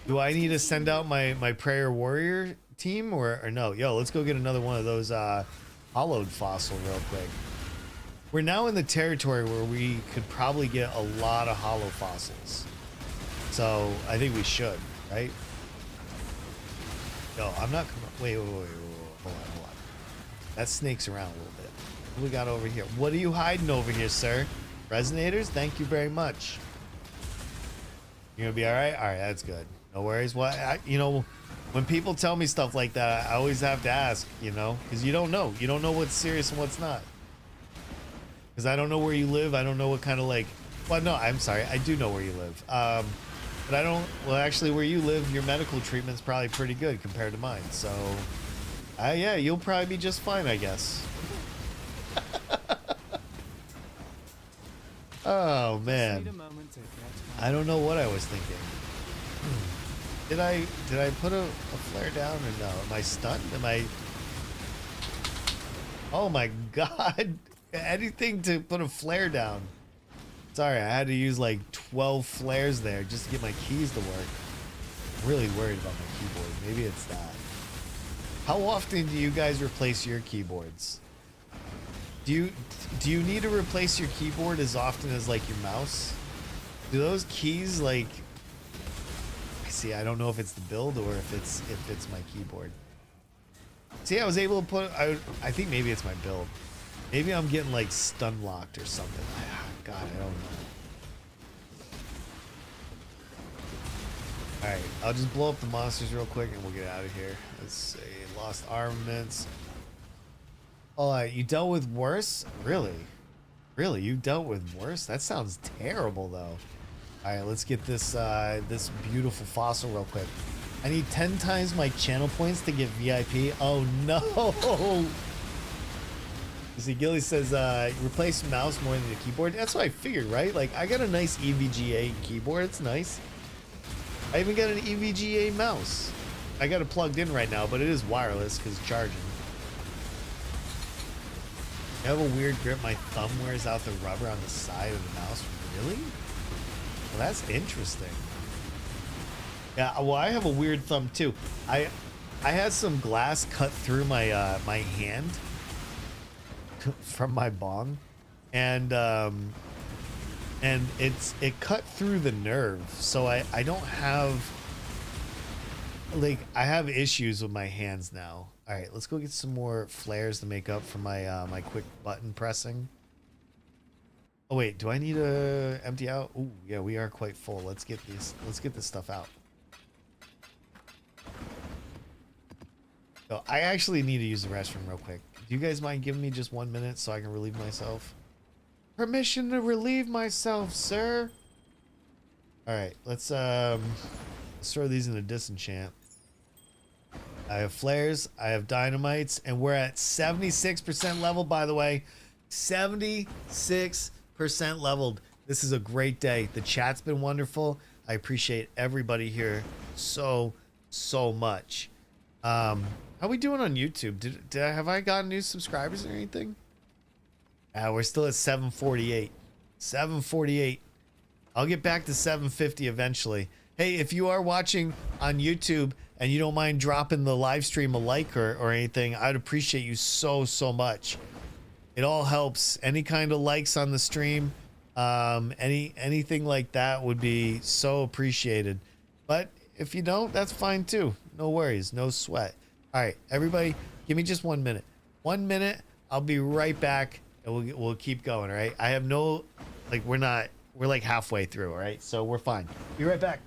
Do I need to send out my prayer warrior team or no? Yo, let's go get another one of those hollowed fossil real quick. We're now in the territory where we could probably get a lot of hollow fossils. So I think we should, right? Yo, I'm not coming. Wait. Hold on. That snakes around a little bit. What we got over here? What are you hiding over here, sir? Resonators? Thank you very much. You're gonna be all right. All right, that's good. No worries. What you know, when people tell me stuff like that, I always have to ask. You know, because you don't know. You don't know what's serious and what's not. Because I don't know where you live. I don't know what kind of like. Well, no, I'm sorry. I do know where you live. But I don't. Well, actually, where you live, your medical treatment's probably pretty good compared to mine. So, yeah, you'll probably be just fine, I guess. Oh man, I don't know what I was thinking. Did I put a flare down or no? Am I stunned? Am I? Oh my God! Anything to put a flare down. Sorry, I had to use like 12 flares there just to get my keys to work. I'm really worried about my keyboard. Maybe it's that. How often do you guys replace your keyboards? Do you need to replace your keyboard as often as like your mouse? Do those keys like? See, I don't know if it's the build or if it's my keyboard. See, I was able to put. I think maybe it's my build. Maybe I'm getting like stun locked or something. God, I don't know. All right, I'll just blow up the monsters real quick and we'll get out of here. Let's see, lost armaments. Oh, you dealt with worse? Really? Really, you dealt with worse? That sounds terrible, though. All right, let's get this this beautiful fossil real quick. I need 10 times my channel points to get VIP. Oh no! You see, Gilly says replace mouse more than the keyboard. That's what I figured, right? Like I got a nice EVGA keyboard. It's nice. I even got an EVGA mouse. I got it plugged in right now, but it is wireless because it's charging. I have a weird grip. My thumb wears out the rubber on the side of the mouse. Really? Well, that's interesting. Yeah, well, I have a weird thumb too. I had some glass cut through my my hand from my bong, and it cut through the nerve. So I don't have like I have issues with my hands now. All right, let's go get some more flares to make up for my my quick button pressing. Oh wait, do I need to empty out? Ooh, yeah, we are quite full. Let's get this stuff out. So I actually need to use the restroom real quick. Do you guys mind giving me just 1 minute so I can relieve myself? Permission to relieve myself, sir. All right, let's throw these in a disenchant. I have flares, I have dynamites, and we're at 76% level, by the way. 76% leveled. This is a great day. The chat's been wonderful. I appreciate everybody here so much. How we doing on YouTube? Have I gotten new subscribers or anything? We're still at 748. 748. I'll get back to 750 eventually. Hey, if you are watching on YouTube and you don't mind dropping the live stream a like or anything, I'd appreciate you so much. It all helps. Any kind of likes on the stream, anything like that would be so appreciated. But if you don't, that's fine too. No worries, no sweat. All right, everybody, give me just 1 minute. 1 minute, I'll be right back, and we'll keep going. All right, I have no, like, we're like halfway through. All right, so we're fine. Be right back.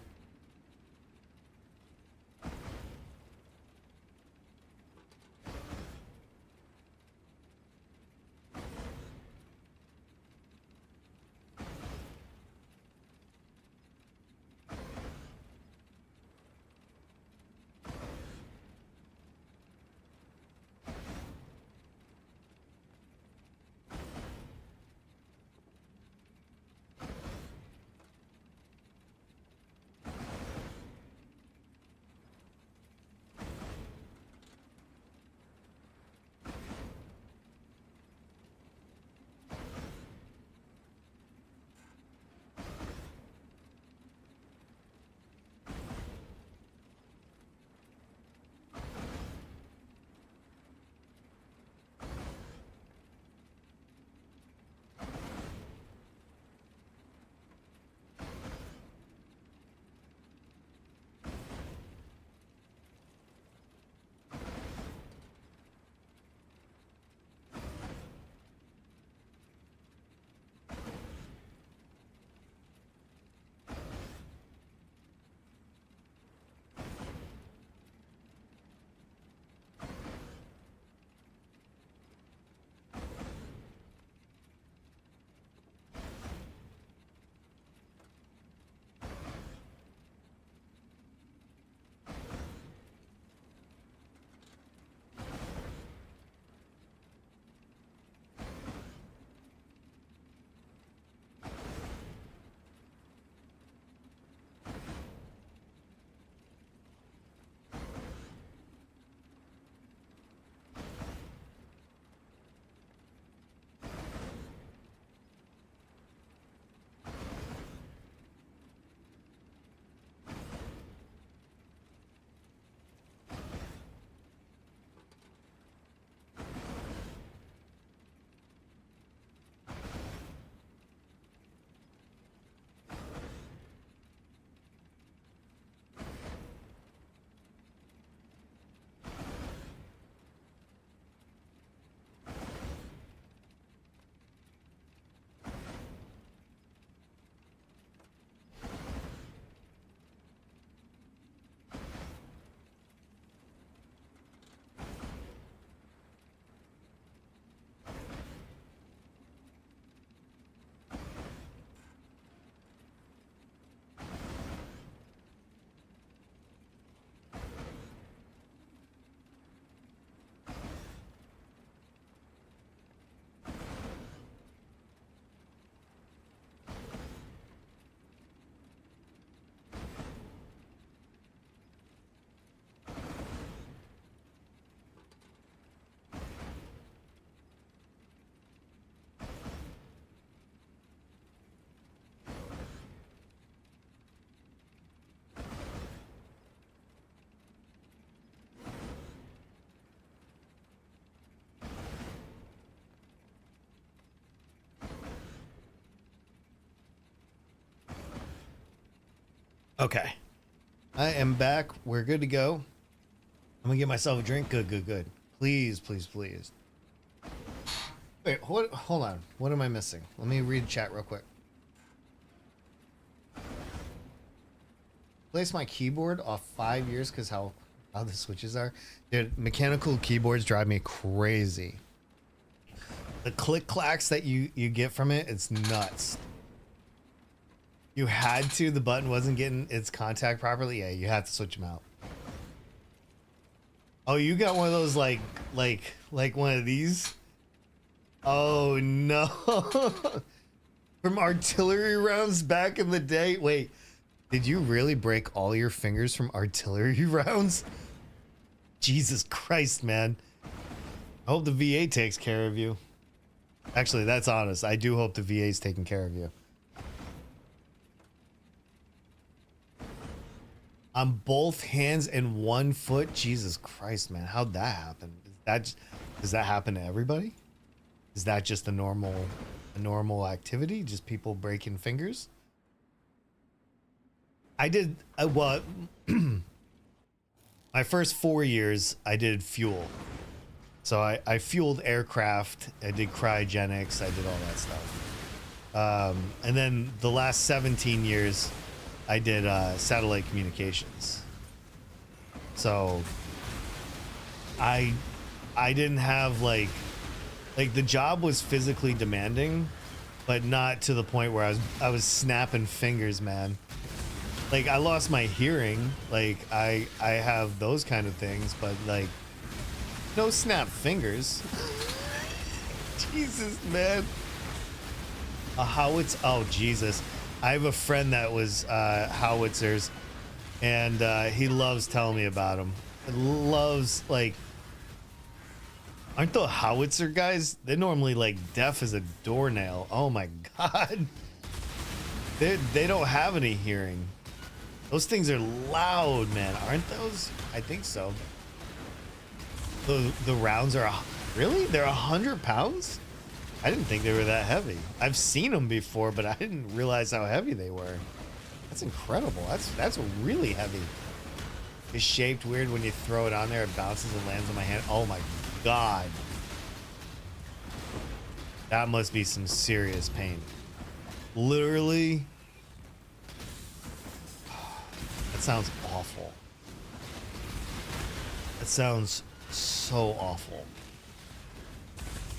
Okay. I am back. We're good to go. I'm gonna get myself a drink. Good, good, good. Please, please, please. Wait, hold on. What am I missing? Let me read chat real quick. Place my keyboard off 5 years because how the switches are. Dude, mechanical keyboards drive me crazy. The click clacks that you get from it, it's nuts. You had to, the button wasn't getting its contact properly. Yeah, you had to switch them out. Oh, you got one of those like one of these? Oh no. From artillery rounds back in the day. Wait, did you really break all your fingers from artillery rounds? Jesus Christ, man. I hope the VA takes care of you. Actually, that's honest. I do hope the VA's taking care of you. On both hands and 1 foot? Jesus Christ, man. How'd that happen? Does that happen to everybody? Is that just a normal activity? Just people breaking fingers? I did, well, my first 4 years, I did fuel. So I fueled aircraft, I did cryogenics, I did all that stuff. And then the last 17 years, I did satellite communications. So I didn't have like the job was physically demanding, but not to the point where I was snapping fingers, man. Like I lost my hearing, like I have those kind of things, but like no snap fingers. Jesus, man. A howitzer. Oh Jesus. I have a friend that was howitzers, and he loves telling me about them. Loves, like, aren't the howitzer guys? They're normally like deaf as a doornail. Oh my God. They don't have any hearing. Those things are loud, man. Aren't those? I think so. The rounds are really? They're 100 pounds? I didn't think they were that heavy. I've seen them before, but I didn't realize how heavy they were. That's incredible. That's really heavy. It's shaped weird when you throw it on there. It bounces and lands on my hand. Oh my God. That must be some serious pain. Literally. That sounds awful. That sounds so awful.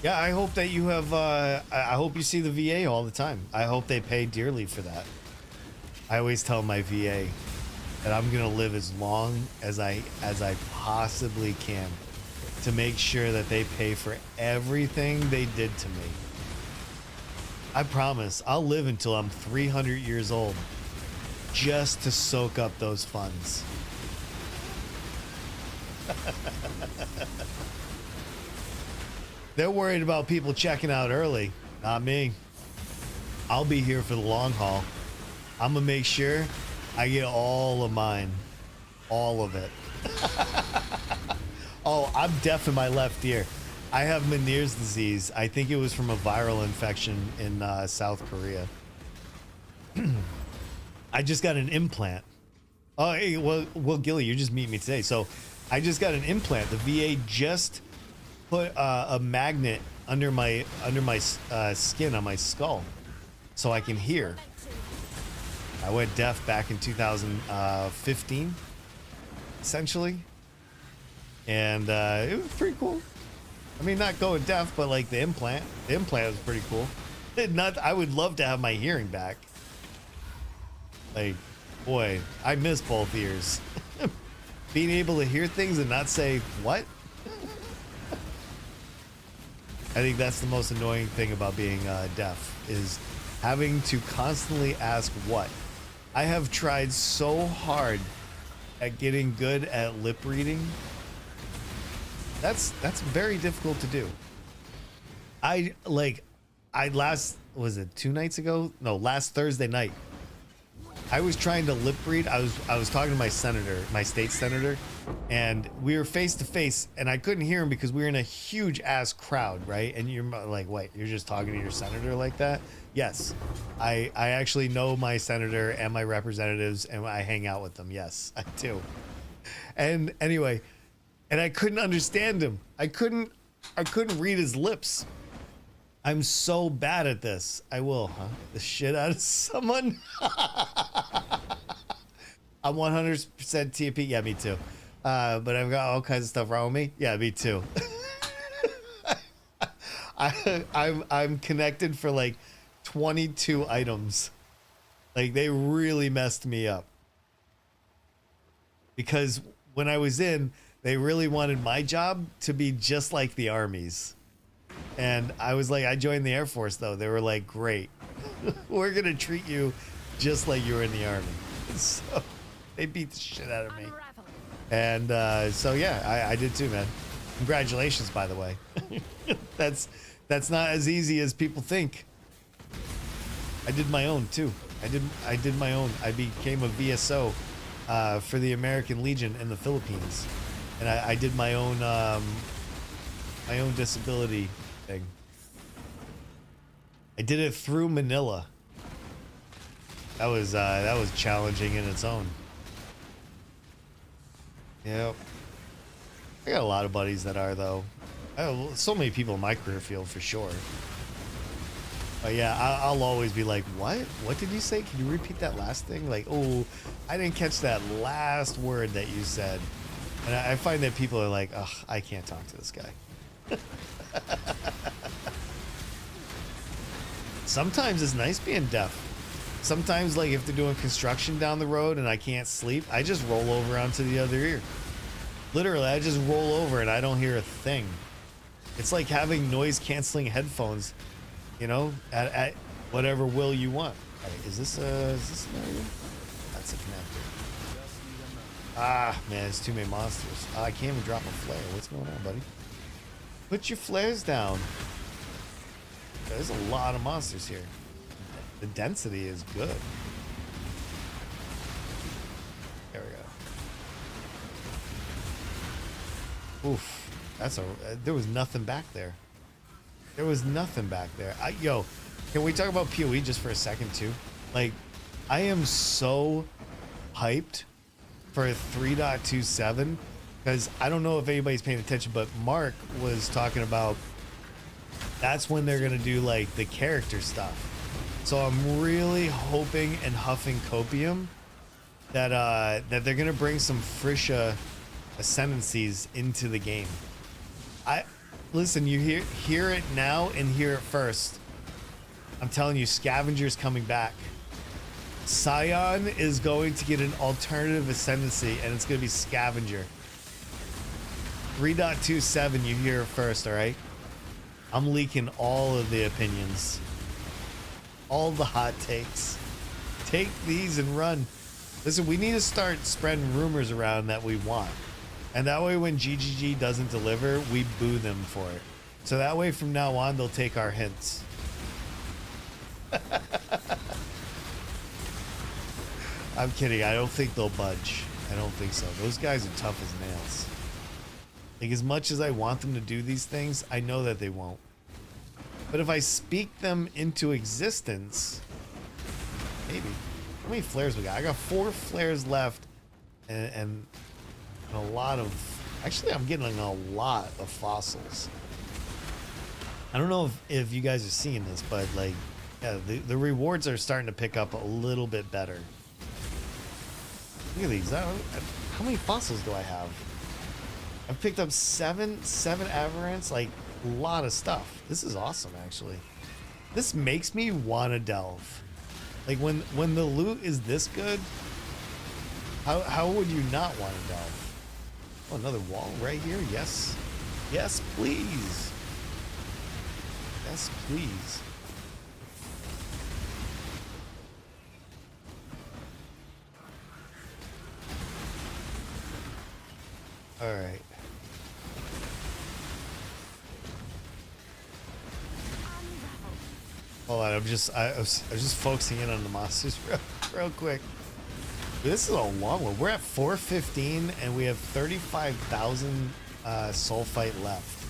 Yeah, I hope that you have, I hope you see the VA all the time. I hope they pay dearly for that. I always tell my VA that I'm gonna live as long as I possibly can to make sure that they pay for everything they did to me. I promise I'll live until I'm 300 years old just to soak up those funds. They're worried about people checking out early. Not me. I'll be here for the long haul. I'm gonna make sure I get all of mine. All of it. Oh, I'm deaf in my left ear. I have Meniere's disease. I think it was from a viral infection in South Korea. I just got an implant. Oh, hey, well, Gilly, you just meet me today. So I just got an implant. The VA just put a magnet under my skin on my skull so I can hear. I went deaf back in 2015, essentially, and it was pretty cool. I mean, not going deaf, but like the implant was pretty cool. I would love to have my hearing back. Like, boy, I miss both ears. Being able to hear things and not say what. I think that's the most annoying thing about being deaf, is having to constantly ask what. I have tried so hard at getting good at lip reading. That's very difficult to do. Was it 2 nights ago? No, last Thursday night. I was trying to lip read. I was talking to my senator, my state senator, and we were face to face, and I couldn't hear him because we were in a huge ass crowd, right? And you're like, wait, you're just talking to your senator like that? Yes, I actually know my senator and my representatives, and I hang out with them. Yes, I do. And anyway, and I couldn't understand him. I couldn't read his lips. I'm so bad at this. I will, huh? The shit out of someone. I'm 100% TP. Yeah, me too. But I've got all kinds of stuff wrong with me. Yeah, me too. I'm connected for like 22 items. Like, they really messed me up. Because when I was in, they really wanted my job to be just like the armies. And I was like, I joined the Air Force, though. They were like, great. We're going to treat you just like you were in the Army. So they beat the shit out of me. And so, yeah, I did too, man. Congratulations, by the way. That's not as easy as people think. I did my own, too. I did my own. I became a VSO for the American Legion in the Philippines. And I did my own disability thing. I did it through Manila. That was challenging in its own. Yep. I got a lot of buddies that are, though. I have so many people in my career field for sure. But yeah, I'll always be like, what? What did you say? Can you repeat that last thing? Like, oh, I didn't catch that last word that you said. And I find that people are like, ugh, I can't talk to this guy. Sometimes it's nice being deaf. Sometimes, like, if they're doing construction down the road and I can't sleep, I just roll over onto the other ear. Literally, I just roll over and I don't hear a thing. It's like having noise-canceling headphones, you know, at whatever will you want. All right, is this an area? That's a connector. Ah, man, it's too many monsters. I can't even drop a flare. What's going on, buddy? Put your flares down. There's a lot of monsters here. The density is good. There we go. Oof. There was nothing back there. There was nothing back there. Yo, can we talk about PoE just for a second, too? Like, I am so hyped for 3.27 because I don't know if anybody's paying attention, but Mark was talking about that's when they're gonna do like the character stuff. So I'm really hoping and huffing copium that they're gonna bring some Frisha ascendancies into the game. Listen, you hear it now and hear it first. I'm telling you, Scavenger's coming back. Scion is going to get an alternative ascendancy, and it's going to be Scavenger. 3.27, you hear it first, all right? I'm leaking all of the opinions. All the hot takes. Take these and run. Listen, we need to start spreading rumors around that we want. And that way when GGG doesn't deliver, we boo them for it. So that way from now on, they'll take our hints. I'm kidding. I don't think they'll budge. I don't think so. Those guys are tough as nails. Like, as much as I want them to do these things, I know that they won't. But if I speak them into existence, maybe. How many flares we got? I got 4 flares left and a lot of... Actually, I'm getting a lot of fossils. I don't know if you guys are seeing this, but, like, yeah, the rewards are starting to pick up a little bit better. Look at these. How many fossils do I have? I've picked up 7 Aberrants, like a lot of stuff. This is awesome, actually. This makes me want to delve. Like when the loot is this good, how would you not want to delve? Oh, another wall right here. Yes, yes, please. Yes, please. All right. Hold on, I was just focusing in on the monsters real quick. This is a long one. We're at 415 and we have 35,000 sulfite left.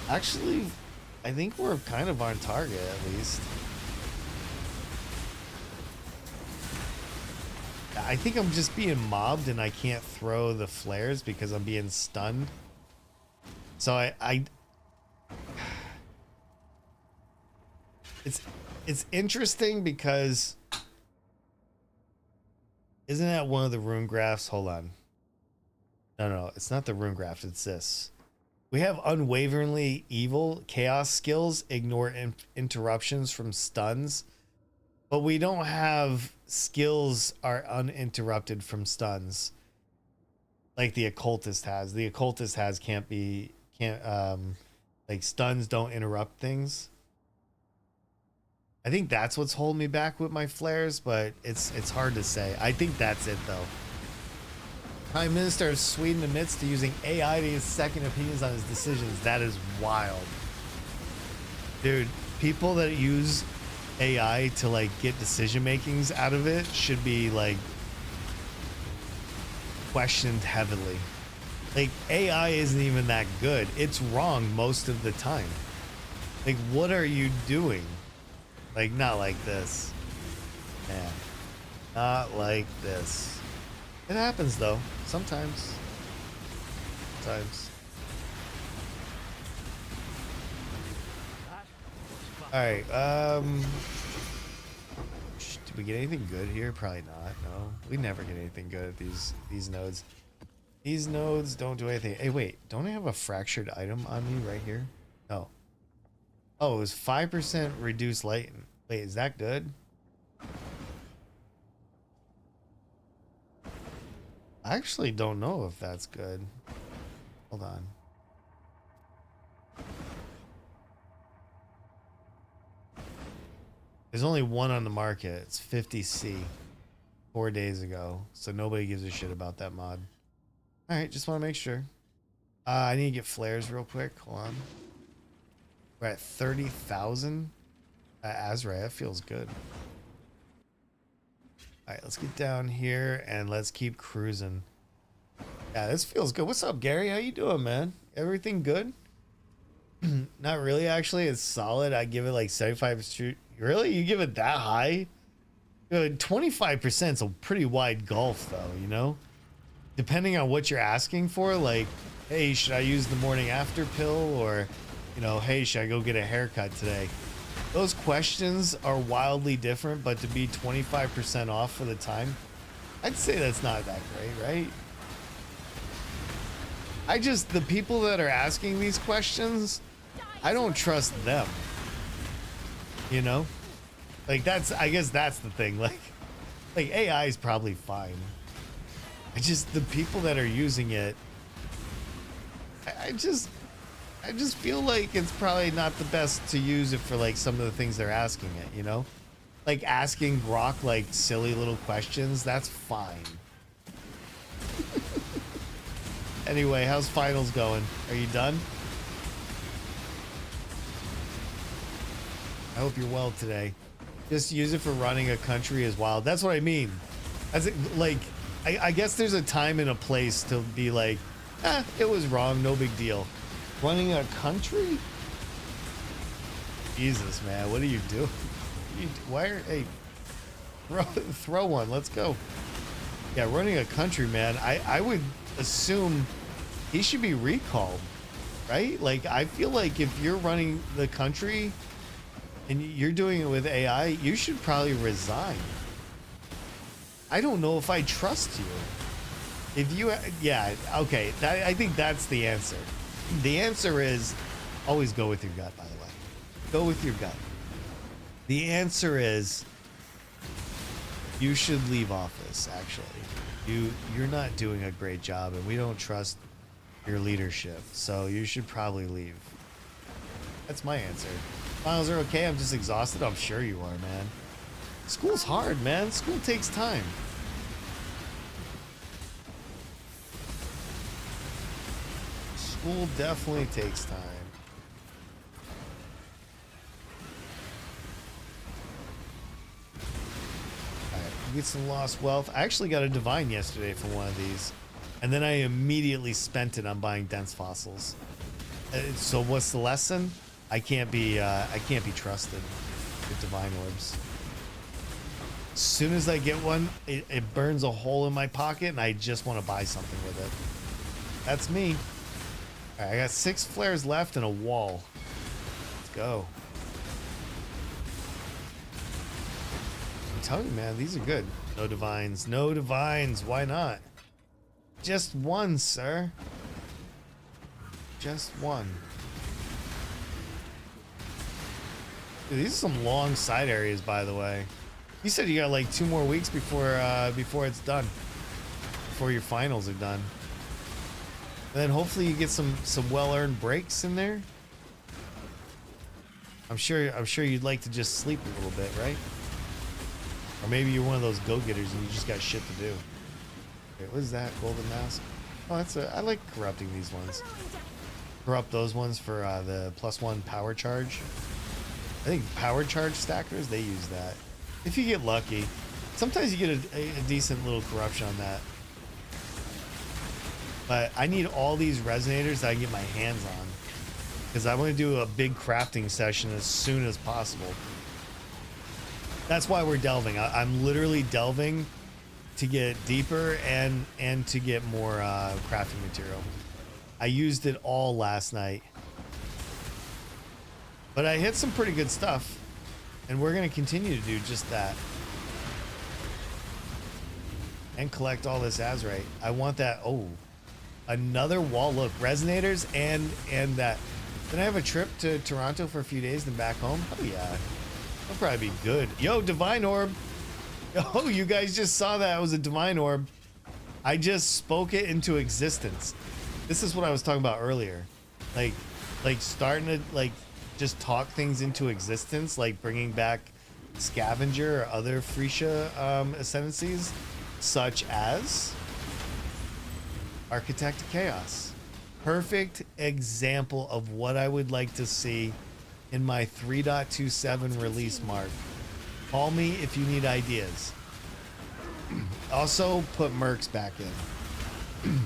Actually, I think we're kind of on target at least. I think I'm just being mobbed and I can't throw the flares because I'm being stunned. So it's interesting because isn't that one of the rune graphs? Hold on. No, it's not the rune graph, it's this. We have unwaveringly evil chaos skills, ignore interruptions from stuns, but we don't have skills are uninterrupted from stuns like the occultist has. The occultist has can't like stuns don't interrupt things. I think that's what's holding me back with my flares, but it's hard to say. I think that's it though. Prime Minister of Sweden admits to using AI to get second opinions on his decisions. That is wild. Dude, people that use AI to like get decision makings out of it should be like questioned heavily. Like AI isn't even that good. It's wrong most of the time. Like what are you doing? Like not like this. Yeah. Not like this. It happens though. Sometimes. Sometimes. Alright, did we get anything good here? Probably not, no. We never get anything good at these nodes. These nodes don't do anything. Hey, wait, don't I have a fractured item on me right here? No. Oh, it was 5% reduced light. Wait, is that good? I actually don't know if that's good. Hold on. There's only one on the market. It's 50C 4 days ago. So nobody gives a shit about that mod. Alright, just want to make sure. I need to get flares real quick. Hold on. We're at 30,000. Azrai, that feels good. Alright, let's get down here and let's keep cruising. Yeah, this feels good. What's up, Gary? How you doing, man? Everything good? Not really, actually. It's solid. I give it like 75%. Really? You give it that high? 25% is a pretty wide gulf, though, you know? Depending on what you're asking for, like, hey, should I use the morning after pill? Or, you know, hey, should I go get a haircut today? Those questions are wildly different, but to be 25% off for the time, I'd say that's not that great, right? The people that are asking these questions, I don't trust them. You know? Like I guess that's the thing. Like AI is probably fine. The people that are using it, I just feel like it's probably not the best to use it for like some of the things they're asking it, you know? Like asking Grok like silly little questions, that's fine. Anyway, how's finals going? Are you done? I hope you're well today. Just use it for running a country is wild. That's what I mean. I guess there's a time and a place to be like, it was wrong, no big deal. Running a country? Jesus, man, what are you doing? Hey, throw one, let's go. Yeah, running a country, man, I would assume he should be recalled, right? Like, I feel like if you're running the country and you're doing it with AI, you should probably resign. I don't know if I trust you. If you, yeah, okay, I think that's the answer. The answer is always go with your gut, by the way. Go with your gut. The answer is you should leave office, actually. You're not doing a great job, and we don't trust your leadership, so you should probably leave. That's my answer. Finals are okay. I'm just exhausted. I'm sure you are, man. School's hard, man. School takes time. School definitely takes time. Alright, get some lost wealth. I actually got a divine yesterday for one of these, and then I immediately spent it on buying dense fossils. So what's the lesson? I can't be trusted with divine orbs. As soon as I get one, it burns a hole in my pocket, and I just want to buy something with it. That's me. All right, I got 6 flares left and a wall. Let's go. I'm telling you, man, these are good. No divines. No divines. Why not? Just one, sir. Just one. Dude, these are some long side areas, by the way. You said you got like 2 more weeks before it's done. Before your finals are done. And then hopefully you get some well-earned breaks in there. I'm sure you'd like to just sleep a little bit, right? Or maybe you're one of those go-getters and you just got shit to do. Okay, what is that? Golden mask? Oh, I like corrupting these ones. Corrupt those ones for the +1 power charge. I think power charge stackers, they use that. If you get lucky. Sometimes you get a decent little corruption on that. But I need all these resonators that I can get my hands on. Because I want to do a big crafting session as soon as possible. That's why we're delving. I'm literally delving to get deeper and to get more crafting material. I used it all last night. But I hit some pretty good stuff. And we're going to continue to do just that. And collect all this Azurite. I want that. Oh, another wall. Look, resonators and that. Then I have a trip to Toronto for a few days, then back home. Oh, yeah. That'll probably be good. Yo, Divine Orb. Oh, you guys just saw that. It was a Divine Orb. I just spoke it into existence. This is what I was talking about earlier. Like starting to, like, just talk things into existence, like bringing back Scavenger or other Freesia ascendancies, such as Architect of Chaos. Perfect example of what I would like to see in my 3.27 release mark. Call me if you need ideas. Also, put Mercs back in.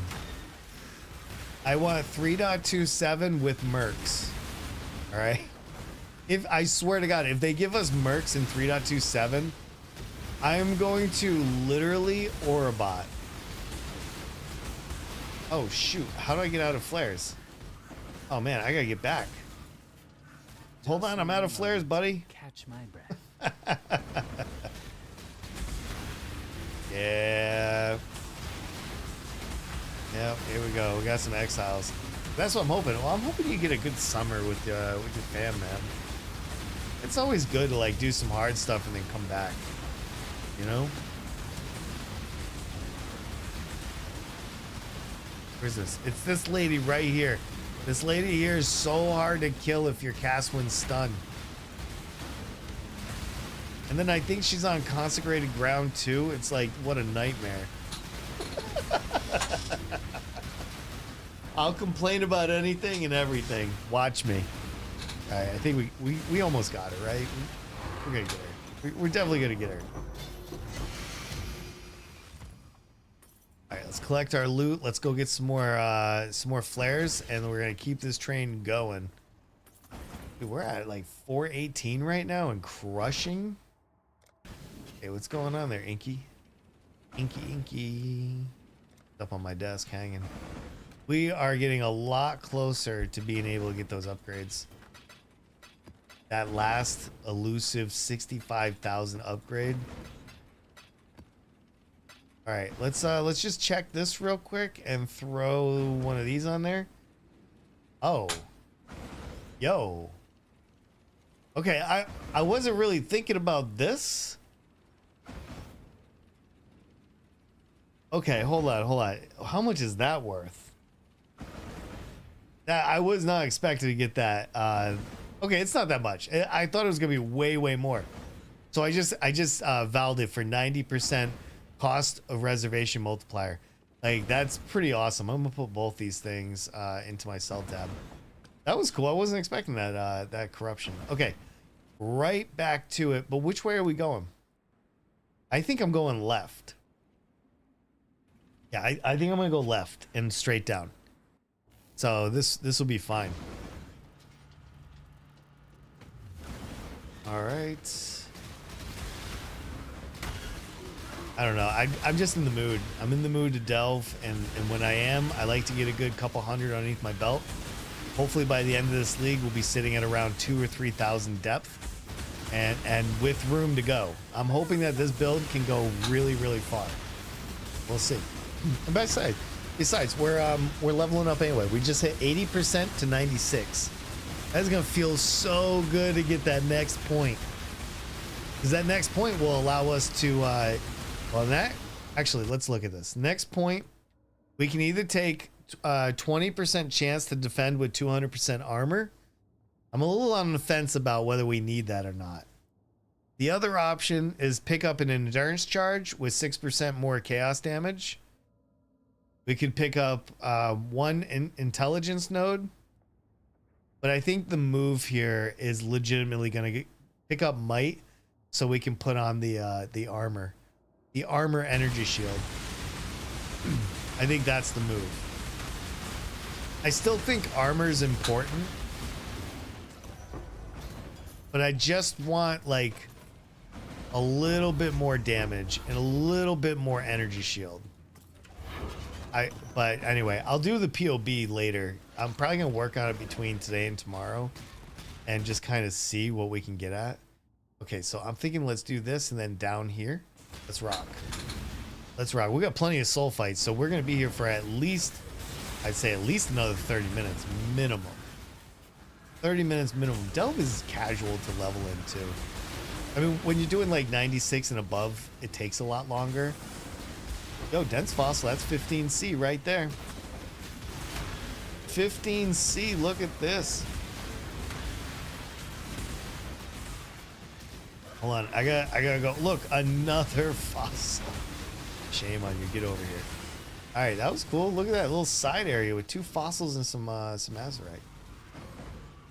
I want 3.27 with Mercs. All right. If I swear to God, if they give us Mercs in 3.27, I am going to literally Orobot. Oh shoot! How do I get out of flares? Oh man, I gotta get back. Hold on, I'm out of flares, buddy. Catch my breath. Yeah. Yep. Here we go. We got some exiles. That's what I'm hoping. Well, I'm hoping you get a good summer with your fam, man. It's always good to like do some hard stuff and then come back. You know? Where's this? It's this lady right here. This lady here is so hard to kill if your cast wins stun. And then I think she's on consecrated ground too. It's like, what a nightmare. I'll complain about anything and everything. Watch me. All right, I think we almost got her, right? We're gonna get her. We're definitely gonna get her. All right, let's collect our loot. Let's go get some more flares, and we're gonna keep this train going. Dude, we're at like 418 right now and crushing. Hey, what's going on there, Inky? Inky. Up on my desk, hanging. We are getting a lot closer to being able to get those upgrades. That last elusive 65,000 upgrade. All right, let's just check this real quick and throw one of these on there. Oh, yo. Okay, I wasn't really thinking about this. Okay, hold on. How much is that worth? That I was not expecting to get that. Okay, it's not that much. I thought it was gonna be way more. So I just valved it for 90% cost of reservation multiplier. Like, that's pretty awesome. I'm gonna put both these things into my sell tab. That was cool. I wasn't expecting that corruption. Okay, right back to it. But which way are we going? I think I'm going left. Yeah, I think I'm gonna go left and straight down. So this will be fine. All right. I don't know. I'm just in the mood. I'm in the mood to delve, and when I am, I like to get a good couple hundred underneath my belt. Hopefully by the end of this league, we'll be sitting at around 2,000 or 3,000 depth, and with room to go. I'm hoping that this build can go really, really far. We'll see. And besides, we're leveling up anyway. We just hit 80% to 96. That's gonna feel so good to get that next point, because that next point will allow us to. Actually, let's look at this. Next point, we can either take 20% chance to defend with 200% armor. I'm a little on the fence about whether we need that or not. The other option is pick up an endurance charge with 6% more chaos damage. We could pick up one intelligence node, but I think the move here is legitimately going to pick up might, so we can put on the armor. The armor energy shield. I think that's the move. I still think armor is important, but I just want like a little bit more damage and a little bit more energy shield. But anyway, I'll do the POB later. I'm probably gonna work on it between today and tomorrow and just kind of see what we can get at. Okay, so I'm thinking let's do this, and then down here, let's rock. Let's rock. We got plenty of soul fights, so we're gonna be here for at least, I'd say at least another 30 minutes minimum. 30 minutes minimum. Delve is casual to level into. I mean, when you're doing like 96 and above, it takes a lot longer. Yo, dense fossil, that's 15C right there. 15C, look at this. Hold on, I gotta go. Look, another fossil. Shame on you, get over here. All right, that was cool. Look at that little side area with 2 fossils and some azurite.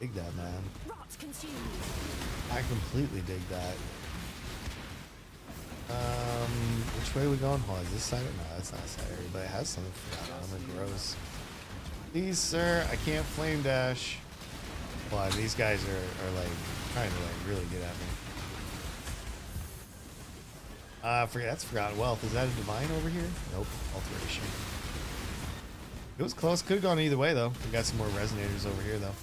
Dig that, man. Rot consumed. I completely dig that. Which way are we going? Hold on, is this side? No, that's not a side area, but it has something for that armor. Gross. Please, sir, I can't flame dash. Well, these guys are like trying to like really get at me. That's Forgotten Wealth. Is that a divine over here? Nope. Alteration. It was close. Could have gone either way, though. We got some more resonators over here, though.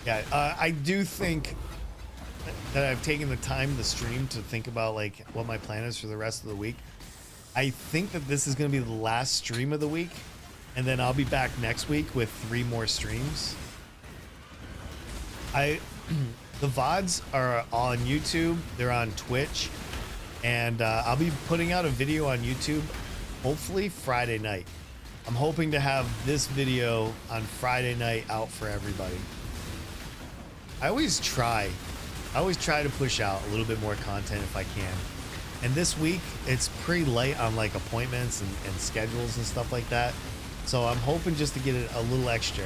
Yeah, I do think that I've taken the time to stream to think about like what my plan is for the rest of the week. I think that this is going to be the last stream of the week, and then I'll be back next week with 3 more streams. The VODs are on YouTube, they're on Twitch, and I'll be putting out a video on YouTube hopefully Friday night. I'm hoping to have this video on Friday night out for everybody. I always try to push out a little bit more content if I can. And this week, it's pretty light on like appointments and schedules and stuff like that. So I'm hoping just to get it a little extra.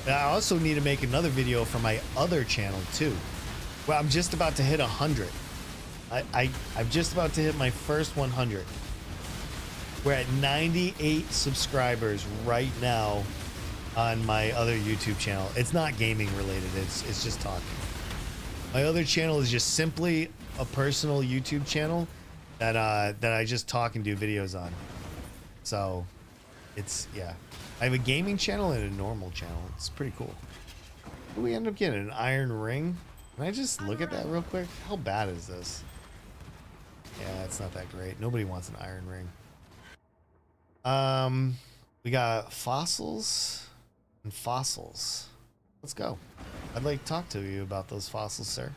But I also need to make another video for my other channel too. Well, I'm just about to hit 100. I'm just about to hit my first 100. We're at 98 subscribers right now on my other YouTube channel. It's not gaming related. It's just talking. My other channel is just simply a personal YouTube channel that I just talk and do videos on. So it's, yeah. I have a gaming channel and a normal channel. It's pretty cool. What do we end up getting? An iron ring? Can I just look at that real quick? How bad is this? Yeah, it's not that great. Nobody wants an iron ring. We got fossils and fossils. Let's go. I'd like to talk to you about those fossils, sir.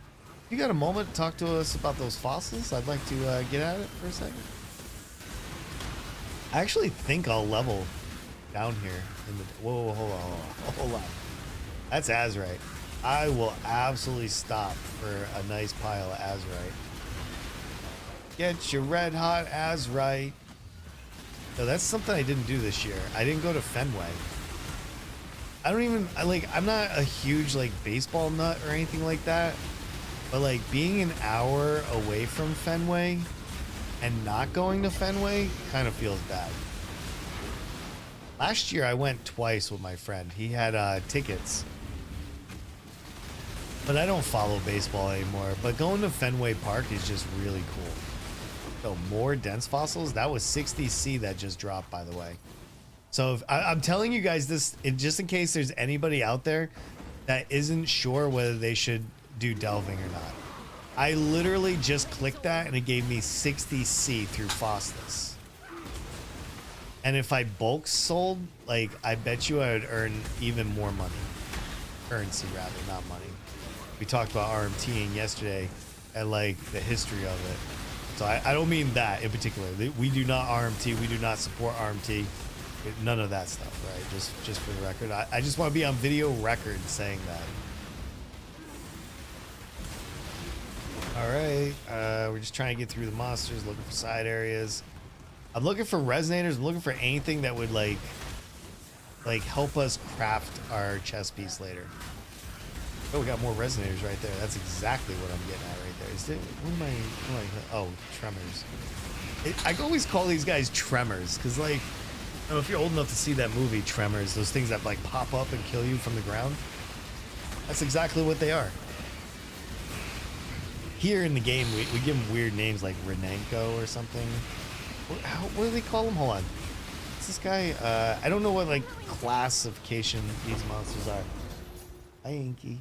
You got a moment to talk to us about those fossils? I'd like to get at it for a second. I actually think I'll level down here in the... Whoa, hold on. That's azurite. I will absolutely stop for a nice pile of azurite. Get your red hot azurite. No, that's something I didn't do this year. I didn't go to Fenway. I'm not a huge like baseball nut or anything like that. But like being an hour away from Fenway and not going to Fenway kind of feels bad. Last year I went twice with my friend. He had tickets. But I don't follow baseball anymore. But going to Fenway Park is just really cool. So more dense fossils. That was 60C that just dropped, by the way. So if, I'm telling you guys this just in case there's anybody out there that isn't sure whether they should do delving or not. I literally just clicked that and it gave me 60C through Fostis. And if I bulk sold, like, I bet you I would earn even more money. Currency, rather, not money. We talked about RMTing yesterday and, like, the history of it. So I don't mean that in particular. We do not RMT. We do not support RMT. None of that stuff, right? Just for the record. I just want to be on video record saying that. All right. We're just trying to get through the monsters, looking for side areas. I'm looking for resonators. I'm looking for anything that would like help us craft our chest piece later. Oh, we got more resonators right there. That's exactly what I'm getting at right there. Is it? What am I? Oh, tremors. I always call these guys tremors because, like, I don't know if you're old enough to see that movie Tremors, those things that like pop up and kill you from the ground. That's exactly what they are. Here in the game, we give them weird names like Renenko or something. What do they call him? Hold on. What's this guy? I don't know what like classification these monsters are. Hi, Inky.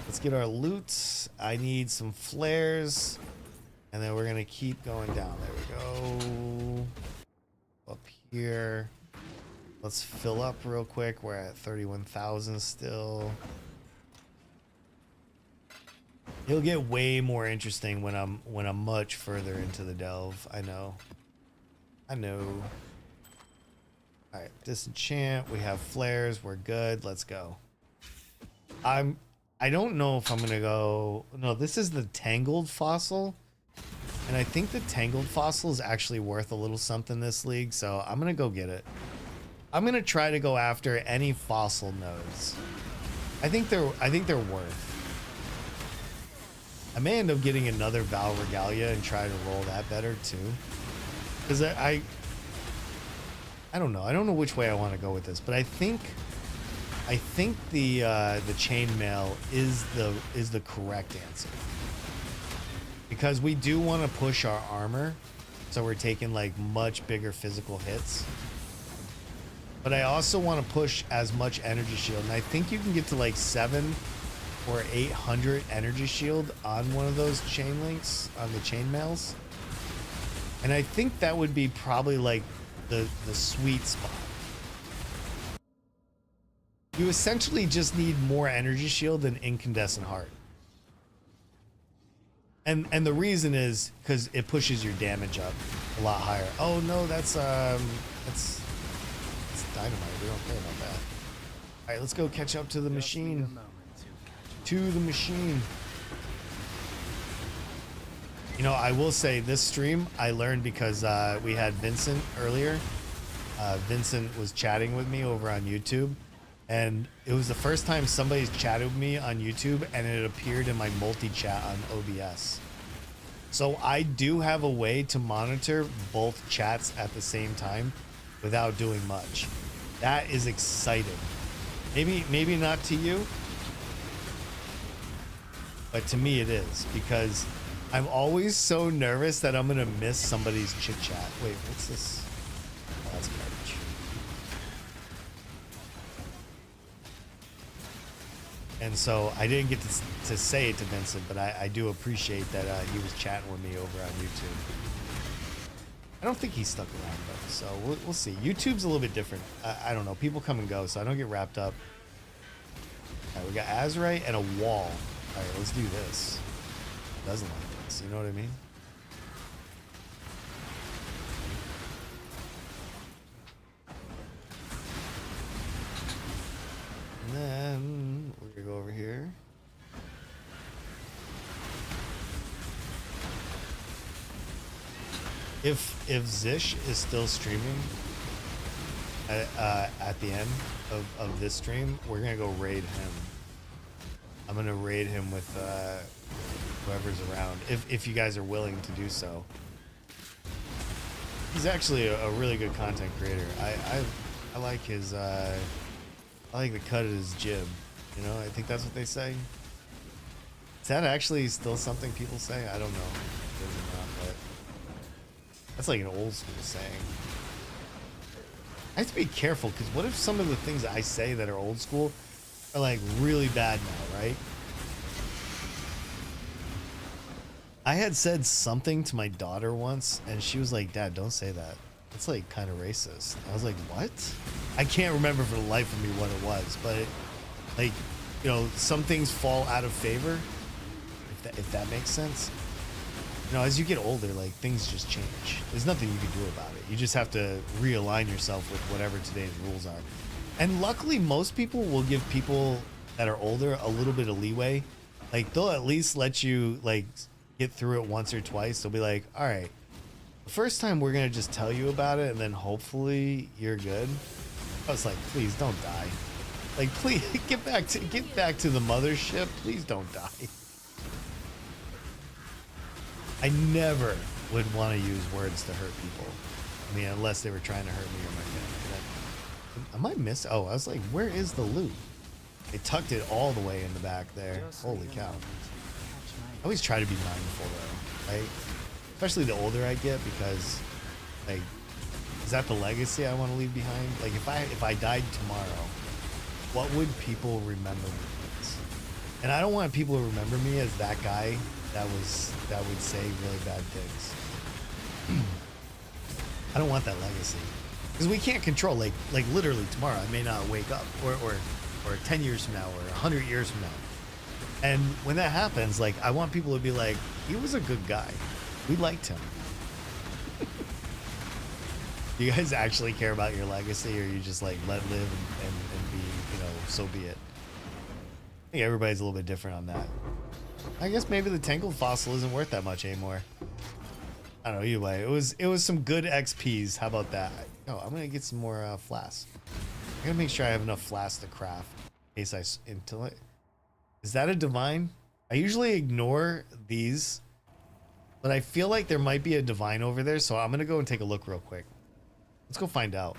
Let's get our loot. I need some flares. And then we're going to keep going down. There we go. Up here. Let's fill up real quick. We're at 31,000 still. It'll get way more interesting when I'm much further into the delve. I know. All right, disenchant. We have flares. We're good. Let's go. I don't know if I'm gonna go. No, this is the tangled fossil, and I think the tangled fossil is actually worth a little something this league. So I'm gonna go get it. I'm gonna try to go after any fossil nodes. I think they're worth. I may end up getting another Val Regalia and try to roll that better too. Because I don't know. I don't know which way I want to go with this, but I think the chainmail is the correct answer. Because we do want to push our armor, so we're taking like much bigger physical hits. But I also want to push as much energy shield, and I think you can get to like 700 or 800 energy shield on one of those chain links, on the chainmails. And I think that would be probably like the sweet spot. You essentially just need more energy shield than incandescent heart. And the reason is because it pushes your damage up a lot higher. Oh no, that's dynamite. We don't care about that. All right, let's go catch up to the machine. To the machine. You know, I will say this stream I learned because we had Vincent earlier. Vincent was chatting with me over on YouTube, and it was the first time somebody's chatted with me on YouTube and it appeared in my multi-chat on OBS. So I do have a way to monitor both chats at the same time without doing much. That is exciting. Maybe not to you, but to me it is, because I'm always so nervous that I'm gonna miss somebody's chit chat. Wait, what's this? Oh, that's garbage. And so I didn't get to say it to Vincent, but I do appreciate that he was chatting with me over on YouTube. I don't think he's stuck around though, so we'll see. YouTube's a little bit different. I don't know. People come and go, so I don't get wrapped up. All right, we got Azurite and a wall. All right, let's do this. Doesn't like this, you know what I mean? And then we're gonna go over here. If Zish is still streaming at the end of this stream, we're gonna go raid him. I'm gonna raid him with whoever's around, if you guys are willing to do so. He's actually a really good content creator. I like his I like the cut of his jib. You know, I think that's what they say. Is that actually still something people say? I don't know. Maybe not, but that's like an old school saying. I have to be careful because what if some of the things I say that are old school are like really bad now, right? I had said something to my daughter once and she was like, Dad, don't say that. It's like kind of racist. I was like, what? I can't remember for the life of me what it was, but it, like, you know, some things fall out of favor, if that makes sense. You know, as you get older, like, things just change. There's nothing you can do about it. You just have to realign yourself with whatever today's rules are. And luckily, most people will give people that are older a little bit of leeway. Like, they'll at least let you, like, get through it once or twice. They'll be like, all right, the first time we're going to just tell you about it, and then hopefully you're good. I was like, please don't die. Like, please, get back to the mothership. Please don't die. I never would want to use words to hurt people. I mean, unless they were trying to hurt me or my family. Am I missing? Oh, I was like, where is the loot? They tucked it all the way in the back there. Holy cow. I always try to be mindful though, right? Especially the older I get, because, like, is that the legacy I want to leave behind? Like, if I died tomorrow, what would people remember me as? And I don't want people to remember me as that guy that would say really bad things. I don't want that legacy, because we can't control, like literally tomorrow I may not wake up, or 10 years from now, or 100 years from now, and when that happens, like, I want people to be like, he was a good guy, we liked him. Do you guys actually care about your legacy, or you just like let live and be, you know, so be it? I think everybody's a little bit different on that. I guess maybe the tangled fossil isn't worth that much anymore. I don't know, either way, it was some good XPs. How about that? Oh, I'm gonna get some more flasks. I gotta make sure I have enough flasks to craft in case until it. Is that a divine? I usually ignore these, but I feel like there might be a divine over there, so I'm gonna go and take a look real quick. Let's go find out.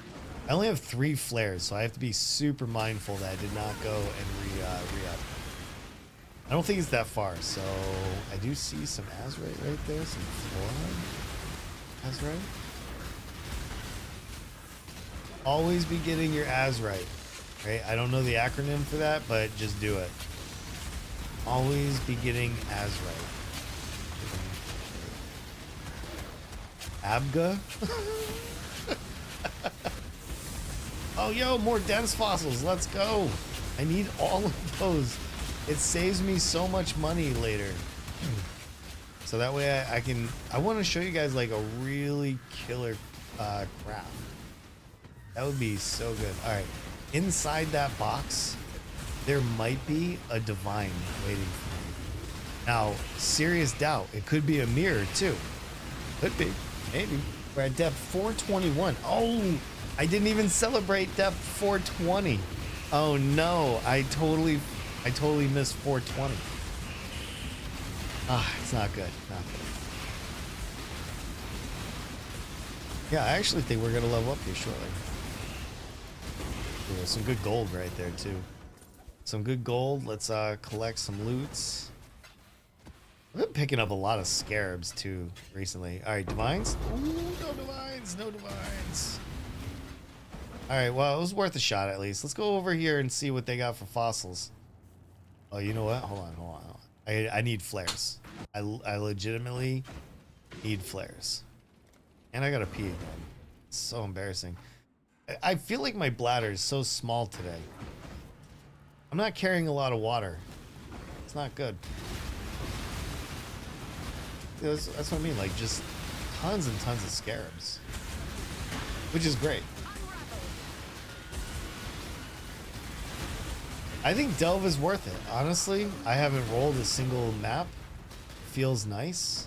I only have 3 flares, so I have to be super mindful that I did not go and re-up. I don't think it's that far, so I do see some Azurite right there, some fluoride. Azurite. Always be getting your Azurite, right? I don't know the acronym for that, but just do it. Always be getting Azurite. Abga? Oh, yo, more dense fossils. Let's go. I need all of those. It saves me so much money later. So that way I want to show you guys like a really killer craft. That would be so good. All right. Inside that box, there might be a divine waiting for me. Now, serious doubt. It could be a mirror too. Could be. Maybe. We're at depth 421. Oh, I didn't even celebrate depth 420. Oh no, I totally missed 420. Ah, it's not good. Not good. Yeah, I actually think we're gonna level up here shortly. Yeah, some good gold right there too. Some good gold. Let's collect some loots. I've been picking up a lot of scarabs too recently. All right, divines. Ooh, no divines, no divines. All right, well, it was worth a shot at least. Let's go over here and see what they got for fossils. Oh, you know what? Hold on. I need flares. I legitimately need flares. And I gotta pee again. It's so embarrassing. I feel like my bladder is so small today. I'm not carrying a lot of water. It's not good. That's what I mean, like just tons and tons of scarabs. Which is great. I think Delve is worth it. Honestly, I haven't rolled a single map. Feels nice.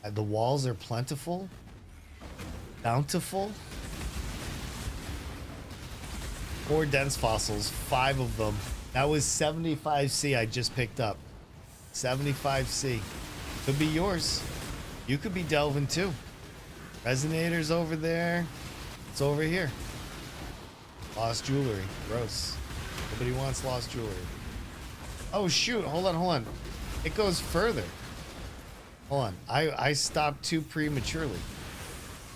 The walls are plentiful. Bountiful. 4 dense fossils, 5 of them. That was 75C I just picked up. 75C. Could be yours. You could be delving too. Resonators over there. It's over here. Lost jewelry. Gross. Nobody wants lost jewelry. Oh shoot, hold on. It goes further. Hold on. I stopped too prematurely.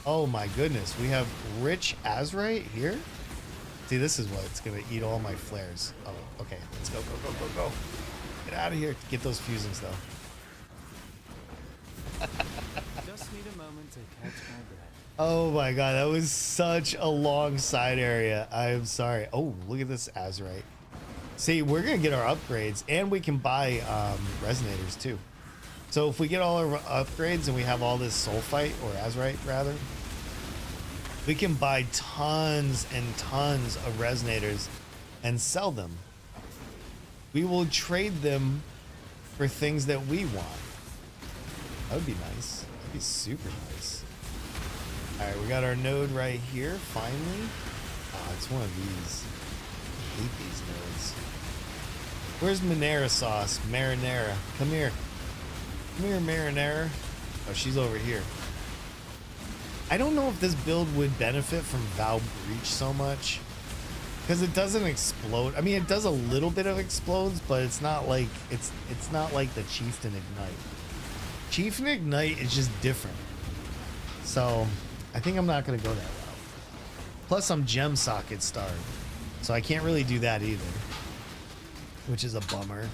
Oh my goodness. We have rich azurite here? See, this is what's gonna eat all my flares. Oh, okay. Let's go. Get out of here. Get those fusings though. Just need a moment to catch my breath. Oh my god, that was such a long side area. I am sorry. Oh, look at this azurite. See, we're gonna get our upgrades, and we can buy resonators too. So if we get all our upgrades and we have all this sulfite, or azurite rather, we can buy tons and tons of resonators and sell them. We will trade them for things that we want. That would be nice. That'd be super nice. Alright, we got our node right here, finally. Oh, it's one of these. I hate these nodes. Where's Marinara sauce? Marinara. Come here. Come here, Marinara. Oh, she's over here. I don't know if this build would benefit from Vow Breach so much. Because it doesn't explode. I mean, it does a little bit of explodes, but it's not like it's not like the Chieftain Ignite. Chieftain Ignite is just different. So I think I'm not gonna go that route. Plus I'm gem socket starred. So I can't really do that either. Which is a bummer.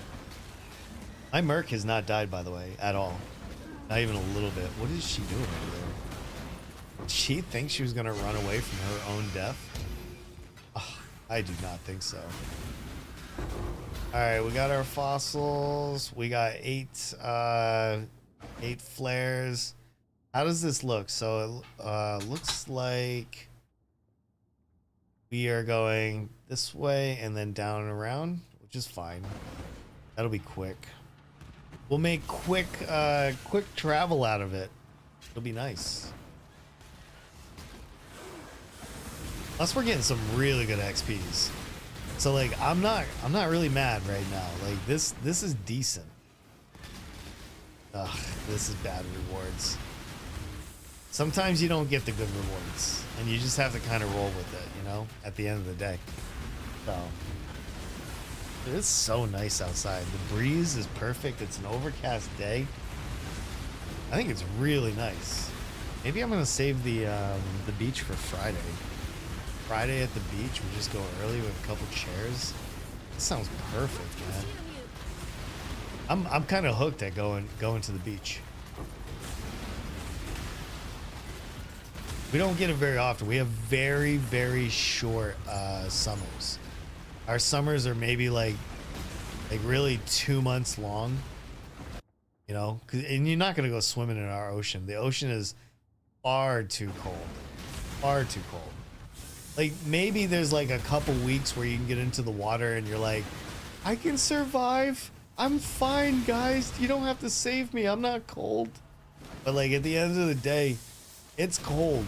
My Merc has not died, by the way, at all. Not even a little bit. What is she doing over there? Did she think she was gonna run away from her own death? Oh, I do not think so. Alright, we got our fossils. We got eight flares. How does this look? So it looks like we are going this way and then down and around, which is fine. That'll be quick. We'll make quick travel out of it. It'll be nice. Plus we're getting some really good XPs. So like I'm not really mad right now. Like this is decent. Ugh, this is bad rewards. Sometimes you don't get the good rewards and you just have to kind of roll with it, you know, at the end of the day. So it's so nice outside. The breeze is perfect. It's an overcast day. I think it's really nice. Maybe I'm gonna save the beach for Friday. Friday at the beach, we just go early with a couple chairs. This sounds perfect, man. I'm kind of hooked at going to the beach. We don't get it very often. We have very, very short summers. Our summers are maybe like really 2 months long. You know, and you're not gonna go swimming in our ocean. The ocean is far too cold. Far too cold. Like maybe there's like a couple weeks where you can get into the water and you're like, I can survive. I'm fine, guys. You don't have to save me. I'm not cold. But like at the end of the day, it's cold.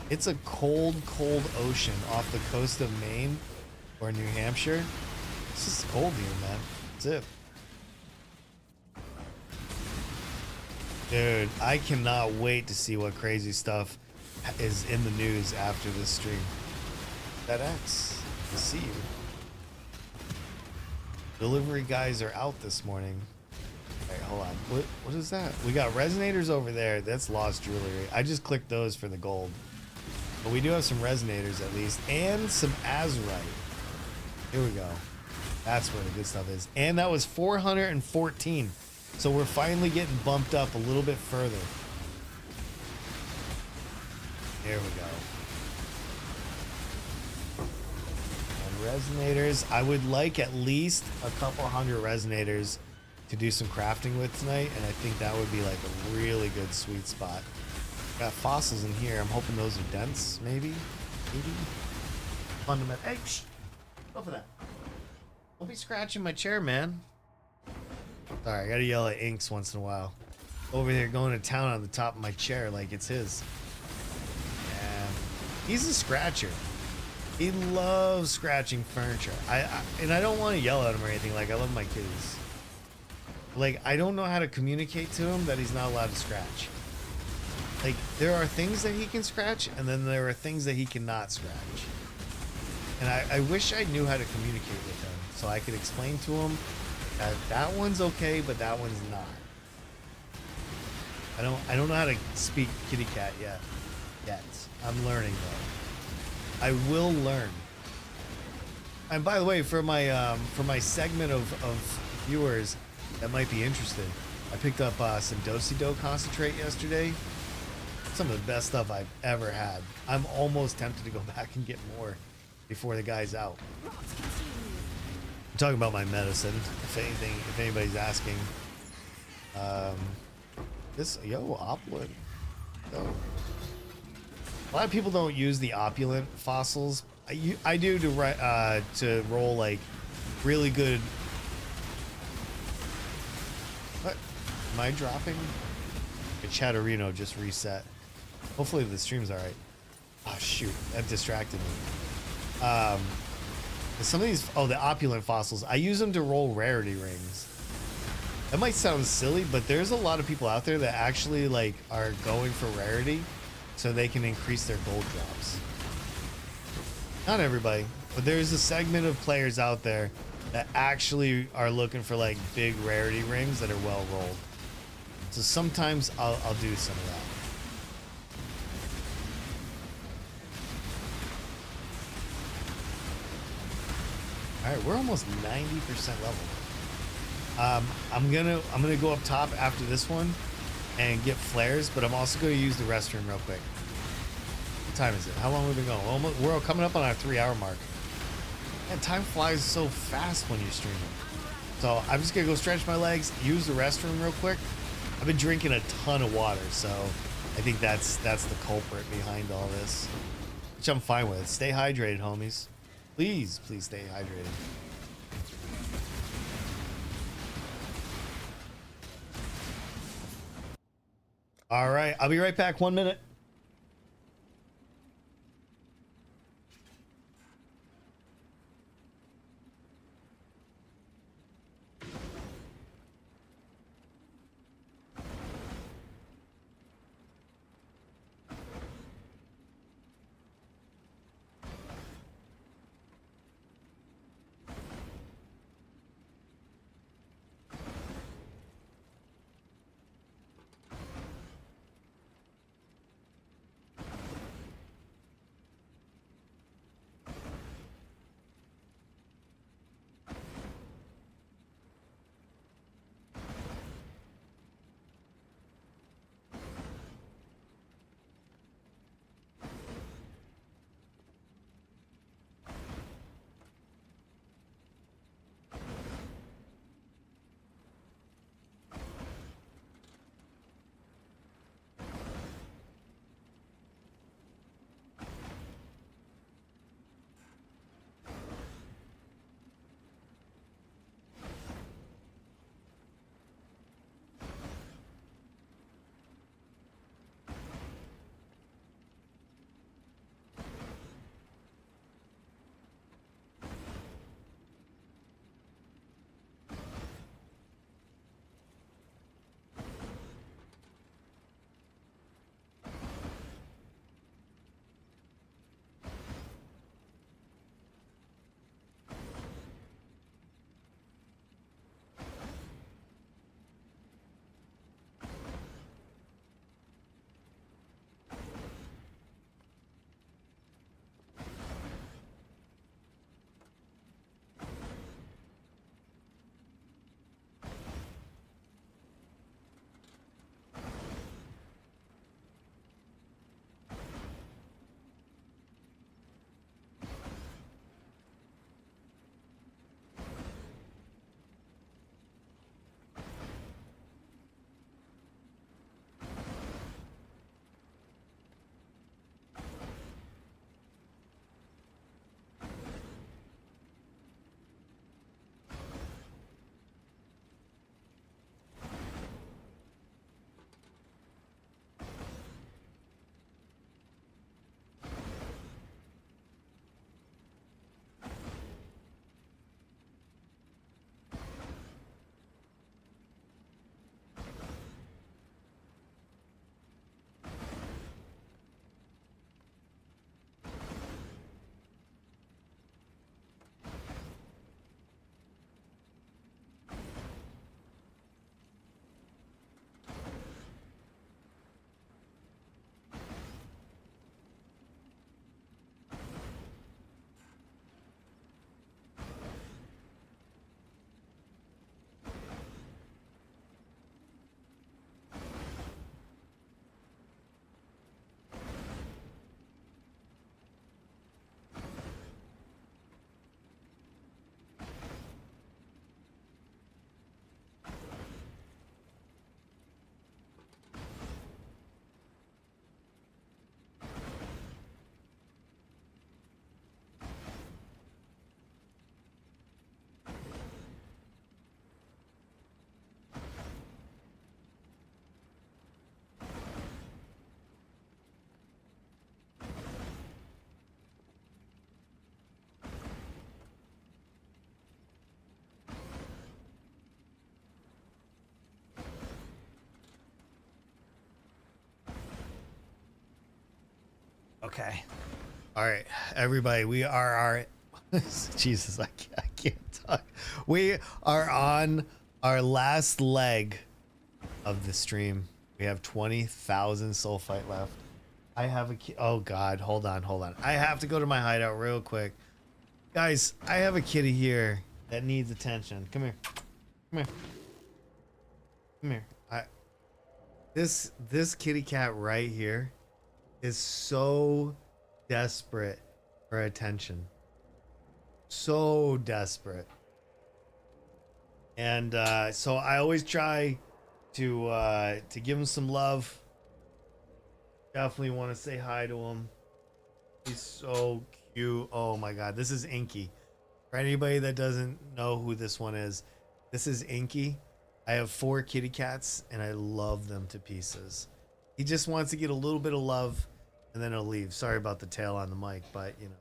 It's a cold, cold ocean off the coast of Maine or New Hampshire. It's just cold here, man. That's it. Dude, I cannot wait to see what crazy stuff is in the news after this stream. FedEx, I see you. Delivery guys are out this morning. Alright, hold on. What is that? We got resonators over there. That's lost jewelry. I just clicked those for the gold. But we do have some resonators at least. And some azurite. Here we go. That's where the good stuff is. And that was 414. So we're finally getting bumped up a little bit further. There we go. And resonators. I would like at least a couple hundred resonators to do some crafting with tonight, and I think that would be like a really good sweet spot. Got fossils in here. I'm hoping those are dense, maybe? Fundamental. Hey, shh. Go for that. Don't be scratching my chair, man. Sorry, I gotta yell at Inks once in a while. Over here going to town on the top of my chair like it's his. Yeah. He's a scratcher. He loves scratching furniture. And I don't want to yell at him or anything. Like, I love my kitties. Like, I don't know how to communicate to him that he's not allowed to scratch. Like, there are things that he can scratch, and then there are things that he cannot scratch. And I wish I knew how to communicate with him so I could explain to him that that one's okay, but that one's not. I don't know how to speak kitty cat yet. I'm learning though. I will learn. And by the way, for my segment of viewers that might be interested, I picked up some Do concentrate yesterday. Some of the best stuff I've ever had. I'm almost tempted to go back and get more before the guy's out. I'm talking about my medicine, if anybody's asking. Opulent. So, a lot of people don't use the opulent fossils. I do to roll like really good. What? Am I dropping? The Chatterino just reset. Hopefully the stream's alright. Oh shoot, that distracted me. Some of these, the opulent fossils, I use them to roll rarity rings. That might sound silly, but there's a lot of people out there that actually like are going for rarity so they can increase their gold drops. Not everybody, but there's a segment of players out there that actually are looking for like big rarity rings that are well rolled. So sometimes I'll do some of that. All right, we're almost 90% level. I'm gonna go up top after this one and get flares, but I'm also gonna use the restroom real quick. What time is it? How long have we been going? We're coming up on our 3-hour mark. Man, time flies so fast when you're streaming. So I'm just gonna go stretch my legs, use the restroom real quick. I've been drinking a ton of water, so I think that's the culprit behind all this, which I'm fine with. Stay hydrated, homies. Please stay hydrated. All right, I'll be right back. 1 minute. Okay. All right, everybody, we are our Jesus, I can't talk. We are on our last leg of the stream. We have 20,000 soul fight left. I have a oh god, hold on. I have to go to my hideout real quick. Guys, I have a kitty here that needs attention. Come here. Come here. Come here. This kitty cat right here is so desperate for attention. So desperate. And so I always try to give him some love. Definitely want to say hi to him. He's so cute. Oh my god, this is Inky. For anybody that doesn't know who this one is, this is Inky. I have 4 kitty cats and I love them to pieces. He just wants to get a little bit of love and then he'll leave. Sorry about the tail on the mic, but you know.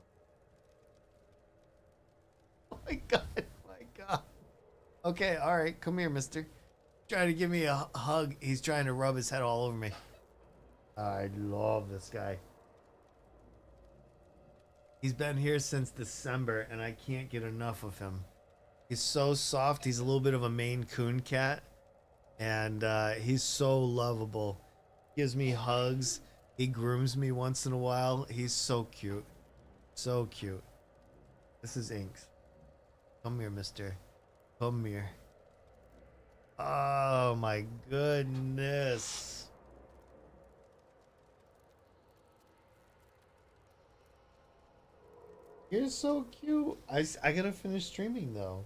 Oh my god, my god. Okay, all right, come here, mister. Trying to give me a hug. He's trying to rub his head all over me. I love this guy. He's been here since December and I can't get enough of him. He's so soft. He's a little bit of a Maine Coon cat. And he's so lovable. Gives me hugs. He grooms me once in a while. He's so cute. So cute. This is Inks. Come here, mister. Come here. Oh my goodness. You're so cute. I gotta finish streaming though.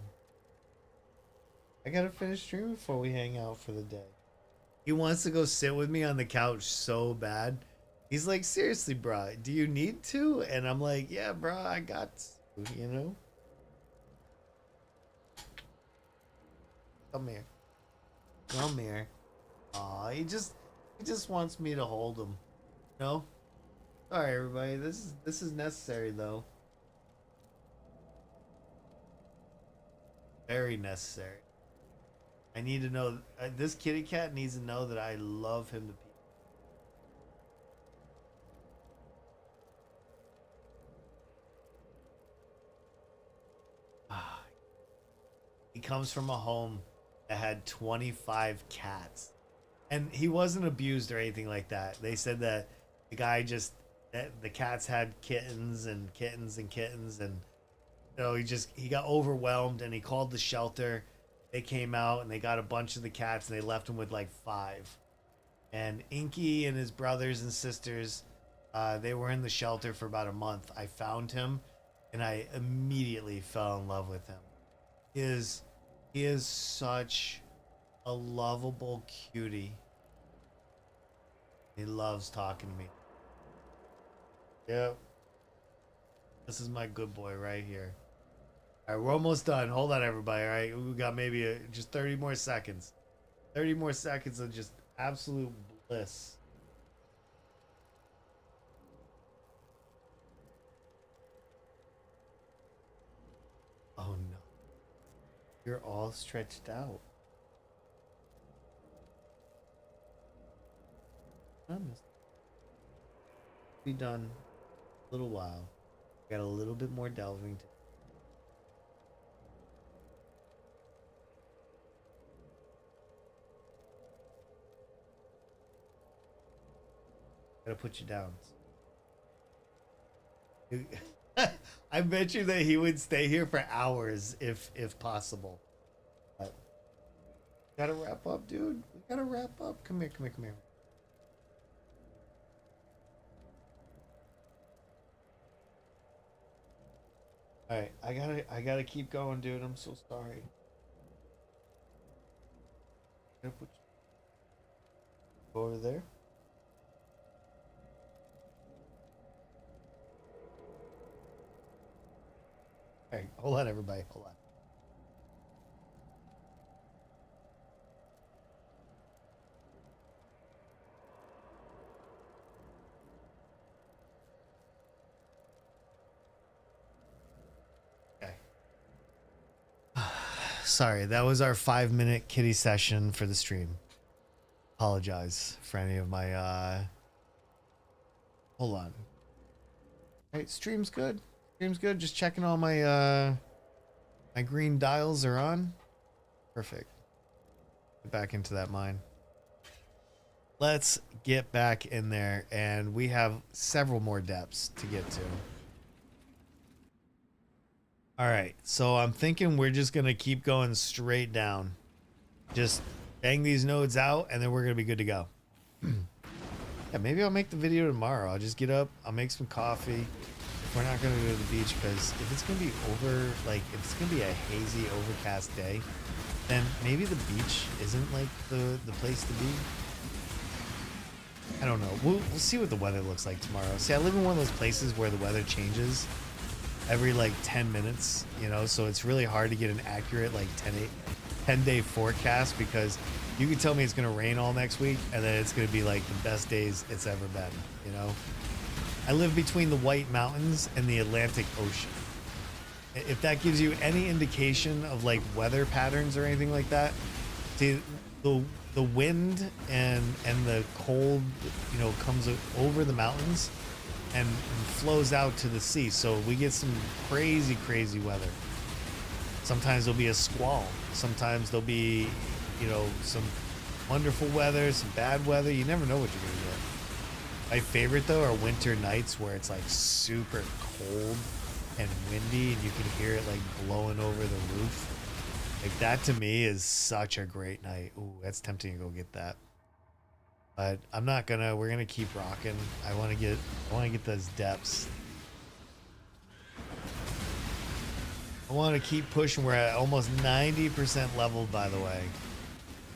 I gotta finish streaming before we hang out for the day. He wants to go sit with me on the couch so bad. He's like, seriously, bro, do you need to? And I'm like, yeah, bro, I got to, you know? Come here. Come here. Aw, he just wants me to hold him. No? Sorry, everybody. This is necessary though. Very necessary. I need to know. This kitty cat needs to know that I love him to pieces. He comes from a home that had 25 cats. And he wasn't abused or anything like that. They said that the guy just, that the cats had kittens and kittens and kittens. And you know, he got overwhelmed and he called the shelter. They came out and they got a bunch of the cats and they left him with like 5. And Inky and his brothers and sisters, they were in the shelter for about a month. I found him and I immediately fell in love with him. He is such a lovable cutie. He loves talking to me. Yep. This is my good boy right here. All right, we're almost done. Hold on, everybody. All right, we got maybe just 30 more seconds. 30 more seconds of just absolute bliss. Oh no. You're all stretched out. Be done a little while. Got a little bit more delving to. Gotta put you down. I bet you that he would stay here for hours if possible. But gotta wrap up, dude. We gotta wrap up. Come here, come here, come here. All right, I gotta keep going, dude. I'm so sorry. Gotta put you go over there. All right, hold on, everybody. Hold on. Okay. Sorry, that was our 5-minute kitty session for the stream. Apologize for any of my hold on. Right, stream's good. Stream's good. Just checking all my my green dials are on. Perfect. Get back into that mine. Let's get back in there, and we have several more depths to get to. All right, so I'm thinking we're just gonna keep going straight down. Just bang these nodes out, and then we're gonna be good to go. Yeah, maybe I'll make the video tomorrow. I'll just get up, I'll make some coffee. If we're not gonna go to the beach, because if it's gonna be if it's gonna be a hazy, overcast day, then maybe the beach isn't like the place to be. I don't know. We'll see what the weather looks like tomorrow. See, I live in one of those places where the weather changes every like 10 minutes, you know, so it's really hard to get an accurate like 10-day forecast, because you can tell me it's going to rain all next week and then it's going to be like the best days it's ever been, you know. I live between the White Mountains and the Atlantic Ocean. If that gives you any indication of like weather patterns or anything like that, see, the wind and the cold, you know, comes over the mountains and flows out to the sea, so we get some crazy weather. Sometimes there'll be a squall, sometimes there'll be, you know, some wonderful weather, some bad weather. You never know what you're gonna get. My favorite though are winter nights where it's like super cold and windy and you can hear it like blowing over the roof. Like that to me is such a great night. Ooh, that's tempting to go get that. But I'm not gonna, we're gonna keep rocking. I wanna get those depths. I wanna keep pushing. We're at almost 90% leveled, by the way.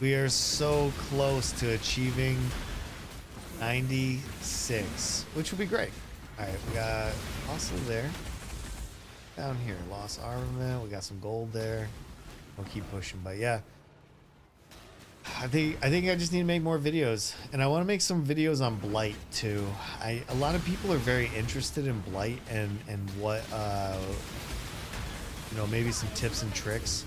We are so close to achieving 96, which will be great. Alright, we got hustle there. Down here, lost armament, we got some gold there. We'll keep pushing, but yeah. I think I just need to make more videos, and I want to make some videos on Blight too. A lot of people are very interested in Blight and what you know, maybe some tips and tricks.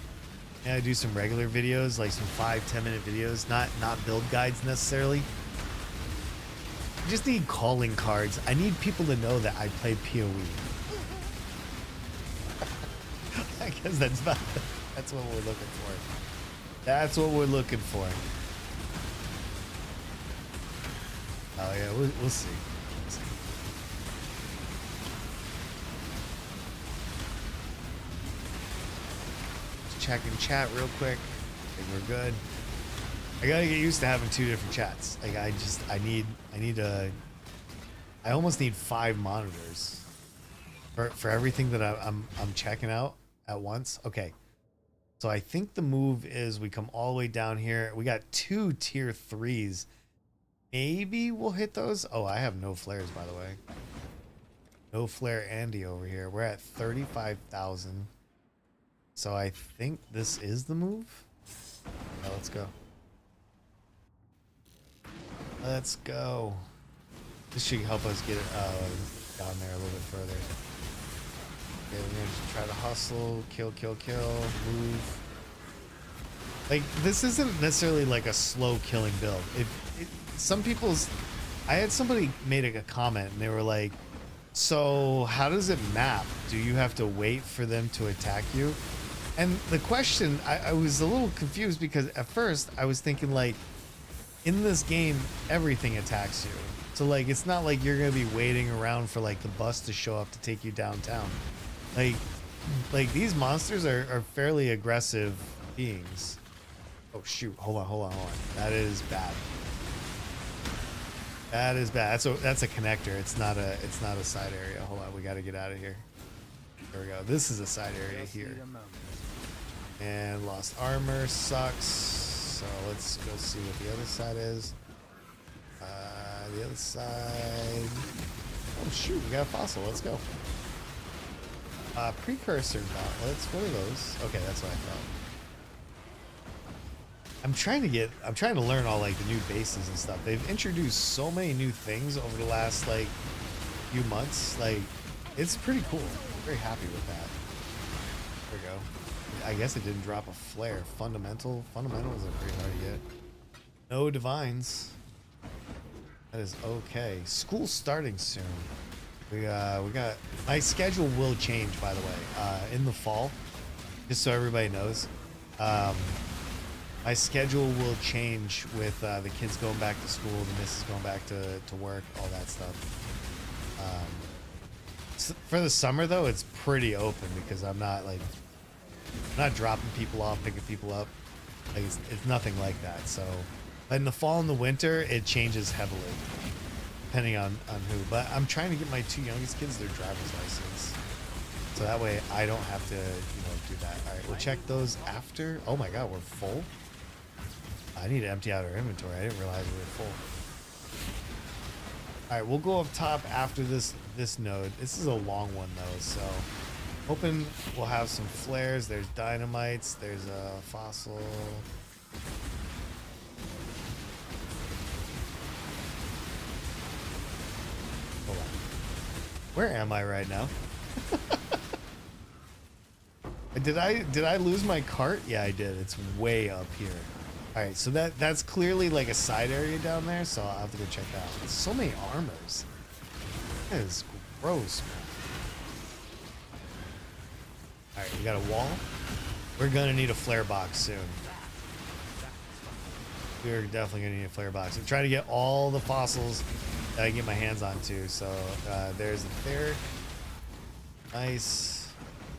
And I do some regular videos, like some 5-10 minute videos, not build guides necessarily. I just need calling cards. I need people to know that I play PoE. I guess that's what we're looking for. That's what we're looking for. Oh yeah, we'll see. Just checking chat real quick. I think we're good. I gotta get used to having 2 different chats. Like I almost need 5 monitors for everything that I'm checking out at once. Okay. So I think the move is we come all the way down here. We got 2 tier 3s. Maybe we'll hit those. Oh, I have no flares, by the way. No flare Andy over here. We're at 35,000. So I think this is the move. Yeah, let's go. Let's go. This should help us get down there a little bit further. Okay, we're gonna just try to hustle, kill, move. Like, this isn't necessarily like a slow killing build. I had somebody made a comment and they were like, so how does it map? Do you have to wait for them to attack you? And the question, I was a little confused, because at first I was thinking like, in this game, everything attacks you. So like, it's not like you're gonna be waiting around for like the bus to show up to take you downtown. Like these monsters are fairly aggressive beings. Oh shoot, hold on. That is bad. That is bad. That's a connector. It's not a side area. Hold on, we gotta get out of here. There we go. This is a side area here. And lost armor sucks. So let's go see what the other side is. The other side. Oh shoot, we got a fossil. Let's go. Precursor gauntlets. What are those? Okay, that's what I thought. I'm trying to learn all like the new bases and stuff. They've introduced so many new things over the last like few months. Like, it's pretty cool. I'm very happy with that. There we go. I guess it didn't drop a flare. Fundamentals are pretty hard to get. No divines. That is okay. School starting soon. We got my schedule will change, by the way, in the fall, just so everybody knows. My schedule will change with the kids going back to school, the missus going back to work, all that stuff. For the summer though, it's pretty open because I'm not dropping people off, picking people up. Like it's nothing like that. So, but in the fall and the winter, it changes heavily depending on who. But I'm trying to get my two youngest kids their driver's license, so that way I don't have to, do that. All right, we'll check those after. Oh my God, we're full. I need to empty out our inventory. I didn't realize we were full. All right, we'll go up top after this node. This is a long one though, so hoping we'll have some flares. There's dynamites. There's a fossil. Hold on. Where am I right now? Did I lose my cart? Yeah, I did. It's way up here. All right, so that's clearly like a side area down there, so I'll have to go check that out. There's so many armors. That is gross, man. All right, we got a wall. We're gonna need a flare box soon. We're definitely gonna need a flare box. I'm trying to get all the fossils that I can get my hands on too. So there's there. Nice.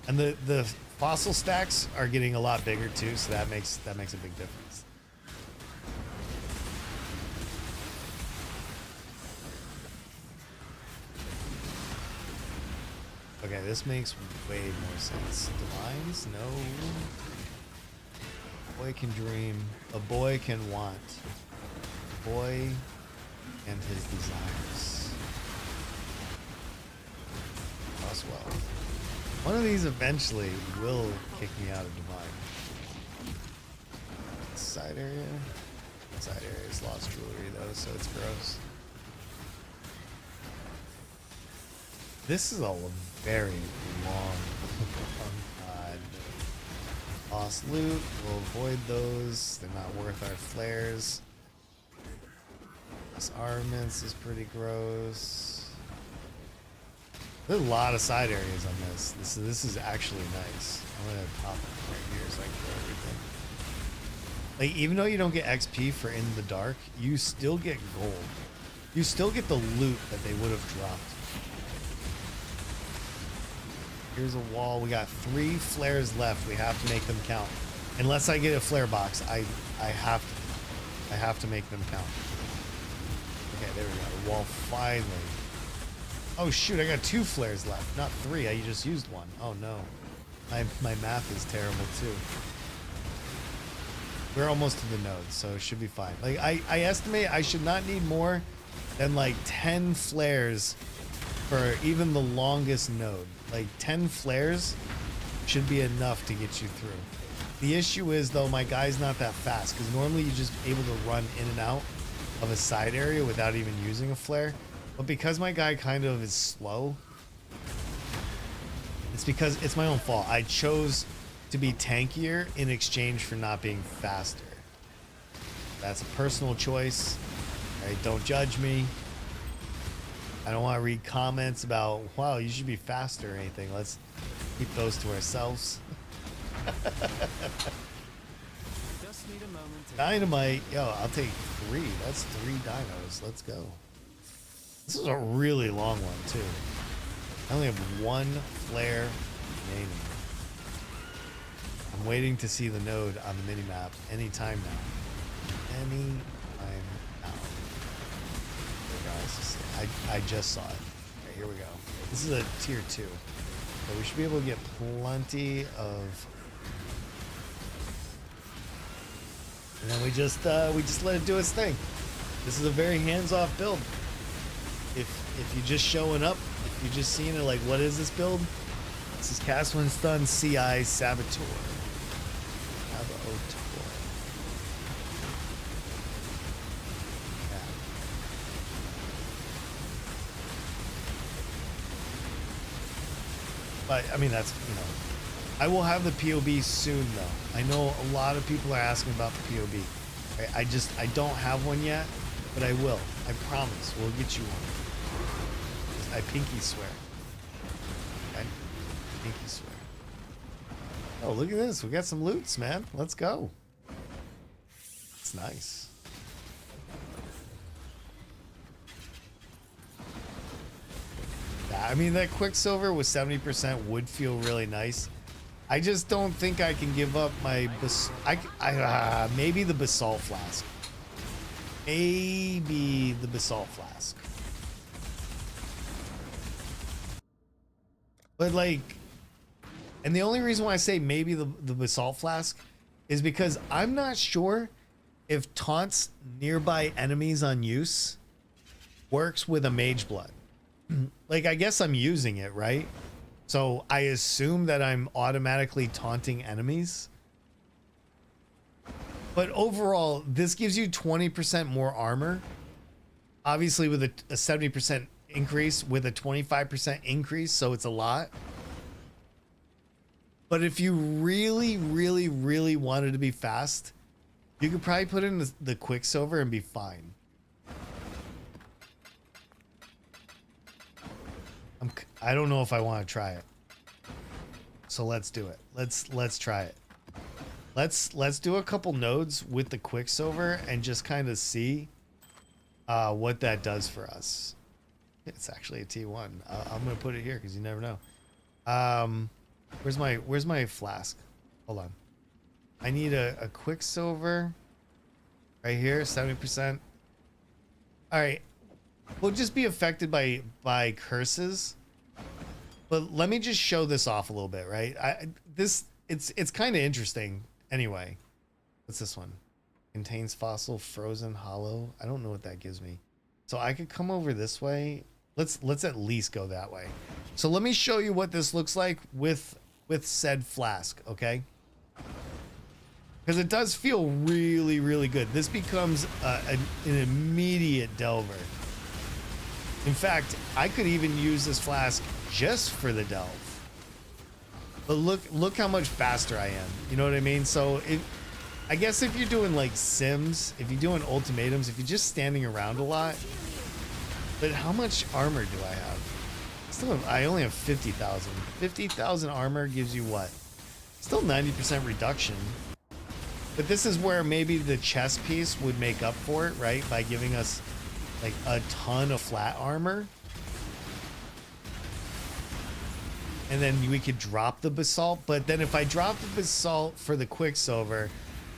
And the fossil stacks are getting a lot bigger too, so that makes a big difference. Okay, this makes way more sense. Divines? No. A boy can dream. A boy can want. A boy and his desires. Plus wealth. One of these eventually will kick me out of Divine. Side area? Side area is lost jewelry though, so it's gross. This is a very long pod. Lost loot. We'll avoid those. They're not worth our flares. This armaments is pretty gross. There's a lot of side areas on this. This is actually nice. I'm gonna pop it right here so I can throw everything. Like, even though you don't get XP for In the Dark, you still get gold. You still get the loot that they would have dropped. Here's a wall. We got 3 flares left. We have to make them count. Unless I get a flare box, I have to make them count. Okay, there we go. Wall finally. Oh shoot, I got 2 flares left, not 3. I just used 1. Oh no. My math is terrible too. We're almost to the node, so it should be fine. Like I estimate I should not need more than like 10 flares for even the longest node. Like 10 flares should be enough to get you through. The issue is though, my guy's not that fast, because normally you're just able to run in and out of a side area without even using a flare. But because my guy kind of is slow, it's because it's my own fault. I chose to be tankier in exchange for not being faster. That's a personal choice. Right? Don't judge me. I don't want to read comments about, wow, you should be faster or anything. Let's keep those to ourselves. Just need a moment to Dynamite. Yo, I'll take 3. That's 3 dinos. Let's go. This is a really long one, too. I only have 1 flare remaining. I'm waiting to see the node on the minimap anytime now. Anytime now. There, guys. I just saw it. Okay, here we go. This is a tier 2. So we should be able to get plenty of... And then we just let it do its thing. This is a very hands-off build. If you're just showing up, if you're just seeing it like, what is this build? This is Cast When Stun CI Saboteur. Yeah. But I mean, that's, I will have the POB soon though. I know a lot of people are asking about the POB. I don't have one yet, but I will. I promise we'll get you one. Just I pinky swear. Okay? Pinky swear. Oh, look at this. We got some loots, man. Let's go. It's nice. I mean, that Quicksilver with 70% would feel really nice. I just don't think I can give up my maybe the Basalt Flask. Maybe the Basalt Flask. But like, and the only reason why I say maybe the Basalt Flask is because I'm not sure if taunts nearby enemies on use works with a Mageblood. Like, I guess I'm using it, right? So I assume that I'm automatically taunting enemies. But overall, this gives you 20% more armor. Obviously with a 70% increase with a 25% increase, so it's a lot. But if you really, really, really wanted to be fast, you could probably put in the Quicksilver and be fine. I don't know if I want to try it. So let's do it. Let's try it. Let's do a couple nodes with the Quicksilver and just kind of see what that does for us. It's actually a T1. I'm gonna put it here because you never know. Where's my flask? Hold on. I need a Quicksilver right here, 70%. All right. We'll just be affected by curses, but let me just show this off a little bit, right? It's kind of interesting. Anyway, what's this one? Contains fossil, frozen, hollow. I don't know what that gives me. So I could come over this way. Let's at least go that way. So let me show you what this looks like with said flask, okay? Because it does feel really, really good. This becomes an immediate delver. In fact, I could even use this flask just for the delve. But look how much faster I am. You know what I mean? So I guess if you're doing like Sims, if you're doing ultimatums, if you're just standing around a lot. But how much armor do I have? I only have 50,000. 50,000 armor gives you what? Still 90% reduction. But this is where maybe the chest piece would make up for it, right? By giving us like a ton of flat armor. And then we could drop the basalt. But then if I drop the basalt for the Quicksilver,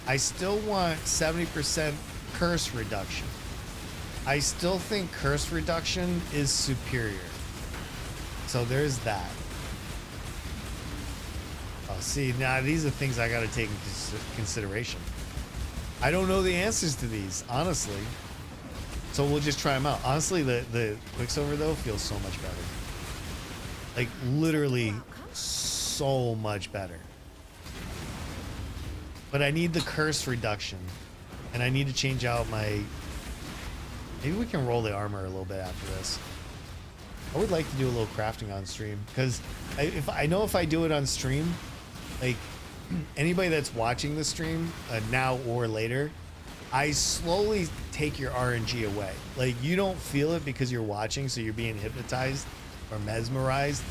I still want 70% curse reduction. I still think curse reduction is superior. So there's that. Oh, see, now these are things I got to take into consideration. I don't know the answers to these, honestly. So we'll just try them out. Honestly, the Quicksilver, though, feels so much better. Like, literally so much better. But I need the curse reduction. And I need to change out my... Maybe we can roll the armor a little bit after this. I would like to do a little crafting on stream. Because if I do it on stream, like, anybody that's watching the stream, now or later... I slowly take your RNG away. Like, you don't feel it because you're watching, so you're being hypnotized or mesmerized.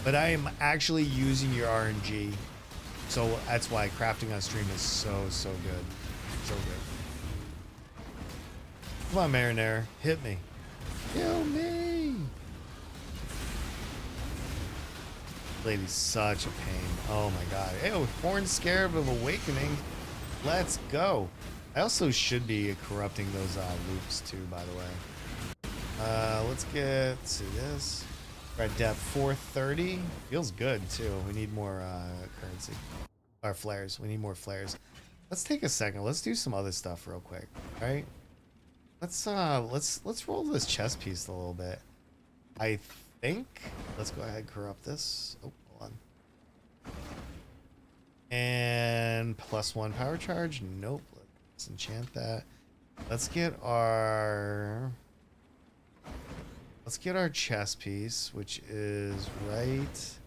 But I am actually using your RNG. So that's why crafting on stream is so good. So good. Come on, Marinara. Hit me. Kill me. Lady's such a pain. Oh my god. Ew, Horn Scarab of Awakening. Let's go. I also should be corrupting those loops too, by the way. Let's get to this. We're at depth 430. Feels good too. We need more currency. Or flares. We need more flares. Let's take a second. Let's do some other stuff real quick. All right. Let's roll this chest piece a little bit. I think. Let's go ahead and corrupt this. Oh, hold on. And +1 power charge. Nope. Let's enchant that. Let's get our chest piece, which is right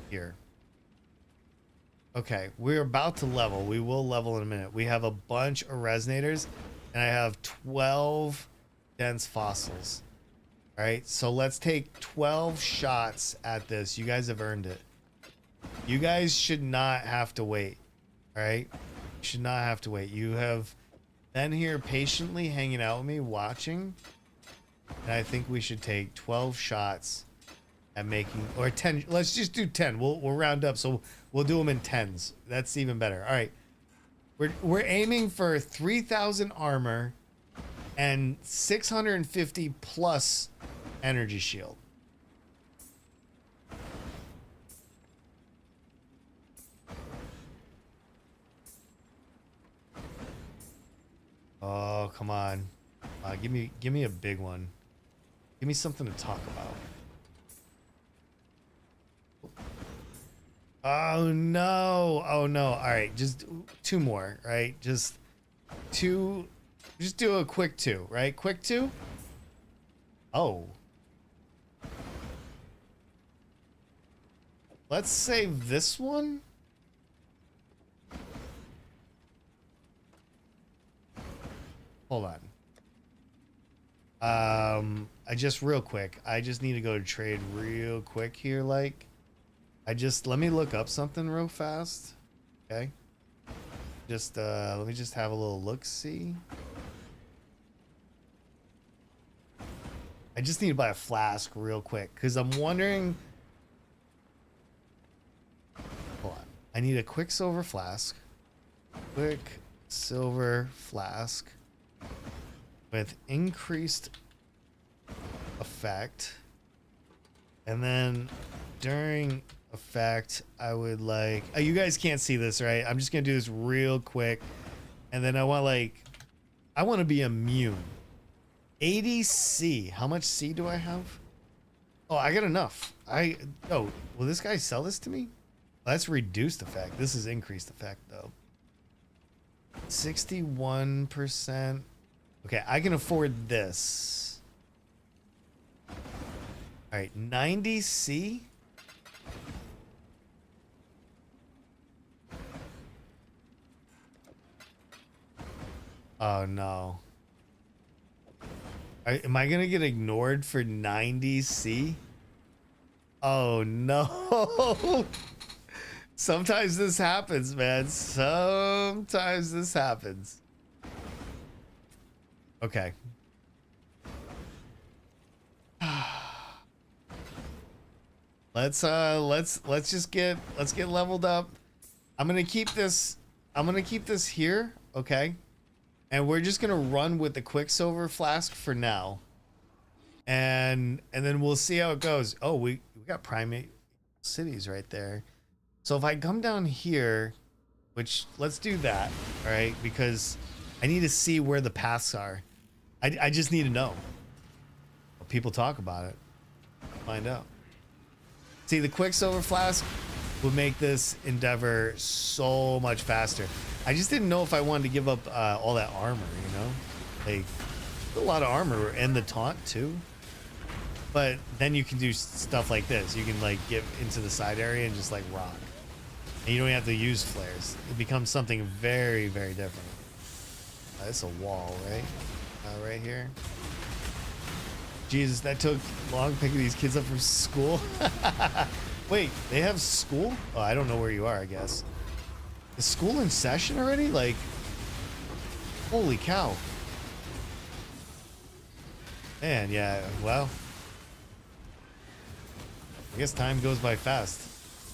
here. Okay, we're about to level. We will level in a minute. We have a bunch of resonators. and I have 12 dense fossils. All right, so let's take 12 shots at this. You guys have earned it. You guys should not have to wait. All right, you should not have to wait. You have been here patiently hanging out with me, watching, and I think we should take 12 shots at making, or 10. Let's just do 10. We'll round up, so we'll do them in 10s. That's even better. All right, we're aiming for 3,000 armor and 650 plus energy shield. Oh, come on. Give me a big one. Give me something to talk about. Oh no. Oh no. All right, just 2 more, right? Just 2. Just do a quick 2, right? Quick 2. Oh. Let's save this one. Hold on. I just real quick. I just need to go to trade real quick here. Like, let me look up something real fast. Okay. Just let me just have a little look see. I just need to buy a flask real quick because I'm wondering. Hold on. I need a quicksilver flask. Quicksilver flask with increased effect. And then during effect, I would like. Oh, you guys can't see this, right? I'm just going to do this real quick. And then I want to be immune. 80 C. How much C do I have? Oh, I got enough. Oh, will this guy sell this to me? Well, that's reduced effect. This is increased effect though. 61%. Okay, I can afford this. All right, 90 C. Oh no. Am I gonna get ignored for 90 C? Oh no. Sometimes this happens, man. Sometimes this happens. Okay. Let's get leveled up. I'm gonna keep this here, okay? And we're just gonna run with the quicksilver flask for now. And then we'll see how it goes. Oh, we got primate cities right there. So if I come down here, which let's do that, all right? Because I need to see where the paths are. I just need to know. People talk about it. Find out. See, the quicksilver flask would make this endeavor so much faster. I just didn't know if I wanted to give up all that armor, you know? Like, a lot of armor and the taunt too. But then you can do stuff like this. You can like get into the side area and just like rock. And you don't have to use flares. It becomes something very, very different. That's a wall, right? Right here. Jesus, that took long picking these kids up from school. Wait, they have school? Oh, I don't know where you are, I guess. Is school in session already? Like, holy cow. Man, yeah, well. I guess time goes by fast.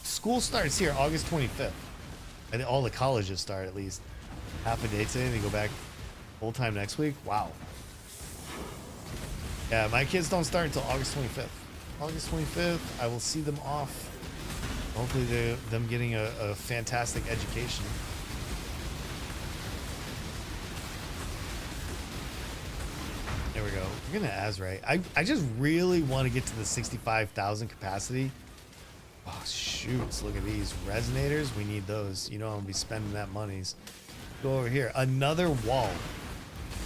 School starts here August 25th. I think all the colleges start at least. Half a day today, they go back full time next week. Wow. Yeah, my kids don't start until August 25th. August 25th, I will see them off. Hopefully them getting a fantastic education. There we go. We're gonna Azrite. I just really want to get to the 65,000 capacity. Oh shoots, look at these resonators. We need those. You know I'm gonna be spending that monies. Go over here. Another wall.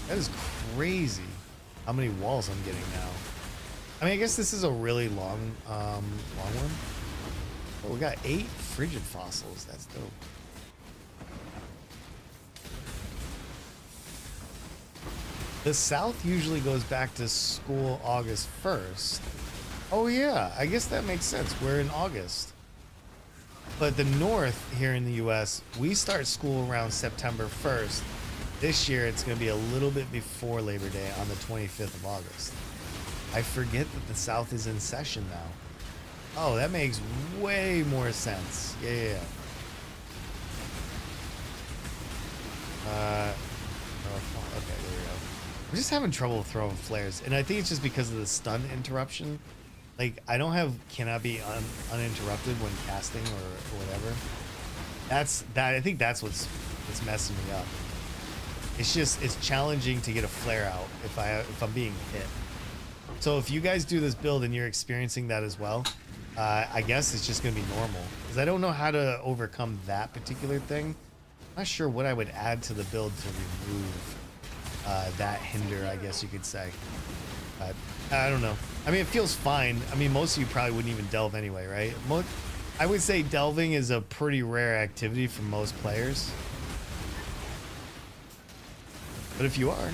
That is crazy how many walls I'm getting now. I mean, I guess this is a really long one. Oh, we got 8 frigid fossils. That's dope. The South usually goes back to school August 1st. Oh yeah, I guess that makes sense. We're in August. But the North here in the US, we start school around September 1st. This year, it's going to be a little bit before Labor Day on the 25th of August. I forget that the South is in session now. Oh, that makes way more sense. Yeah. Okay, there we go. I'm just having trouble throwing flares, and I think it's just because of the stun interruption. Like, I don't have cannot be uninterrupted when casting or whatever. I think that's what's messing me up. It's challenging to get a flare out if I'm being hit. So if you guys do this build and you're experiencing that as well, I guess it's just gonna be normal, because I don't know how to overcome that particular thing. I'm not sure what I would add to the build to remove that hinder, I guess you could say. I don't know. I mean, it feels fine. I mean, most of you probably wouldn't even delve anyway, right? I would say delving is a pretty rare activity for most players. But if you are,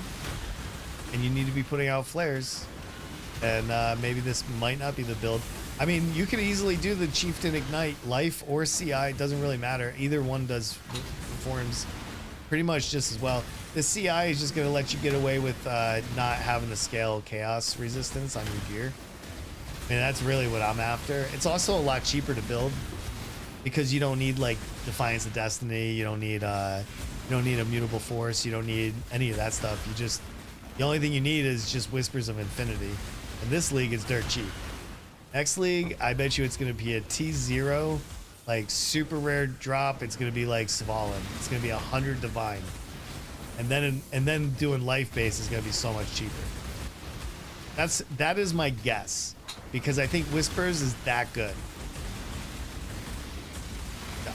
and you need to be putting out flares, and maybe this might not be the build. I mean, you could easily do the Chieftain Ignite, Life or CI. It doesn't really matter. Either one performs pretty much just as well. The CI is just going to let you get away with not having to scale chaos resistance on your gear. I mean, that's really what I'm after. It's also a lot cheaper to build because you don't need like Defiance of Destiny. You don't need Immutable Force. You don't need any of that stuff. The only thing you need is just Whispers of Infinity. And this league is dirt cheap. Next league, I bet you it's going to be a T0, like super rare drop. It's going to be like Svalin. It's going to be 100 Divine. And then doing life base is going to be so much cheaper. That is my guess, because I think Whispers is that good.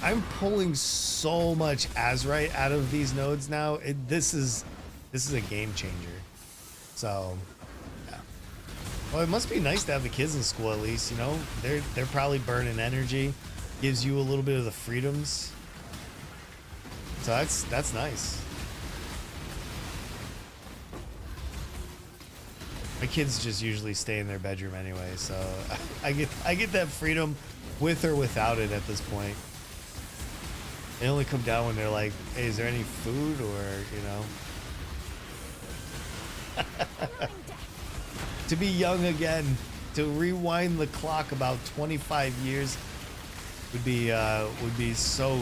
I'm pulling so much Azrite out of these nodes now. This is a game changer. So, yeah. Well, it must be nice to have the kids in school at least. You know, they're probably burning energy, gives you a little bit of the freedoms. So that's nice. My kids just usually stay in their bedroom anyway, so I get that freedom with or without it at this point. They only come down when they're like, hey, is there any food, or, you know. To be young again, to rewind the clock about 25 years would be so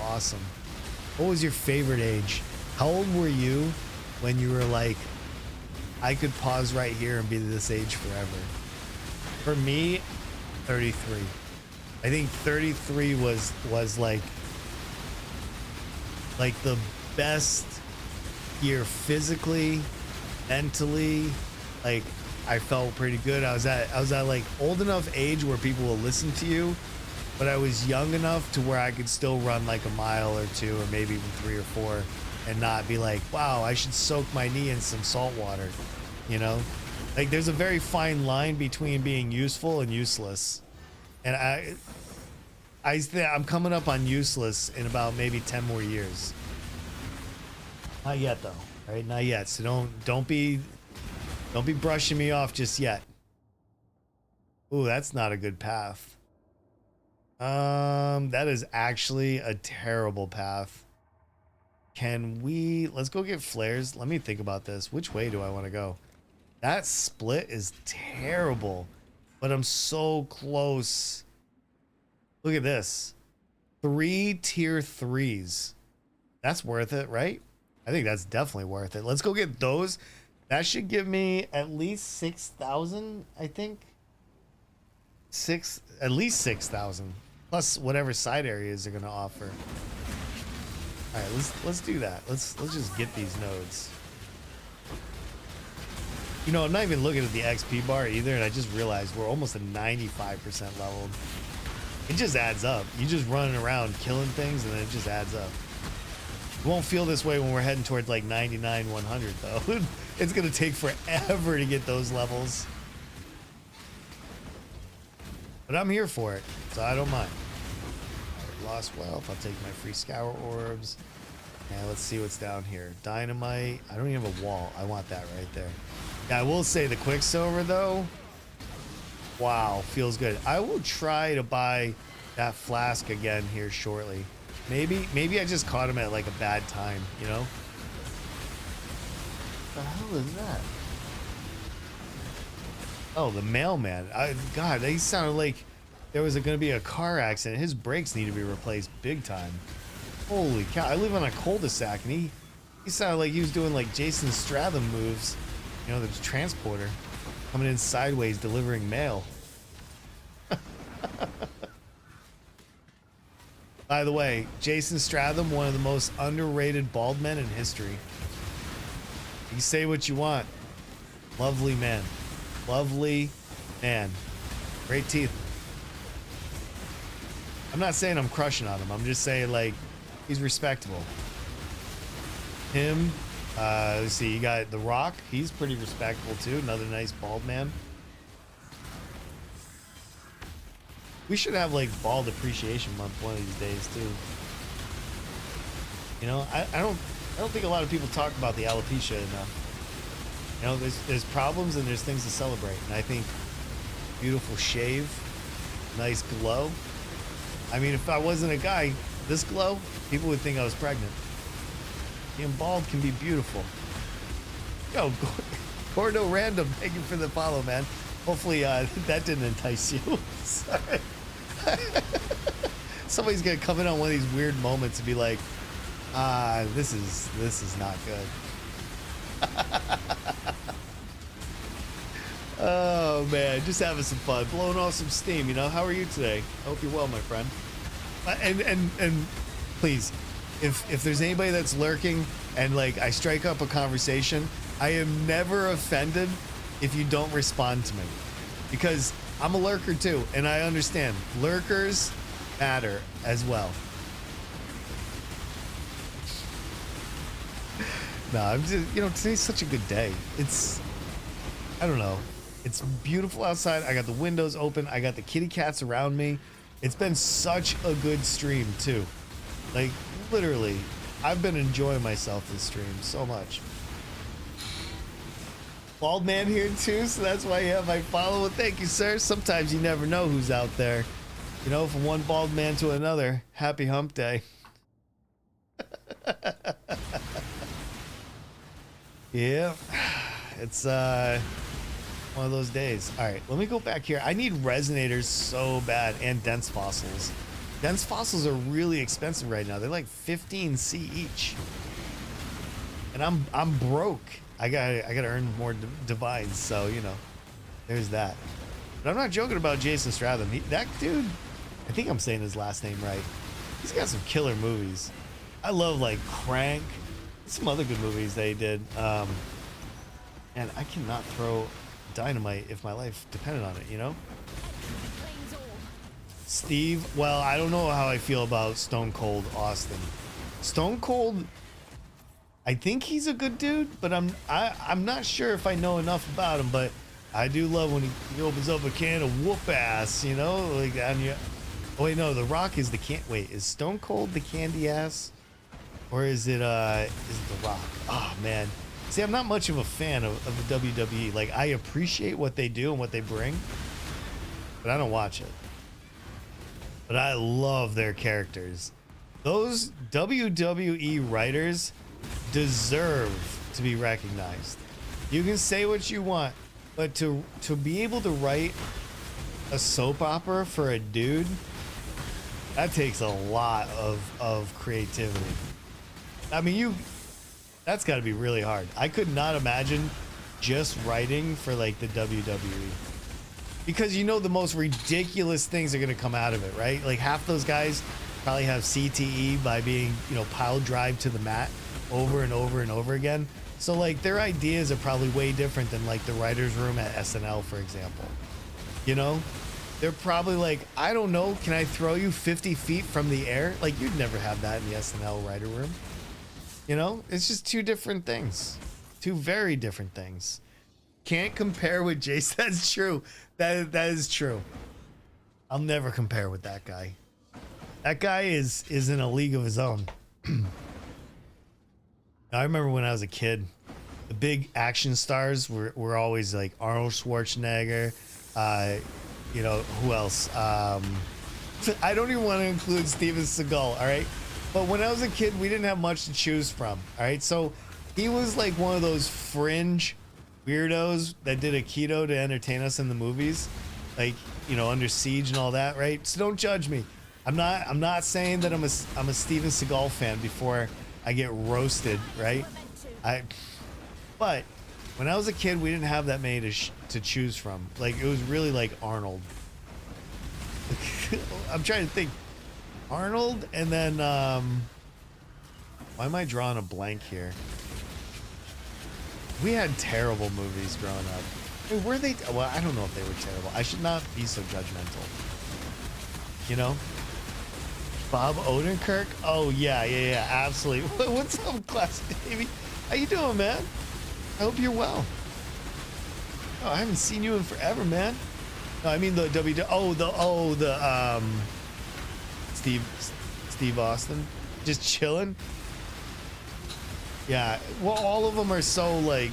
awesome. What was your favorite age? How old were you when you were like, I could pause right here and be this age forever? For me, 33. I think 33 was like the best year physically, mentally. Like, I felt pretty good. I was at like old enough age where people will listen to you, but I was young enough to where I could still run like a mile or two, or maybe even 3 or 4, and not be like, wow, I should soak my knee in some salt water. You know, like there's a very fine line between being useful and useless. And I'm coming up on useless in about maybe 10 more years. Not yet though, right? Not yet. So don't be brushing me off just yet. Ooh, that's not a good path. That is actually a terrible path. Let's go get flares. Let me think about this. Which way do I want to go? That split is terrible, but I'm so close. Look at this. 3 tier 3s. That's worth it, right? I think that's definitely worth it. Let's go get those. That should give me at least 6,000, I think. At least 6,000. Plus whatever side areas they're gonna offer. All right, let's do that. Let's just get these nodes. You know, I'm not even looking at the XP bar either, and I just realized we're almost at 95% leveled. It just adds up. You just running around killing things, and then it just adds up. It won't feel this way when we're heading towards like 99, 100 though. It's gonna take forever to get those levels. But I'm here for it, so I don't mind. All right, lost wealth. I'll take my free scour orbs. And let's see what's down here. Dynamite. I don't even have a wall. I want that right there. Yeah, I will say the Quicksilver though. Wow, feels good. I will try to buy that flask again here shortly. Maybe I just caught him at like a bad time, you know? What the hell is that? Oh, the mailman. God, he sounded like there was going to be a car accident. His brakes need to be replaced big time. Holy cow. I live on a cul-de-sac and he sounded like he was doing like Jason Statham moves. You know, the transporter coming in sideways delivering mail. By the way, Jason Statham, one of the most underrated bald men in history. You say what you want. Lovely man. Lovely man. Great teeth. I'm not saying I'm crushing on him. I'm just saying, like, he's respectable. Him. Let's see. You got The Rock. He's pretty respectable, too. Another nice bald man. We should have, like, Bald Appreciation Month one of these days, too. You know, I don't think a lot of people talk about the alopecia enough. You know, there's problems and there's things to celebrate. And I think beautiful shave, nice glow. I mean, if I wasn't a guy, this glow, people would think I was pregnant. Being bald can be beautiful. Yo, Gordo Random, thank you for the follow, man. Hopefully that didn't entice you. Sorry. Somebody's gonna come in on one of these weird moments and be like, this is not good. Oh man, just having some fun, blowing off some steam, you know. How are you today? I hope you're well, my friend. And please, if there's anybody that's lurking and like I strike up a conversation, I am never offended if you don't respond to me, because I'm a lurker too, and I understand lurkers matter as well. No, I'm just, you know, today's such a good day. It's, I don't know. It's beautiful outside. I got the windows open. I got the kitty cats around me. It's been such a good stream too. Like literally, I've been enjoying myself this stream so much. Bald man here too, so that's why you have my follow. Well, thank you, sir. Sometimes you never know who's out there. You know, from one bald man to another. Happy hump day. Yeah, it's one of those days. All right, let me go back here. I need resonators so bad, and dense fossils. Dense fossils are really expensive right now. They're like 15C each, and I'm broke. I gotta earn more divines, so you know, there's that. But I'm not joking about Jason Statham. That dude, I think I'm saying his last name right. He's got some killer movies. I love like Crank. Some other good movies they did. And I cannot throw dynamite if my life depended on it, you know? Steve, well, I don't know how I feel about Stone Cold Austin. Stone Cold, I think he's a good dude, but I'm not sure if I know enough about him, but I do love when he opens up a can of whoop ass, you know? Like on your, oh wait, no, The Rock is the can, wait, is Stone Cold the candy ass? Or is it The Rock? Oh man. See, I'm not much of a fan of the WWE. Like, I appreciate what they do and what they bring, but I don't watch it. But I love their characters. Those WWE writers deserve to be recognized. You can say what you want, but to be able to write a soap opera for a dude, that takes a lot of creativity. I mean, that's got to be really hard. I could not imagine just writing for like the WWE, because you know the most ridiculous things are going to come out of it, right? Like half those guys probably have CTE by being, you know, pile drive to the mat over and over and over again. So like their ideas are probably way different than like the writer's room at SNL, for example. You know, they're probably like, I don't know, can I throw you 50 feet from the air? Like you'd never have that in the SNL writer room. You know, it's just two different things. Two very different things. Can't compare with Jason. That's true. That is true. I'll never compare with that guy. That guy is in a league of his own. I remember when I was a kid, the big action stars were always like Arnold Schwarzenegger. You know, who else? I don't even want to include Steven Seagal, all right? But when I was a kid, we didn't have much to choose from, all right? So he was like one of those fringe weirdos that did a keto to entertain us in the movies, like, you know, Under Siege and all that, right? So don't judge me. I'm not saying that I'm a Steven Seagal fan before I get roasted, right? But when I was a kid, we didn't have that many to choose from. Like, it was really like Arnold. I'm trying to think. Arnold, and then why am I drawing a blank here? We had terrible movies growing up. I mean, were they? Well, I don't know if they were terrible. I should not be so judgmental. You know? Bob Odenkirk? Oh yeah, absolutely. What's up, Class Davey? How you doing, man? I hope you're well. Oh, I haven't seen you in forever, man. No, I mean the Steve Austin, just chilling. Yeah, well, all of them are so like,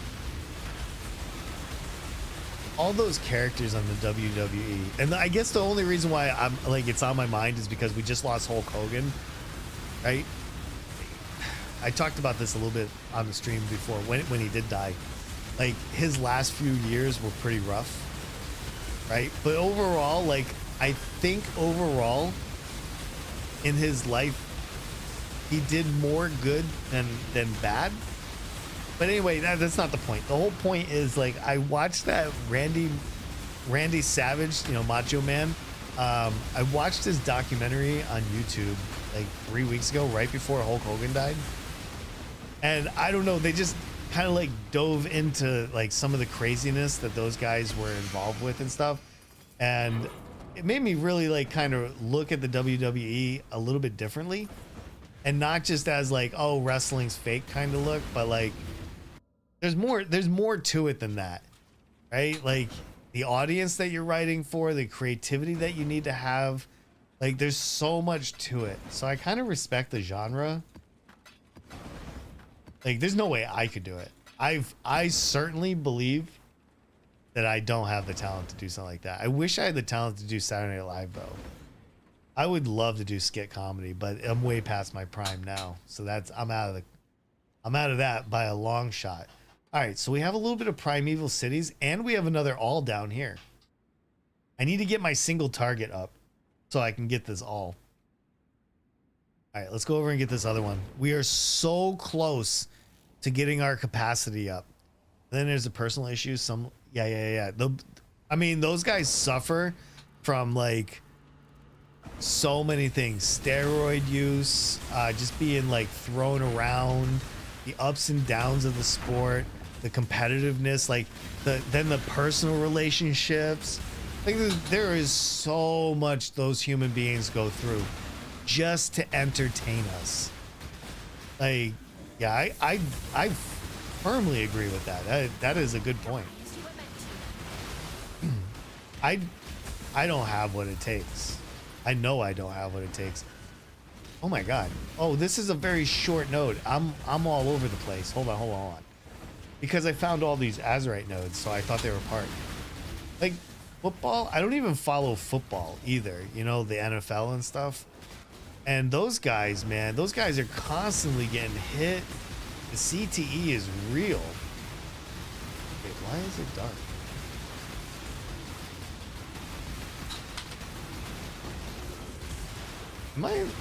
all those characters on the WWE, and I guess the only reason why I'm like it's on my mind is because we just lost Hulk Hogan, right? I talked about this a little bit on the stream before when he did die. Like, his last few years were pretty rough, right? But overall, like, I think overall in his life, he did more good than bad. But anyway, that's not the point. The whole point is, like, I watched that Randy Savage, you know, Macho Man. I watched his documentary on YouTube like 3 weeks ago, right before Hulk Hogan died. And I don't know, they just kind of like dove into like some of the craziness that those guys were involved with and stuff. And it made me really like kind of look at the WWE a little bit differently, and not just as like, oh, wrestling's fake kind of look, but like there's more to it than that, right? Like the audience that you're writing for, the creativity that you need to have, like there's so much to it. So I kind of respect the genre. Like, there's no way I could do it. I certainly believe that I don't have the talent to do something like that. I wish I had the talent to do Saturday Night Live, though. I would love to do skit comedy, but I'm way past my prime now. So I'm out of that by a long shot. All right, so we have a little bit of Primeval Cities, and we have another all down here. I need to get my single target up so I can get this all. All right, let's go over and get this other one. We are so close to getting our capacity up. Then there's the personal issues. Yeah. I mean, those guys suffer from like so many things. Steroid use, just being like thrown around, the ups and downs of the sport, the competitiveness, like then the personal relationships. Like there is so much those human beings go through just to entertain us. Like, yeah, I firmly agree with that. That is a good point. I don't have what it takes. I know I don't have what it takes. Oh my god. Oh, this is a very short node. I'm all over the place. Hold on. Because I found all these Azerite nodes, so I thought they were part. Like football, I don't even follow football either. You know, the NFL and stuff. And those guys, man, those guys are constantly getting hit. The CTE is real. Wait, why is it dark?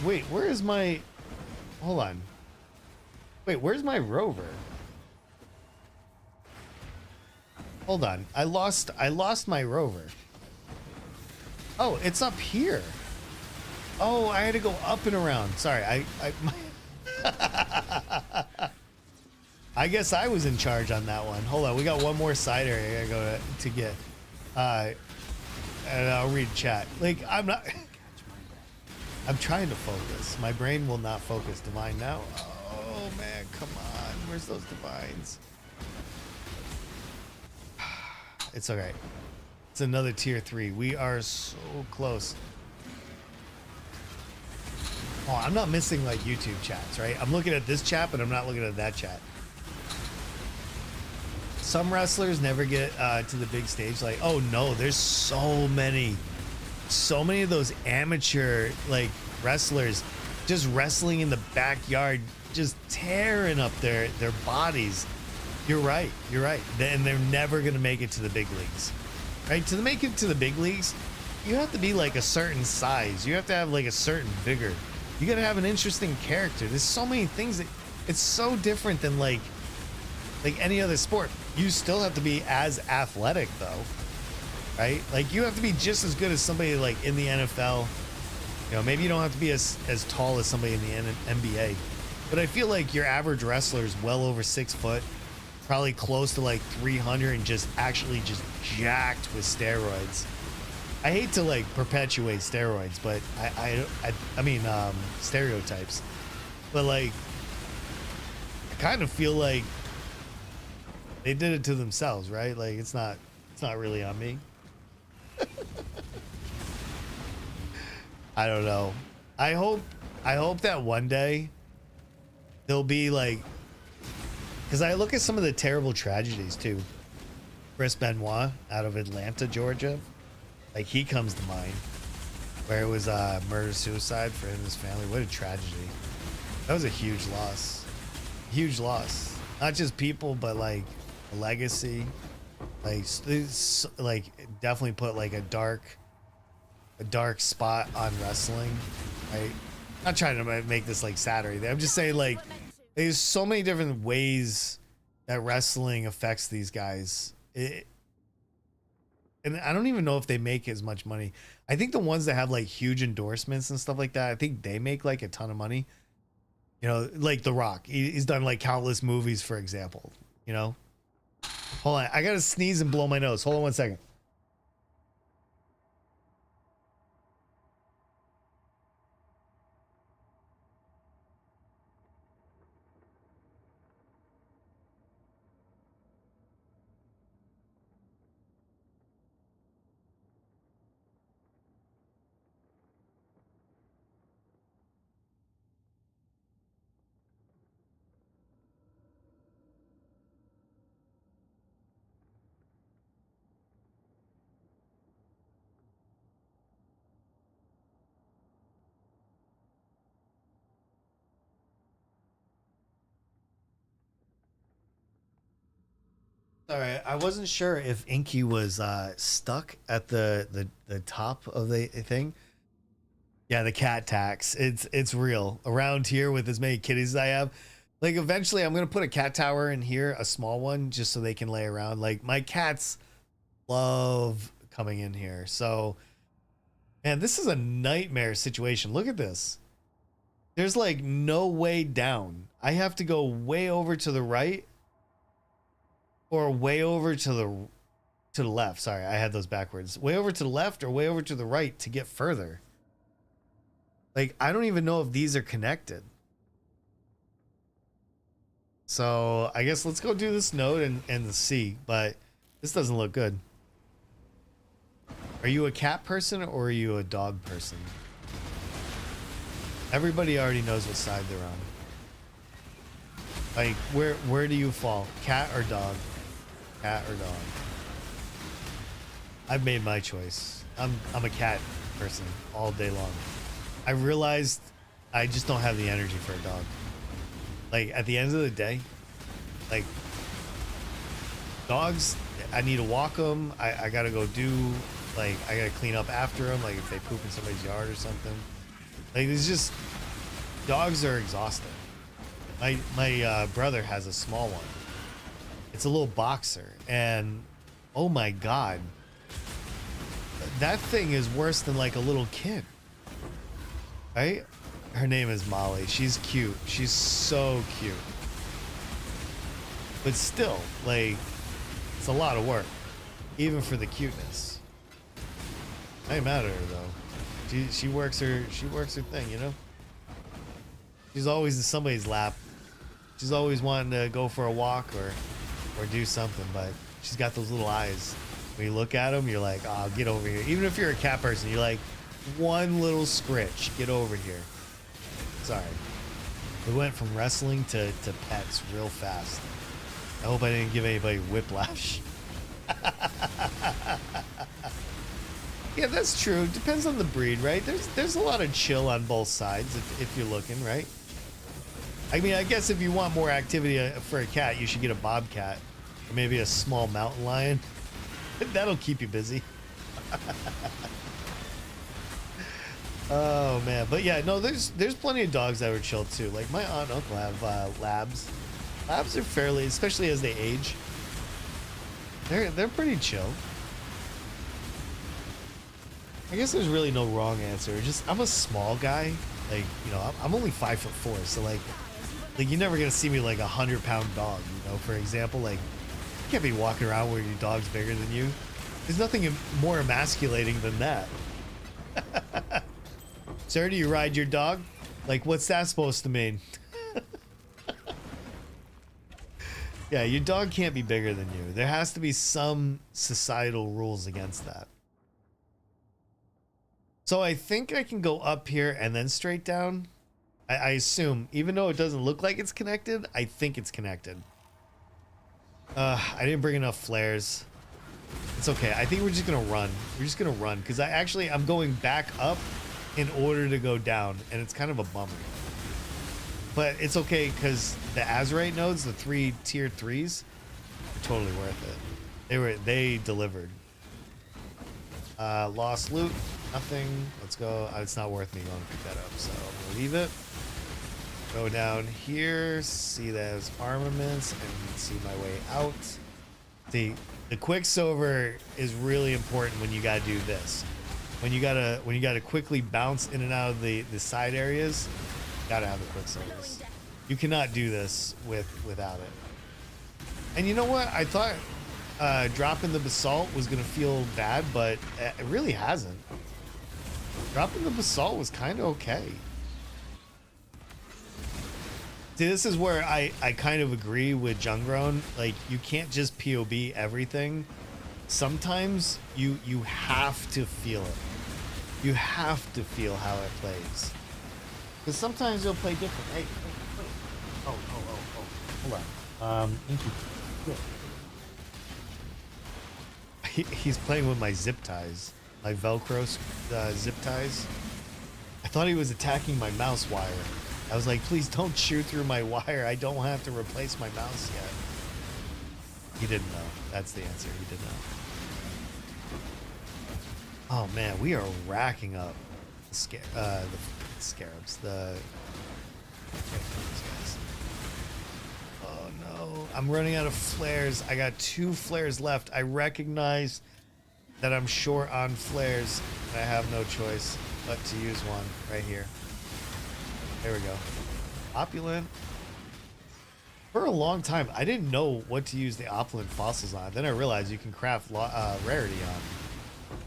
Wait, where is my... Hold on. Wait, where's my rover? Hold on. I lost my rover. Oh, it's up here. Oh, I had to go up and around. Sorry, I guess I was in charge on that one. Hold on, we got one more side area I gotta go to get. And I'll read chat. Like, I'm trying to focus. My brain will not focus. Divine now. Oh man, come on. Where's those divines? It's okay. It's another tier 3. We are so close. Oh, I'm not missing like YouTube chats, right? I'm looking at this chat, but I'm not looking at that chat. Some wrestlers never get to the big stage. Like, oh no, there's so many of those amateur like wrestlers just wrestling in the backyard, just tearing up their bodies. You're right. And they're never gonna make it to the big leagues, right? To make it to the big leagues, you have to be like a certain size. You have to have like a certain vigor. You gotta have an interesting character. There's so many things that it's so different than like any other sport. You still have to be as athletic though, right? Like you have to be just as good as somebody like in the NFL. You know, maybe you don't have to be as tall as somebody in the NBA, but I feel like your average wrestler is well over 6 foot, probably close to like 300, and just jacked with steroids. I hate to like perpetuate steroids, but I mean stereotypes, but like I kind of feel like they did it to themselves, right? Like it's not really on me. I don't know. I hope that one day there'll be like, because I look at some of the terrible tragedies too. Chris Benoit out of Atlanta, Georgia, like he comes to mind, where it was murder suicide for him and his family. What a tragedy. That was a huge loss. Huge loss. Not just people, but like a legacy. Like definitely put like a dark spot on wrestling, right? Not trying to make this like sad or anything. I'm just saying like there's so many different ways that wrestling affects these guys. And I don't even know if they make as much money. I think the ones that have like huge endorsements and stuff like that, I think they make like a ton of money. You know, like The Rock. He's done like countless movies, for example. You know? Hold on. I gotta sneeze and blow my nose. Hold on 1 second. All right, I wasn't sure if Inky was stuck at the top of the thing. Yeah, the cat tax. It's real around here with as many kitties as I have. Like eventually, I'm gonna put a cat tower in here, a small one, just so they can lay around. Like my cats love coming in here. So, man, this is a nightmare situation. Look at this. There's like no way down. I have to go way over to the right. Or way over to the left. Sorry, I had those backwards. Way over to the left or way over to the right to get further. Like, I don't even know if these are connected. So, I guess let's go do this node and see. But this doesn't look good. Are you a cat person or are you a dog person? Everybody already knows what side they're on. Like, where do you fall? Cat or dog? Cat or dog? I've made my choice. I'm a cat person all day long. I realized I just don't have the energy for a dog. Like at the end of the day, like dogs, I need to walk them. I gotta go do, like I gotta clean up after them. Like if they poop in somebody's yard or something. Like it's just, dogs are exhausting. My brother has a small one. It's a little boxer, and oh my god, that thing is worse than like a little kid, right? Her name is Molly. She's cute. She's so cute, but still, like, it's a lot of work, even for the cuteness. I ain't mad at her though. She works her thing, you know. She's always in somebody's lap. She's always wanting to go for a walk or do something, but she's got those little eyes. When you look at them, you're like, oh, get over here. Even if you're a cat person, you're like, one little scritch, get over here. Sorry. We went from wrestling to pets real fast. I hope I didn't give anybody whiplash. Yeah, that's true. Depends on the breed, right? There's a lot of chill on both sides if you're looking, right? I mean, I guess if you want more activity for a cat, you should get a bobcat or maybe a small mountain lion. That'll keep you busy. Oh man, but yeah, no, there's plenty of dogs that are chill too. Like my aunt and uncle have labs. Labs are fairly, especially as they age, they're pretty chill. I guess there's really no wrong answer. Just I'm a small guy. Like, you know, I'm only 5'4", so like you're never gonna see me like 100-pound dog. You know, for example, like you can't be walking around where your dog's bigger than you. There's nothing more emasculating than that. Sir, do you ride your dog? Like, what's that supposed to mean? Yeah, your dog can't be bigger than you. There has to be some societal rules against that. So I think I can go up here and then straight down. I assume, even though it doesn't look like it's connected, I think it's connected. I didn't bring enough flares. It's okay. I think we're just gonna run. We're just gonna run because I'm going back up in order to go down, and it's kind of a bummer. But it's okay because the Azurite nodes, the 3 tier 3s, are totally worth it. They delivered. Lost loot, nothing. Let's go. It's not worth me going to pick that up, so I'm gonna leave it. Go down here, see those armaments, and see my way out. The Quicksilver is really important when you gotta do this. When you gotta quickly bounce in and out of the side areas, gotta have the Quicksilvers. You cannot do this without it. And you know what? I thought dropping the Basalt was gonna feel bad, but it really hasn't. Dropping the Basalt was kind of okay. See, this is where I kind of agree with Jungrown. Like, you can't just POB everything. Sometimes you have to feel it. You have to feel how it plays. Because sometimes it'll play different. Hey, wait. Oh. Hold on. Thank you. He's playing with my zip ties. My Velcro zip ties. I thought he was attacking my mouse wire. I was like, please don't chew through my wire. I don't have to replace my mouse yet. He didn't know. That's the answer. He didn't know. Oh man, we are racking up the scarabs. Oh no, I'm running out of flares. I got 2 flares left. I recognize that I'm short on flares, and I have no choice but to use one right here. There we go. Opulent. For a long time, I didn't know what to use the opulent fossils on. Then I realized you can craft rarity on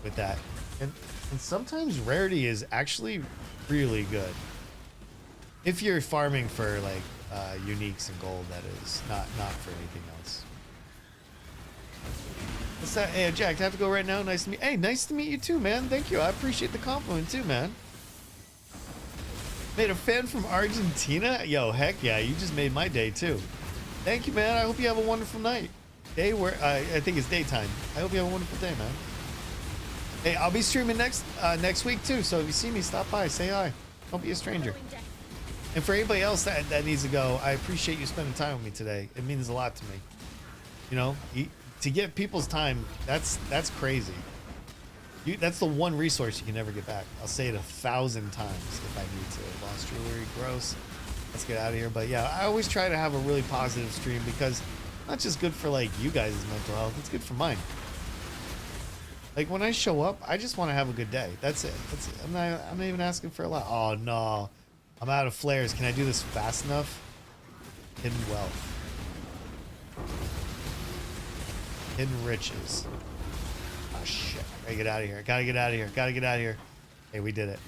with that. And sometimes rarity is actually really good. If you're farming for like uniques and gold, that is. Not for anything else. What's that? Hey, Jack, I have to go right now. Nice to meet. Hey, nice to meet you too, man. Thank you. I appreciate the compliment too, man. Made a fan from Argentina? Yo, heck yeah, you just made my day too. Thank you, man. I hope you have a wonderful night. Day where I think it's daytime. I hope you have a wonderful day, man. Hey, I'll be streaming next week too, so if you see me, stop by, say hi. Don't be a stranger. And for anybody else that needs to go, I appreciate you spending time with me today. It means a lot to me. You know, to get people's time, that's crazy. That's the one resource you can never get back. I'll say it 1,000 times if I need to. Lost jewelry, gross. Let's get out of here. But yeah, I always try to have a really positive stream because it's not just good for like you guys' mental health, it's good for mine. Like when I show up, I just want to have a good day. That's it. I'm not even asking for a lot. Oh no, I'm out of flares. Can I do this fast enough? Hidden wealth. Hidden riches. Oh shit. Gotta get out of here. Gotta get out of here. Hey, we did it.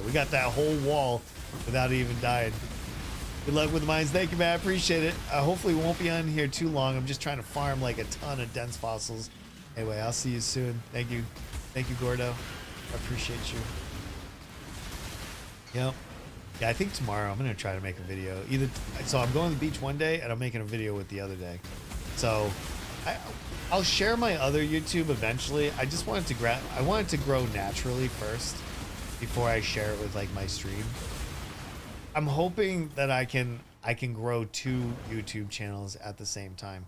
We got that whole wall without even dying. Good luck with the mines. Thank you, man. I appreciate it. Hopefully we won't be on here too long. I'm just trying to farm like a ton of dense fossils. Anyway, I'll see you soon. Thank you, Gordo. I appreciate you. Yep. Yeah, I think tomorrow I'm gonna try to make a video. So I'm going to the beach one day and I'm making a video with the other day. So I'll share my other YouTube eventually. I just wanted to I want it to grow naturally first before I share it with like my stream. I'm hoping that I can grow 2 YouTube channels at the same time.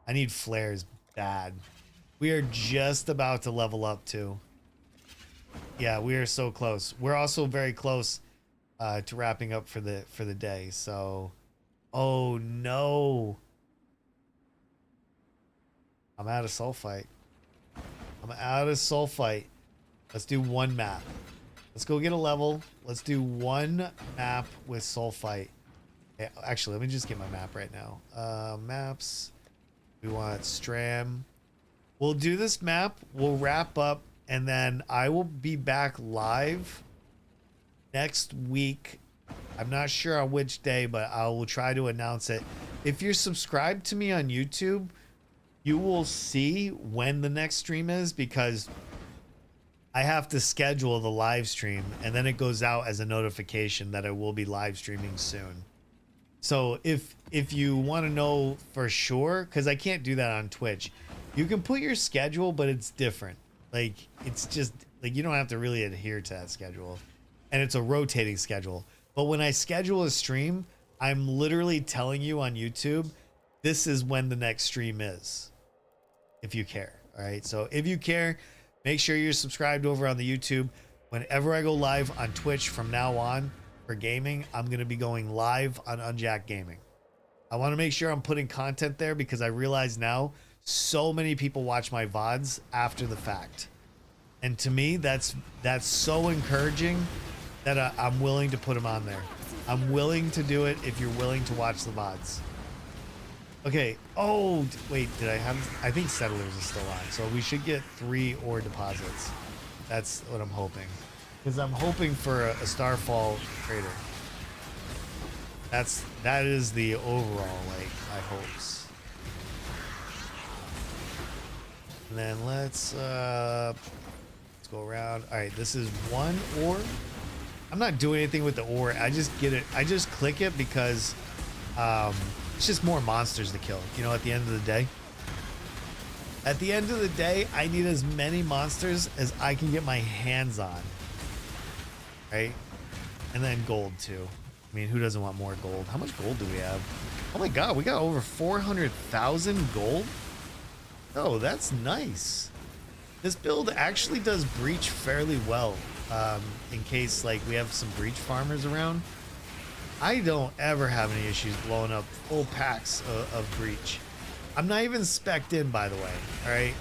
I need flares bad. We are just about to level up too. Yeah, we are so close. We're also very close to wrapping up for the day. So, oh no, I'm out of sulfite. I'm out of sulfite. Let's do 1 map. Let's go get a level. Let's do 1 map with sulfite. Okay, actually, let me just get my map right now. Maps. We want Stram. We'll do this map. We'll wrap up, and then I will be back live next week. I'm not sure on which day, but I will try to announce it. If you're subscribed to me on YouTube, you will see when the next stream is, because I have to schedule the live stream and then it goes out as a notification that I will be live streaming soon. So if you want to know for sure, because I can't do that on Twitch, you can put your schedule, but it's different. Like, it's just like you don't have to really adhere to that schedule, and it's a rotating schedule. But when I schedule a stream, I'm literally telling you on YouTube, this is when the next stream is, if you care. All right. So if you care, make sure you're subscribed over on the YouTube. Whenever I go live on Twitch from now on for gaming, I'm going to be going live on Unjacked Gaming. I want to make sure I'm putting content there because I realize now so many people watch my VODs after the fact. And to me, that's so encouraging that I'm willing to put them on there. I'm willing to do it if you're willing to watch the VODs. Okay. Oh, wait, I think Settlers is still on. So we should get 3 ore deposits. That's what I'm hoping. Because I'm hoping for a Starfall trader. That is the overall, like, my hopes. And then let's go around. All right, this is 1 ore. I'm not doing anything with the ore. I just get it. I just click it because it's just more monsters to kill, you know, at the end of the day. At the end of the day, I need as many monsters as I can get my hands on. Right? And then gold too. I mean, who doesn't want more gold? How much gold do we have? Oh my god, we got over 400,000 gold? Oh, that's nice. This build actually does breach fairly well. In case like we have some breach farmers around. I don't ever have any issues blowing up full packs of breach. I'm not even spec'd in, by the way. All right,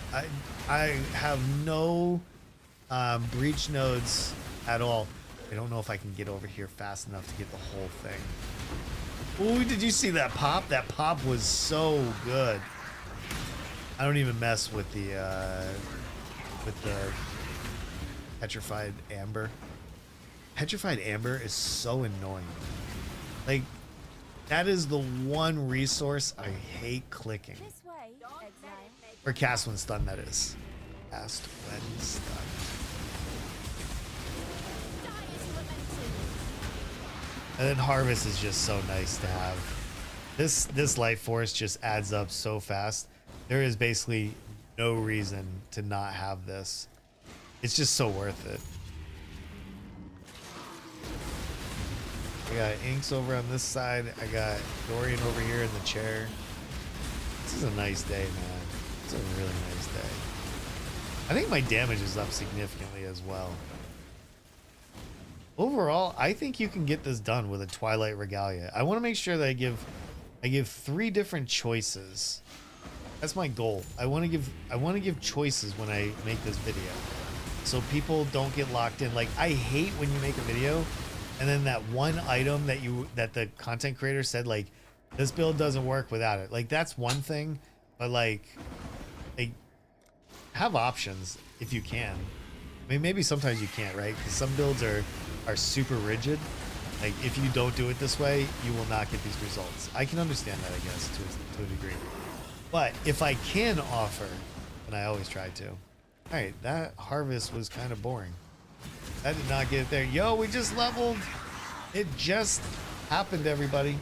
I have no breach nodes at all. I don't know if I can get over here fast enough to get the whole thing. Ooh, did you see that pop? That pop was so good. I don't even mess with the petrified amber. Petrified amber is so annoying. Like, that is the one resource I hate clicking. This way, Exile. Or cast when stunned, that is. Cast when stunned. And then harvest is just so nice to have. This life force just adds up so fast. There is basically no reason to not have this. It's just so worth it. I got Inks over on this side. I got Dorian over here in the chair. This is a nice day, man. It's a really nice day. I think my damage is up significantly as well. Overall, I think you can get this done with a Twilight Regalia. I want to make sure that I give 3 different choices. That's my goal. I want to give choices when I make this video, so people don't get locked in. Like, I hate when you make a video and then that one item that the content creator said, like, this build doesn't work without it. Like, that's one thing, but like have options if you can. I mean, maybe sometimes you can't, right? Because some builds are super rigid. Like, if you don't do it this way, you will not get these results. I can understand that, I guess, to a degree. But if I can offer, and I always try to. All right, that harvest was kind of boring. I did not get it there. Yo, we just leveled. It just happened, everybody.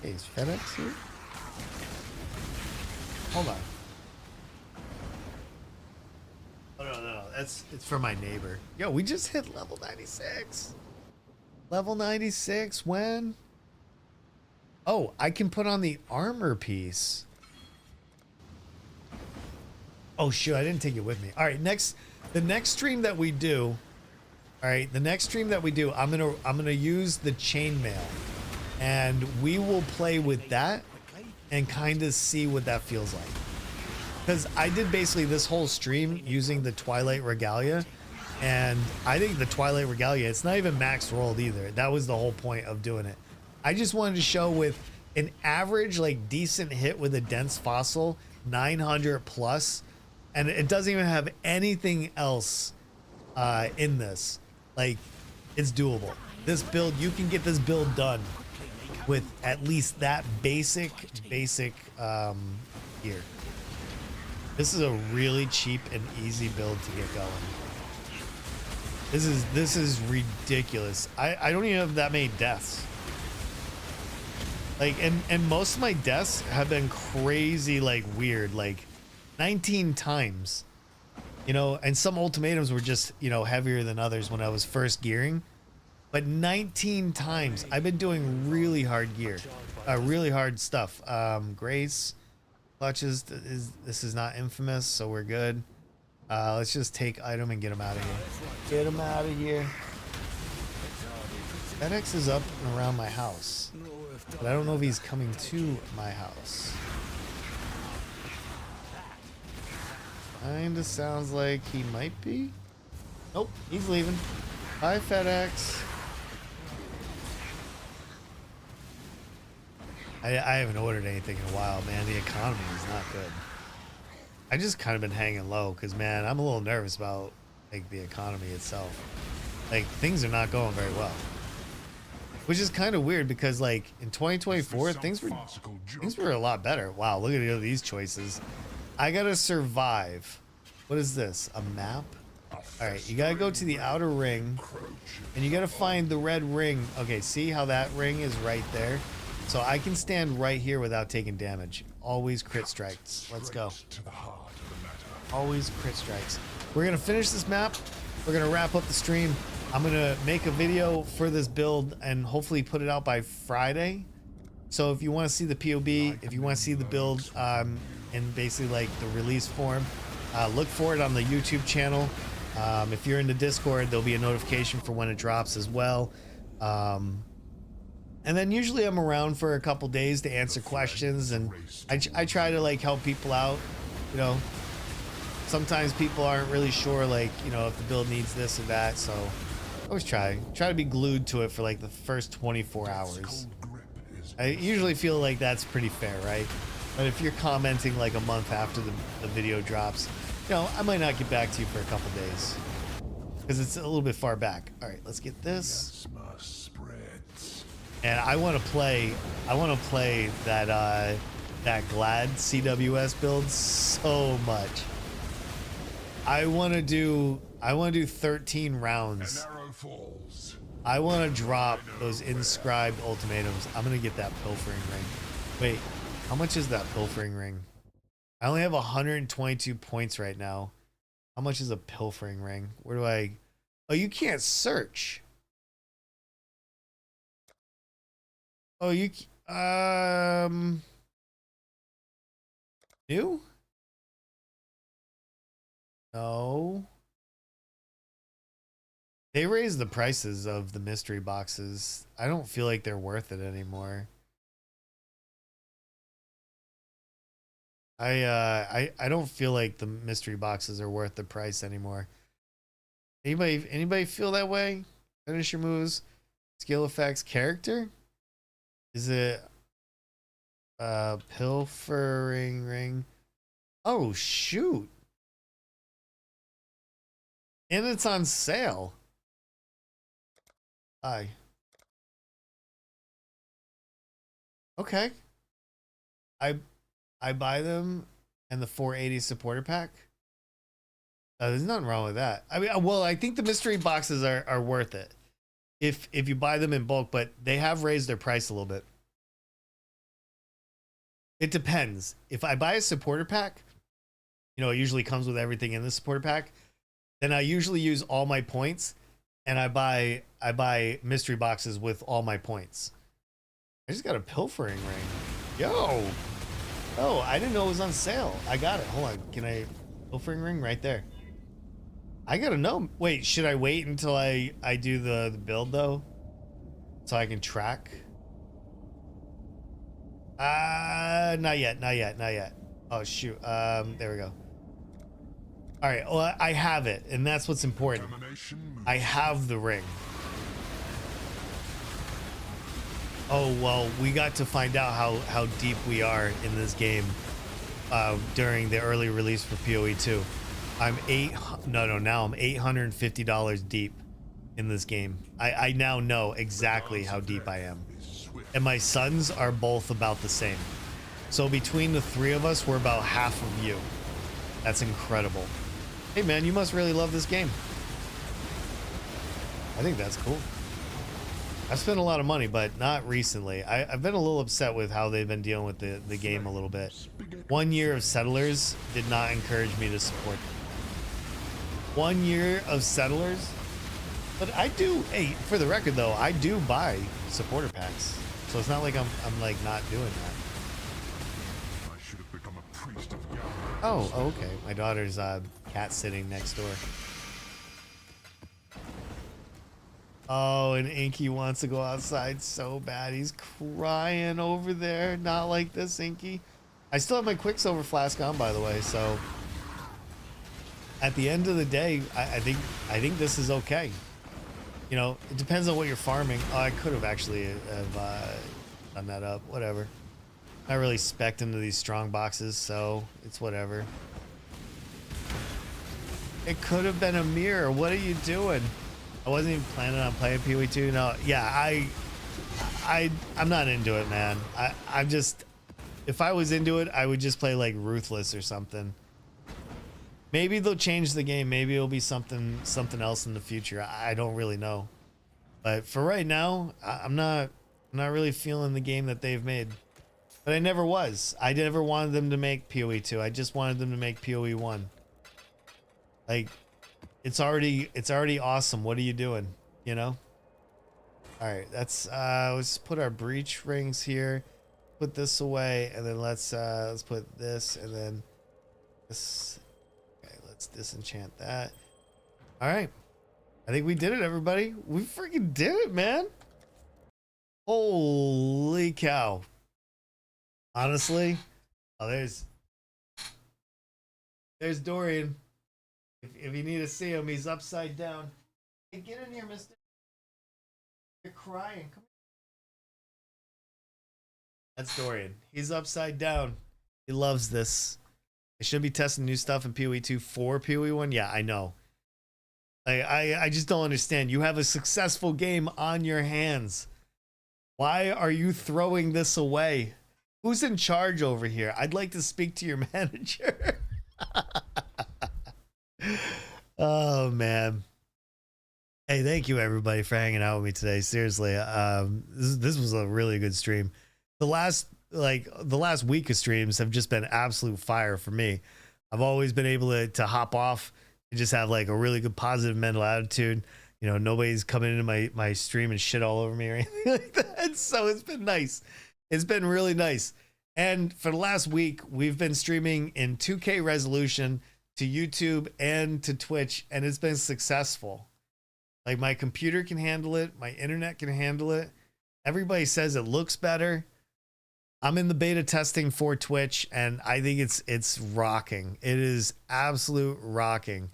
Hey, is FedEx here? Hold on. Oh, no. It's for my neighbor. Yo, we just hit level 96. Level 96 when? Oh, I can put on the armor piece. Oh, shoot, I didn't take it with me. All right, the next stream that we do, I'm gonna use the chainmail, and we will play with that and kind of see what that feels like. Because I did basically this whole stream using the Twilight Regalia, and I think the Twilight Regalia, it's not even max rolled either. That was the whole point of doing it. I just wanted to show with an average, like, decent hit with a dense fossil, 900 plus, and it doesn't even have anything else in this. Like, it's doable. This build, you can get this build done with at least that basic gear. This is a really cheap and easy build to get going. This is ridiculous. I don't even have that many deaths. Like, and most of my deaths have been crazy, like, weird, like 19 times. You know, and some ultimatums were just, you know, heavier than others when I was first gearing. But 19 times. I've been doing really hard gear. Really hard stuff. Grace. Clutches. This is not infamous, so we're good. Let's just take item and get him out of here. Get him out of here. FedEx is up and around my house. But I don't know if he's coming to my house. Kinda sounds like he might be. Nope, he's leaving. Bye, FedEx. I haven't ordered anything in a while, man. The economy is not good. I just kind of been hanging low because, man, I'm a little nervous about, like, the economy itself. Like, things are not going very well. Which is kind of weird because, like, in 2024, things were a lot better. Wow, look at these choices. I gotta survive. What is this? A map? Alright, you gotta go to the outer ring. And you gotta find the red ring. Okay, see how that ring is right there? So I can stand right here without taking damage. Always crit strikes. Let's go. Always crit strikes. We're gonna finish this map. We're gonna wrap up the stream. I'm gonna make a video for this build and hopefully put it out by Friday. So if you want to see the POB, if you want to see the build in basically like the release form, look for it on the YouTube channel. If you're in the Discord, there'll be a notification for when it drops as well. And then usually I'm around for a couple days to answer questions, and I try to, like, help people out. You know, sometimes people aren't really sure, like, you know, if the build needs this or that, so I always try to be glued to it for like the first 24 hours. I usually feel like that's pretty fair, right? But if you're commenting like a month after the video drops, you know, I might not get back to you for a couple days because it's a little bit far back. All right, let's get this. And I want to play that that Glad CWS build so much. I want to do 13 rounds. I want to drop those inscribed ultimatums. I'm gonna get that pilfering ring. Wait, how much is that pilfering ring? I only have 122 points right now. How much is a pilfering ring? Where do I? Oh, you can't search. Oh, you new? No. They raised the prices of the mystery boxes. I don't feel like they're worth it anymore. I don't feel like the mystery boxes are worth the price anymore. Anybody feel that way? Finish your moves, skill effects, character? Is it pilfering ring? Oh shoot. And it's on sale. Okay. I buy them and the 480 supporter pack. There's nothing wrong with that. I mean, well, I think the mystery boxes are worth it. if you buy them in bulk, but they have raised their price a little bit. It depends. If I buy a supporter pack, you know, it usually comes with everything in the supporter pack, then I usually use all my points, and I buy mystery boxes with all my points. I just got a pilfering ring. Yo. Oh, I didn't know it was on sale. I got it. Hold on. Can I pilfering ring right there? I gotta know. Wait, should I wait until I do the build though, so I can track? Not yet, not yet, not yet. Oh shoot. There we go. All right. Well, I have it, and that's what's important. I have the ring. Oh well, we got to find out how deep we are in this game during the early release for PoE 2. Now I'm $850 deep in this game. I now know exactly how deep I am. And my sons are both about the same. So between the three of us, we're about half of you. That's incredible. Hey man, you must really love this game. I think that's cool. I've spent a lot of money, but not recently. I've been a little upset with how they've been dealing with the game a little bit. 1 year of Settlers did not encourage me to support them. 1 year of Settlers? But I do, hey, for the record though, I do buy supporter packs. So it's not like I'm like not doing that. I should have become a priest of Yahweh. Oh, okay. My daughter's cat sitting next door. Oh, and Inky wants to go outside so bad. He's crying over there. Not like this, Inky. I still have my Quicksilver flask on, by the way, so at the end of the day, I think this is okay. You know, it depends on what you're farming. Oh, I could have actually done that up. Whatever. Not really spec'd into these strong boxes, so it's whatever. It could have been a mirror. What are you doing? I wasn't even planning on playing PoE 2. No, yeah, I'm not into it, man. I'm just, if I was into it, I would just play like Ruthless or something. Maybe they'll change the game. Maybe it'll be something else in the future. I don't really know. But for right now, I'm not really feeling the game that they've made. But I never was. I never wanted them to make PoE 2. I just wanted them to make PoE 1. Like, it's already awesome. What are you doing? You know? All right, let's put our breach rings here. Put this away, and then let's put this, and then this. Okay, let's disenchant that. All right, I think we did it, everybody. We freaking did it, man. Holy cow. Honestly, oh, there's Dorian. If you need to see him, he's upside down. Hey, get in here, mister. You're crying. Come here. That's Dorian. He's upside down. He loves this. I should be testing new stuff in PoE 2 for PoE 1. Yeah, I know. I just don't understand. You have a successful game on your hands. Why are you throwing this away? Who's in charge over here? I'd like to speak to your manager. Oh man. Hey, thank you everybody for hanging out with me today. Seriously, this was a really good stream. The last week of streams have just been absolute fire for me. I've always been able to hop off and just have like a really good positive mental attitude. You know, nobody's coming into my stream and shit all over me or anything like that. So it's been nice. It's been really nice. And for the last week, we've been streaming in 2K resolution to YouTube and to Twitch, and it's been successful. Like, my computer can handle it, my internet can handle it. Everybody says it looks better. I'm in the beta testing for Twitch, and I think it's rocking. It is absolute rocking.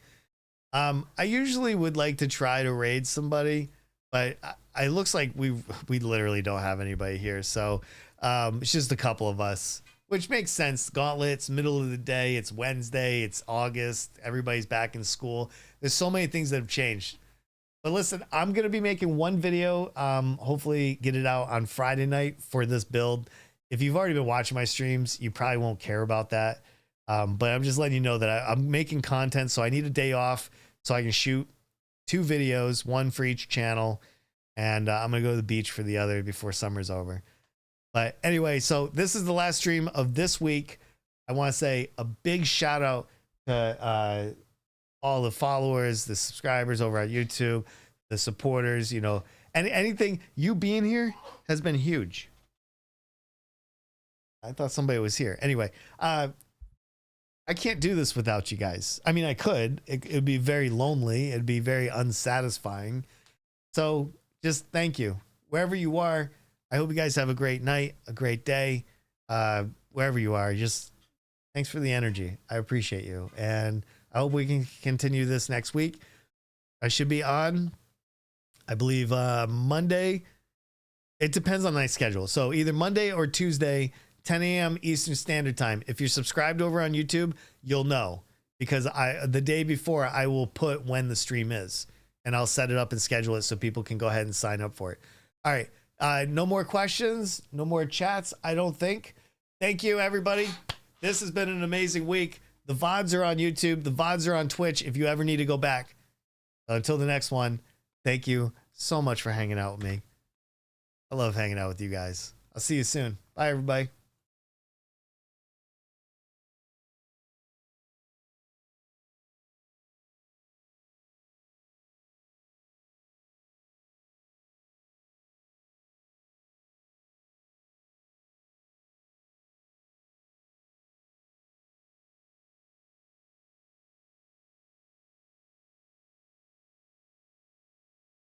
I usually would like to try to raid somebody, but it looks like we literally don't have anybody here. So it's just a couple of us, which makes sense. Gauntlets, middle of the day, it's Wednesday, it's August, everybody's back in school. There's so many things that have changed. But listen, I'm going to be making one video, hopefully get it out on Friday night for this build. If you've already been watching my streams, you probably won't care about that. But I'm just letting you know that I'm making content, so I need a day off so I can shoot 2 videos, one for each channel. And I'm going to go to the beach for the other before summer's over. But anyway, so this is the last stream of this week. I want to say a big shout out to all the followers, the subscribers over at YouTube, the supporters, you know, and anything, you being here has been huge. I thought somebody was here. Anyway, I can't do this without you guys. I mean, I could. It'd be very lonely. It'd be very unsatisfying. So just thank you. Wherever you are, I hope you guys have a great night, a great day. Wherever you are, just thanks for the energy. I appreciate you. And I hope we can continue this next week. I should be on, I believe, Monday. It depends on my schedule. So either Monday or Tuesday, 10 a.m. Eastern Standard Time. If you're subscribed over on YouTube, you'll know, because the day before I will put when the stream is, and I'll set it up and schedule it so people can go ahead and sign up for it. All right. No more questions, no more chats, I don't think. Thank you, everybody. This has been an amazing week. The VODs are on YouTube. The VODs are on Twitch if you ever need to go back. Until the next one, thank you so much for hanging out with me. I love hanging out with you guys. I'll see you soon. Bye, everybody.